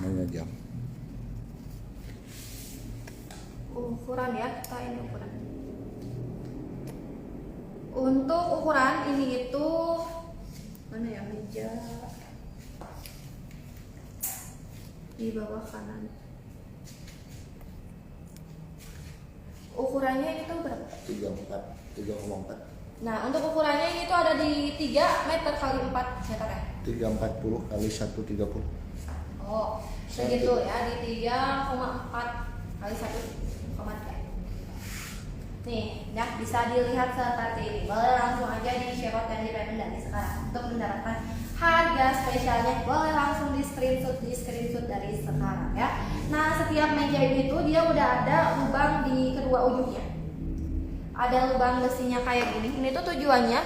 Nanya jam. Ukuran ya, kita ini ukuran. Untuk ukuran ini itu mana ya, meja di bawah kanan. Ukurannya ini tuh berapa? 3,4. Nah, untuk ukurannya ini tuh ada di 3 meter kali 4 meter ya? 340 kali 130. Oh, segitu ya, di 3,4 kali 1,3. Nih, ya bisa dilihat seperti ini. Boleh langsung aja di check out dan di payment dari sekarang. Untuk mendapatkan harga spesialnya boleh langsung di screenshot dari sekarang ya. Nah, setiap meja ini tuh dia udah ada lubang di kedua ujungnya. Ada lubang besinya kayak gini. Ini tuh tujuannya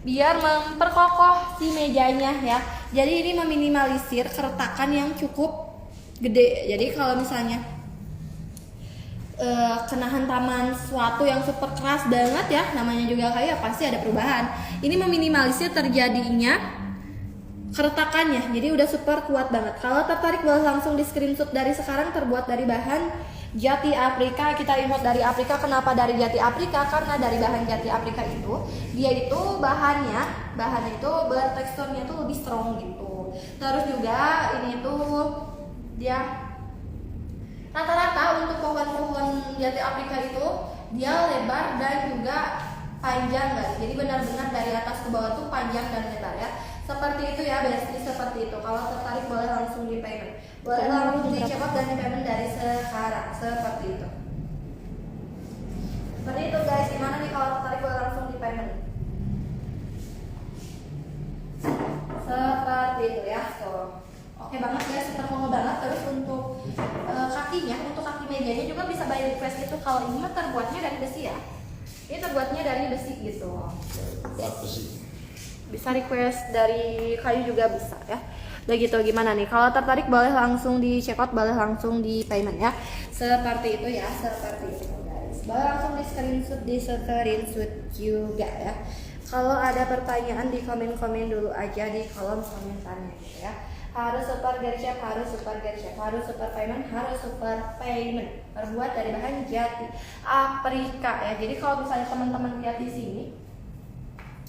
biar memperkokoh si mejanya ya. Jadi ini meminimalisir keretakan yang cukup gede. Jadi kalau misalnya kena hantaman sesuatu yang super keras banget ya, namanya juga kayu, pasti ada perubahan. Ini meminimalisir terjadinya keretakannya, jadi udah super kuat banget. Kalau tertarik boleh langsung di screenshot dari sekarang. Terbuat dari bahan jati Afrika. Kita import dari Afrika. Kenapa dari jati Afrika? Karena dari bahan jati Afrika itu dia itu bahannya itu berteksturnya tuh lebih strong gitu. Terus juga ini tuh dia rata-rata untuk pohon-pohon jati Afrika itu dia lebar dan juga panjang guys. Jadi benar-benar dari atas ke bawah tuh panjang dan lebar ya. Seperti itu ya, basic seperti itu. Kalau tertarik boleh langsung di payment. Boleh langsung di check out dan di payment dari sekarang. Seperti itu. Seperti itu guys. Gimana nih kalau tertarik boleh langsung di payment. Seperti itu ya. Oke banget guys, super komo banget. Terus untuk kakinya, untuk kaki mejanya juga bisa by request gitu. Kalau ini mah terbuatnya dari besi ya. Ini terbuatnya dari besi gitu. Buat besi. Bisa request dari kayu juga bisa ya. Udah gitu gimana nih? Kalau tertarik boleh langsung di check out, boleh langsung di payment ya. Seperti itu ya, seperti itu guys. Boleh langsung di screenshot juga ya. Kalau ada pertanyaan di komen-komen dulu aja di kolom komentarnya gitu ya. Harus super gercep, harus super gercep, harus super payment, harus super payment. Terbuat dari bahan jati Afrika ya. Jadi kalau misalnya teman-teman lihat di sini,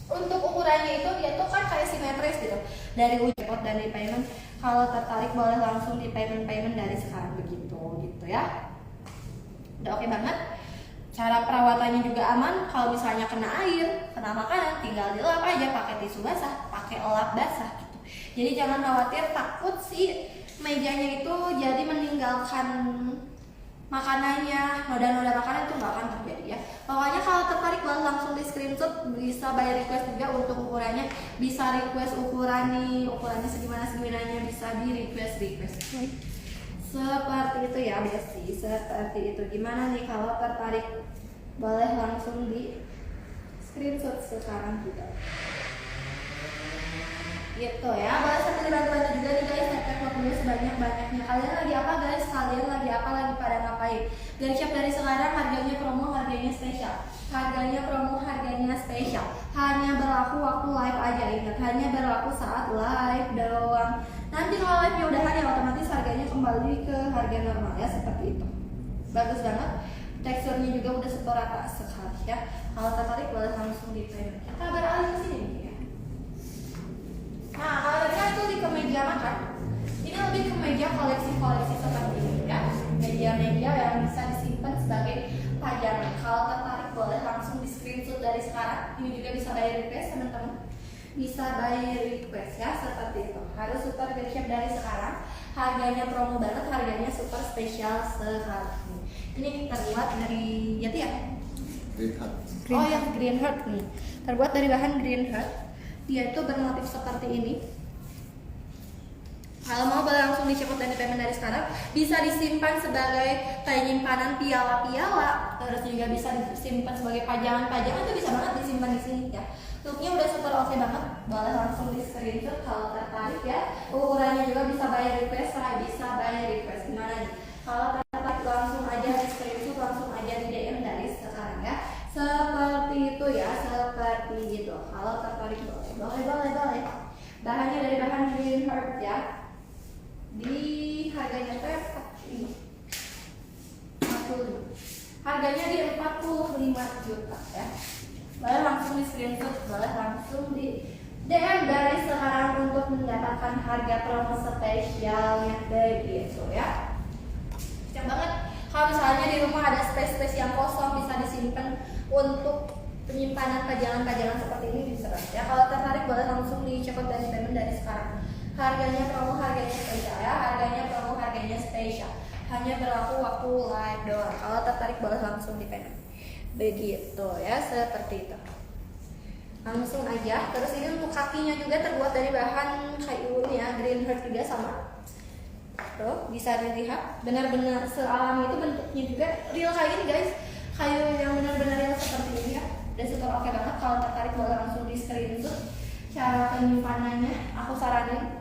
untuk ukurannya itu dia tuh kan kayak simetris gitu. Dari ujung dan di payment. Kalau tertarik boleh langsung di payment dari sekarang begitu gitu ya. Udah oke banget. Cara perawatannya juga aman. Kalau misalnya kena air, kena makanan, tinggal dilap aja pakai tisu basah, pakai lap basah gitu. Jadi jangan khawatir, takut si mejanya itu jadi meninggalkan makanannya, noda-noda makanan itu nggak akan terjadi ya. Pokoknya kalau tertarik boleh langsung di screenshot, bisa by request juga untuk ukurannya. Bisa request ukurannya segimana-segimananya, bisa di request. Seperti itu ya besti, seperti itu. Gimana nih kalau tertarik boleh langsung di screenshot sekarang juga. Gitu ya, boleh sambil dibantu-bantu juga nih guys, hashtag dulu sebanyak-banyaknya. Kalian lagi apa guys? Kalian lagi apa? Lagi pada ngapain? Gercep dari sekarang harganya promo, harganya spesial. Harganya promo, harganya spesial. Hanya berlaku waktu live aja, ingat. Hanya berlaku saat live doang. Nanti kalau live-nya udahan ya otomatis harganya kembali ke harga normal ya, seperti itu. Bagus banget. Teksturnya juga udah super rata sekali ya. Kalau tertarik boleh langsung di payment. Kita beralih ke sini nih ya. Nah, kalau tadi kan itu di kemeja makan, ini lebih ke meja koleksi-koleksi seperti ini ya. Meja-meja yang bisa disimpan sebagai pajangan. Kalau tertarik boleh langsung di screenshot dari sekarang. Ini juga bisa by request teman-teman. Bisa by request ya, seperti itu. Harus super gercep dari sekarang. Harganya promo banget, harganya super spesial sekali. Ini terbuat dari jati ya? Green Heart. Oh yang Green Heart nih. Terbuat dari bahan Green Heart. Dia itu bermotif seperti ini. Kalau mau boleh langsung di check out dan di payment dari sekarang. Bisa disimpan sebagai penyimpanan piala-piala. Terus juga bisa disimpan sebagai pajangan-pajangan. Itu bisa banget disimpan di sini ya. Looknya udah super oke banget. Boleh langsung di screenshot kalau tertarik ya. Ukurannya juga bisa by request, bisa by request. Gimana nih? Kalau tertarik langsung aja di screenshot, langsung aja di DM dari sekarang ya. Seperti itu ya, seperti itu. Kalau tertarik boleh. Bahannya dari harganya di 45 juta ya. Boleh langsung di screenshot, boleh langsung di DM dari sekarang untuk mendapatkan harga promo spesialnya begitu ya. Cocok banget kalau misalnya di rumah ada space yang kosong, bisa disimpan untuk penyimpanan pajangan-pajangan seperti ini bisa ya. Kalau tertarik boleh langsung dicekot dan di dari sekarang. Harganya promo, harganya spesial ya. Harganya promo, harganya spesial. Hanya berlaku waktu live doang. Kalau tertarik boleh langsung di begitu ya, seperti itu. Langsung aja. Terus ini untuk kakinya juga terbuat dari bahan kayu ya, green heart juga sama. Tuh, bisa dilihat benar-benar sealami itu bentuknya juga real kayak gini guys. Kayu yang benar-benar real seperti ini ya. Dan super oke banget. Kalau tertarik boleh langsung di screenshot. Cara penyimpanannya aku saranin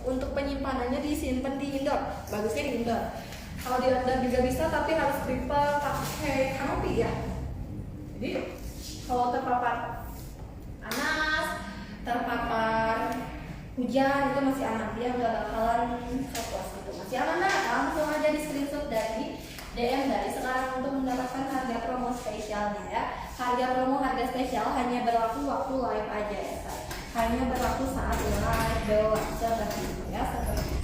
untuk penyimpanannya disimpan di indoor. Bagusnya di indoor. Kalau di outdoor juga bisa, tapi harus prefer pakai kanopi ya. Jadi kalau terpapar panas, terpapar hujan itu masih aman, dia nggak bakalan hopeless gitu, masih aman lah. Langsung aja di screenshot dari DM dari sekarang untuk mendapatkan harga promo spesialnya ya. Harga promo, harga spesial hanya berlaku waktu live aja ya say. Hanya berlaku saat live doang seperti itu ya, seperti itu.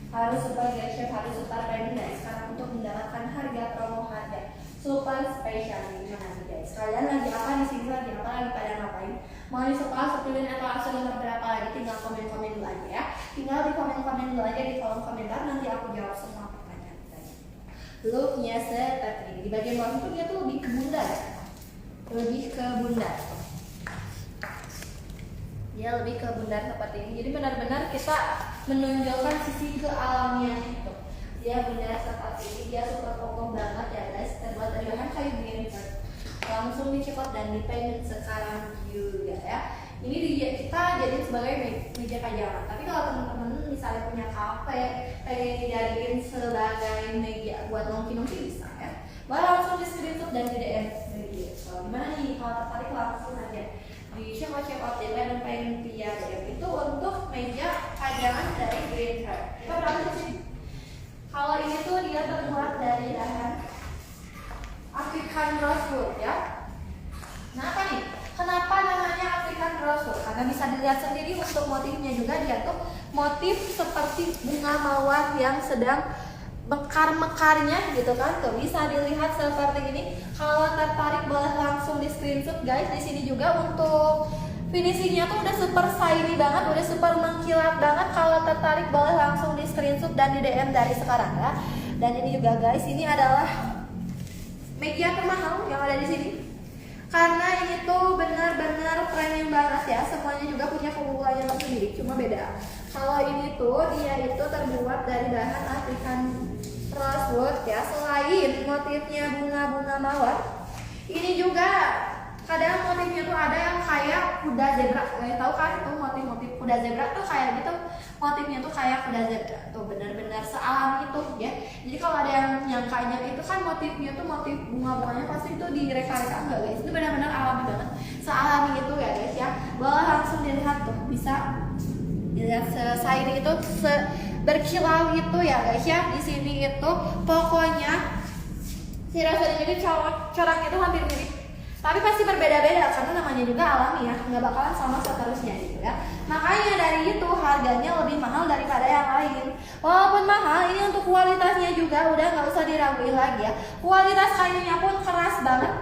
Harus sebagai chef, harus super pengen dari sekarang untuk mendapatkan harga promo, harga super spesial ini nanti guys. Kalian lagi apa di sini, lagi apa, lagi pada ngapain? Mau disuka, sepilin atau asal nomor berapa lagi? Tinggal komen-komen dulu aja ya. Tinggal di komen-komen dulu aja di kolom komentar, nanti aku jawab semua pertanyaan tadi. Looknya seperti ini. Di bagian bawah itu dia tuh lebih ke bundar ya. Lebih ke bundar. Dia lebih ke bundar seperti ini. Jadi benar-benar kita menonjolkan sisi kealamian itu. Dia bundar seperti ini. Dia super kokoh banget ya guys. Terbuat dari bahan kayu green heart. Langsung dicekot dan dipendek sekarang juga ya. Ini kita jadi sebagai meja pajangan. Tapi kalau teman-teman misalnya punya kafe, pengen dijadiin sebagai meja buat nongki-nongki bisa ya. Boleh langsung di screenshot dan di DM. So, gimana nih kalau tertarik langsung aja di cekot-cekot di dan pengen via DM itu untuk meja pajangan dari green heart. Kita berapa sih? Kalau ini tuh dia terbuat dari bahan African rosewood ya. Nah apa nih? Kenapa namanya African rosewood? Karena bisa dilihat sendiri untuk motifnya juga, dia tuh motif seperti bunga mawar yang sedang mekar-mekarnya gitu kan. Tuh bisa dilihat seperti ini. Kalau tertarik boleh langsung di screenshot guys. Di sini juga untuk finishingnya tuh udah super shiny banget, udah super mengkilap banget. Kalau tertarik boleh langsung di screenshot dan di DM dari sekarang ya. Dan ini juga guys, ini adalah meja termahal yang ada di sini. Karena ini tuh benar-benar premium banget ya. Semuanya juga punya keunggulannya sendiri, cuma beda. Kalau ini tuh dia itu terbuat dari bahan African rosewood ya. Selain motifnya bunga-bunga mawar, ini juga kadang motifnya tuh ada yang kayak kuda zebra. Kalian tahu kan itu motif-motif kuda zebra tuh kayak gitu. Motifnya tuh kayak kuda zebra. Tuh benar-benar sealami itu ya. Jadi kalau ada yang nyangkanya itu kan motifnya tuh motif bunga-bunganya, pasti itu direka-reka, enggak guys. Itu benar-benar alami banget. Sealami itu ya guys ya. Boleh langsung dilihat tuh, bisa dilihat se-shiny itu, berkilau itu ya guys ya. Di sini itu pokoknya si rasanya jadi coraknya itu hampir mirip. Tapi pasti berbeda-beda karena namanya juga alami ya, nggak bakalan sama seterusnya gitu ya. Makanya dari itu harganya lebih mahal daripada yang lain. Walaupun mahal, ini untuk kualitasnya juga udah nggak usah diraguin lagi ya. Kualitas kayunya pun keras banget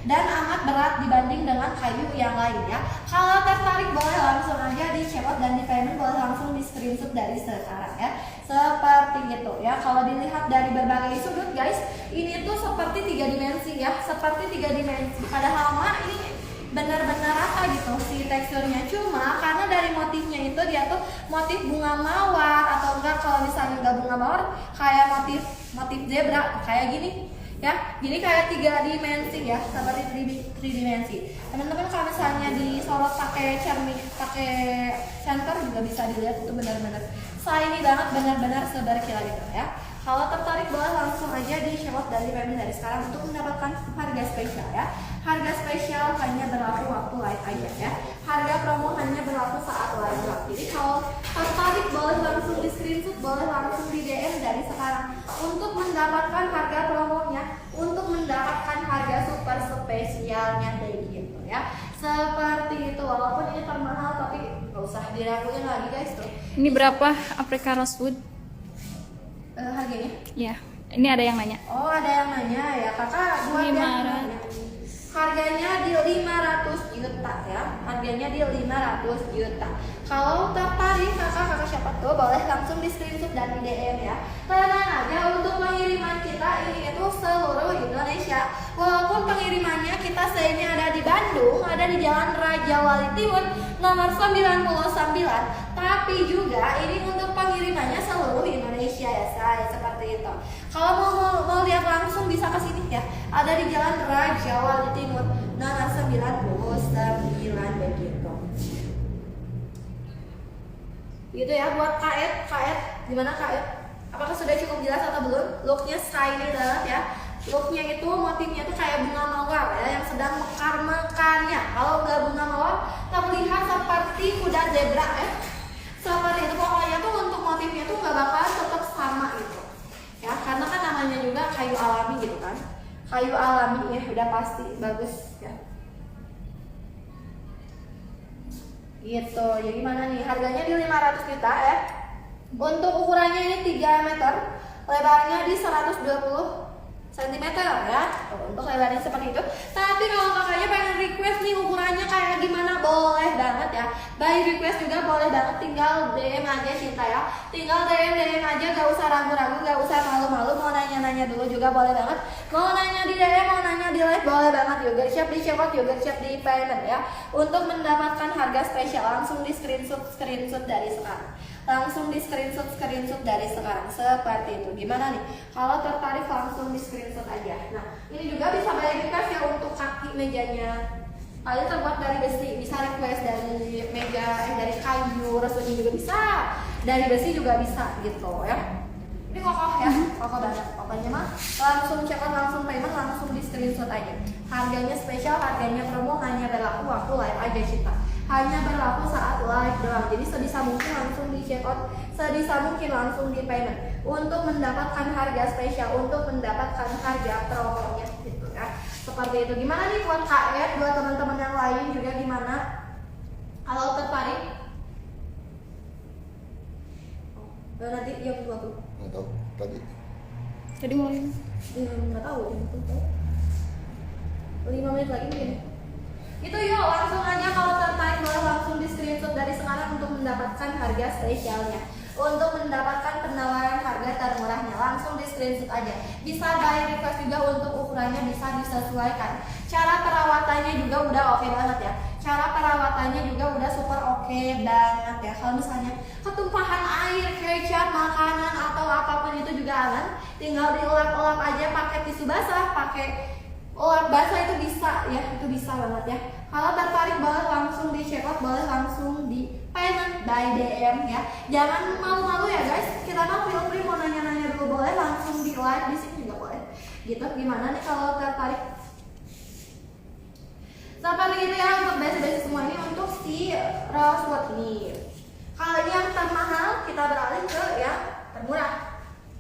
dan amat berat dibanding dengan kayu yang lain ya. Kalau tertarik boleh langsung aja dicekot dan di payment boleh langsung di screenshot dari sekarang ya. Seperti itu ya. Kalau dilihat dari berbagai sudut guys, ini tuh seperti 3 dimensi ya, seperti 3 dimensi. Padahal mah ini benar-benar apa gitu si teksturnya, cuma karena dari motifnya itu dia tuh motif bunga mawar, atau enggak kalau misalnya enggak bunga mawar kayak motif zebra kayak gini ya. Jadi kayak 3 dimensi ya, seperti 3 dimensi. Teman-teman kalau misalnya disorot pakai cermin, pakai center juga bisa dilihat itu benar-benar shiny banget, benar-benar seberkilau gitu ya. Kalau tertarik boleh langsung aja di shop dari payment dari sekarang untuk mendapatkan harga spesial ya. Harga spesial hanya berlaku waktu live aja ya. Harga promo hanya berlaku saat live. Jadi kalau tertarik boleh langsung langsung di screenshot, boleh langsung di DM dari sekarang untuk mendapatkan harga promonya, untuk mendapatkan harga super spesialnya kayak gitu ya. Seperti itu, walaupun ini termahal tapi nggak usah diraguin lagi guys tuh. Ini berapa Afrika Rosewood? Harganya? Ya, ini ada yang nanya. Oh, ada yang nanya ya kakak, buat yang 500. harganya di 500 juta ya, harganya di 500 juta. Kalau tertarik kakak siapa tuh boleh langsung di screenshot dan di DM ya. Tenang aja, untuk pengiriman kita ini itu seluruh Indonesia. Walaupun pengirimannya kita ini ada di Bandung, ada di Jalan Raja Wali Timur nomor 99, tapi juga ini untuk pengirimannya seluruh Indonesia ya saya, seperti itu. Kalau mau lihat langsung bisa ke sini ya. Ada di Jalan Raja Wali Timur nomor 99 begitu. Gitu ya buat kaet gimana kaet? Apakah sudah cukup jelas atau belum? Looknya shiny banget ya. Looknya itu motifnya itu kayak bunga mawar ya, yang sedang mekar-mekarnya. Kalau nggak bunga mawar terlihat seperti kuda zebra ya. Seperti itu pokoknya tuh untuk motifnya tuh nggak bakalan tetap sama gitu. Ya, karena kan namanya juga kayu alami gitu kan. Kayu alami ya udah pasti bagus ya. Gitu. Jadi mana nih? Harganya di 500 juta ya. Untuk ukurannya ini 3 meter, lebarnya di 120 cm ya. Untuk lebarnya seperti itu. Tapi kalau kakaknya pengen request nih ukurannya kayak gimana, boleh banget ya. By request juga boleh banget, tinggal DM aja Cinta ya. Tinggal DM aja, gak usah ragu-ragu, gak usah malu-malu. Mau nanya-nanya dulu juga boleh banget. Mau nanya di DM, mau nanya di live boleh banget. Yogurt Shop di checkout, Yogurt Shop di payment ya. Untuk mendapatkan harga spesial langsung di screenshot dari sekarang. Langsung di screenshot dari sekarang seperti itu. Gimana nih? Kalau tertarik langsung di screenshot aja. Nah, ini juga bisa bayar request ya untuk kaki mejanya. Kalian terbuat dari besi, bisa request dari meja, dari kayu, resutnya juga bisa. Dari besi juga bisa gitu ya. Ini kokoh ya, kokoh banget. Pokoknya mah langsung checkout, langsung payment, langsung di screenshot aja. Harganya spesial, harganya promo, hanya berlaku waktu live aja Cinta. Hanya berlaku saat live doang. Jadi sebisa mungkin langsung di checkout, sebisa mungkin langsung di payment untuk mendapatkan harga spesial, untuk mendapatkan harga promonya gitu ya. Seperti itu. Gimana nih buat KR, buat teman-teman yang lain juga gimana? Kalau tertarik? Nanti yang 20. Nggak tahu tadi. Jadi mau Nggak tahu. 5 menit lagi mungkin. Itu yuk langsung aja, kalau tertarik boleh langsung di screenshot dari sekarang untuk mendapatkan harga spesialnya, untuk mendapatkan penawaran harga termurahnya. Langsung di screenshot aja. Bisa by request juga, untuk ukurannya bisa disesuaikan. Cara perawatannya juga udah oke banget ya. Cara perawatannya juga udah super oke banget ya. Kalau misalnya ketumpahan air, kecap, makanan atau apapun itu juga aman. Tinggal diulap-ulap aja pakai tisu basah, pakai ulap basah itu bisa ya, itu bisa banget ya. Kalau tertarik boleh langsung di checkout, boleh langsung di payment by DM ya. Jangan malu-malu ya guys. Kita mah feel free, mau nanya-nanya dulu boleh, langsung di live di sini juga boleh. Gitu. Gimana nih kalau tertarik? Seperti itu ya untuk basic-basic semua ini untuk si Rosewood nih. Kalau ini yang termahal, kita beralih ke yang termurah.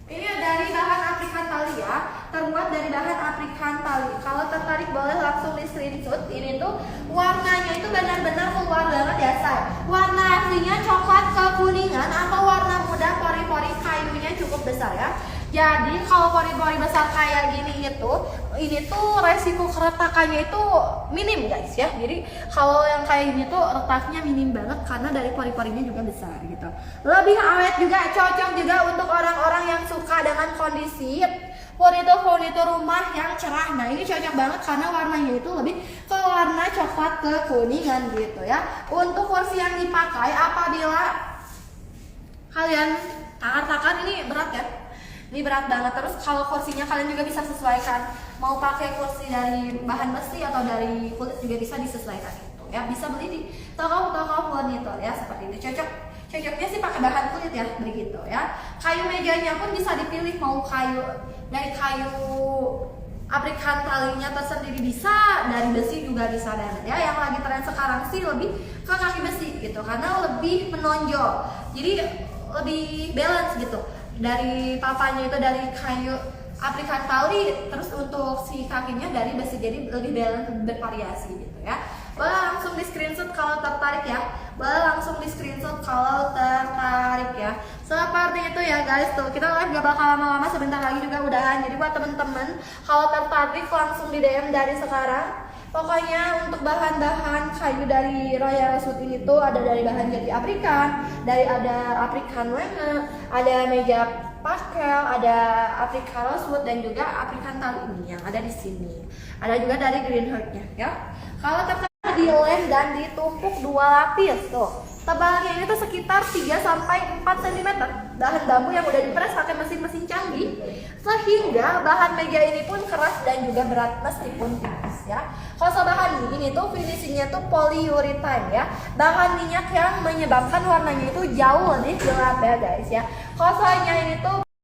Ini dari bahan aplikan tali ya, terbuat dari bahan aplikan tali. Kalau tertarik boleh langsung di screenshot. Ini tuh warnanya itu benar-benar keluar banget ya say. Warna aslinya coklat kekuningan atau warna muda, pori-pori kayunya cukup besar ya. Jadi kalau pori-pori besar kayak gini itu, ini tuh resiko keretakannya itu minim guys ya. Jadi kalau yang kayak gini tuh retaknya minim banget karena dari pori-porinya juga besar gitu. Lebih awet juga, cocok juga untuk orang-orang yang suka dengan kondisi furnitur rumah yang cerah. Nah ini cocok banget karena warnanya itu lebih ke warna coklat kekuningan gitu ya. Untuk kursi yang dipakai apabila kalian takar-takar, ini berat ya. Ini berat banget. Terus kalau kursinya kalian juga bisa sesuaikan, mau pakai kursi dari bahan besi atau dari kulit juga bisa disesuaikan gitu ya. Bisa beli di toko-toko furnitur ya, seperti itu. Cocoknya sih pakai bahan kulit ya, begitu ya. Kayu mejanya pun bisa dipilih, mau kayu dari kayu aplikan talinya tersendiri bisa, dari besi juga bisa banget ya. Yang lagi tren sekarang sih lebih ke kaki besi gitu karena lebih menonjol. Jadi lebih balance gitu. Dari papanya itu dari kayu aplikan tali, terus untuk si kakinya dari besi, jadi lebih balance, bervariasi gitu ya. Boleh langsung di screenshot kalau tertarik ya. Boleh langsung di screenshot kalau tertarik ya. Seperti itu ya guys, tuh kita live gak bakal lama-lama, sebentar lagi juga udahan. Jadi buat temen-temen kalau tertarik langsung di DM dari sekarang. Pokoknya untuk bahan-bahan kayu dari Royal Rosewood ini tuh ada dari bahan jati Afrikan, dari ada Afrikan Wena, ada meja pastel, ada African Rosewood dan juga African tali ini yang ada di sini. Ada juga dari Green Heart-nya ya. Kalau tertarik dilem dan ditumpuk 2 lapis tuh. Tebalnya ini tuh sekitar 3 sampai 4 cm. Bahan bambu yang udah diperes pakai mesin-mesin canggih, sehingga bahan meja ini pun keras dan juga berat meskipun tipis ya. Kalau bahan ini tuh finishingnya tuh polyurethane ya, bahan minyak yang menyebabkan warnanya itu jauh lebih gelap ya guys ya. Kalau ini tuh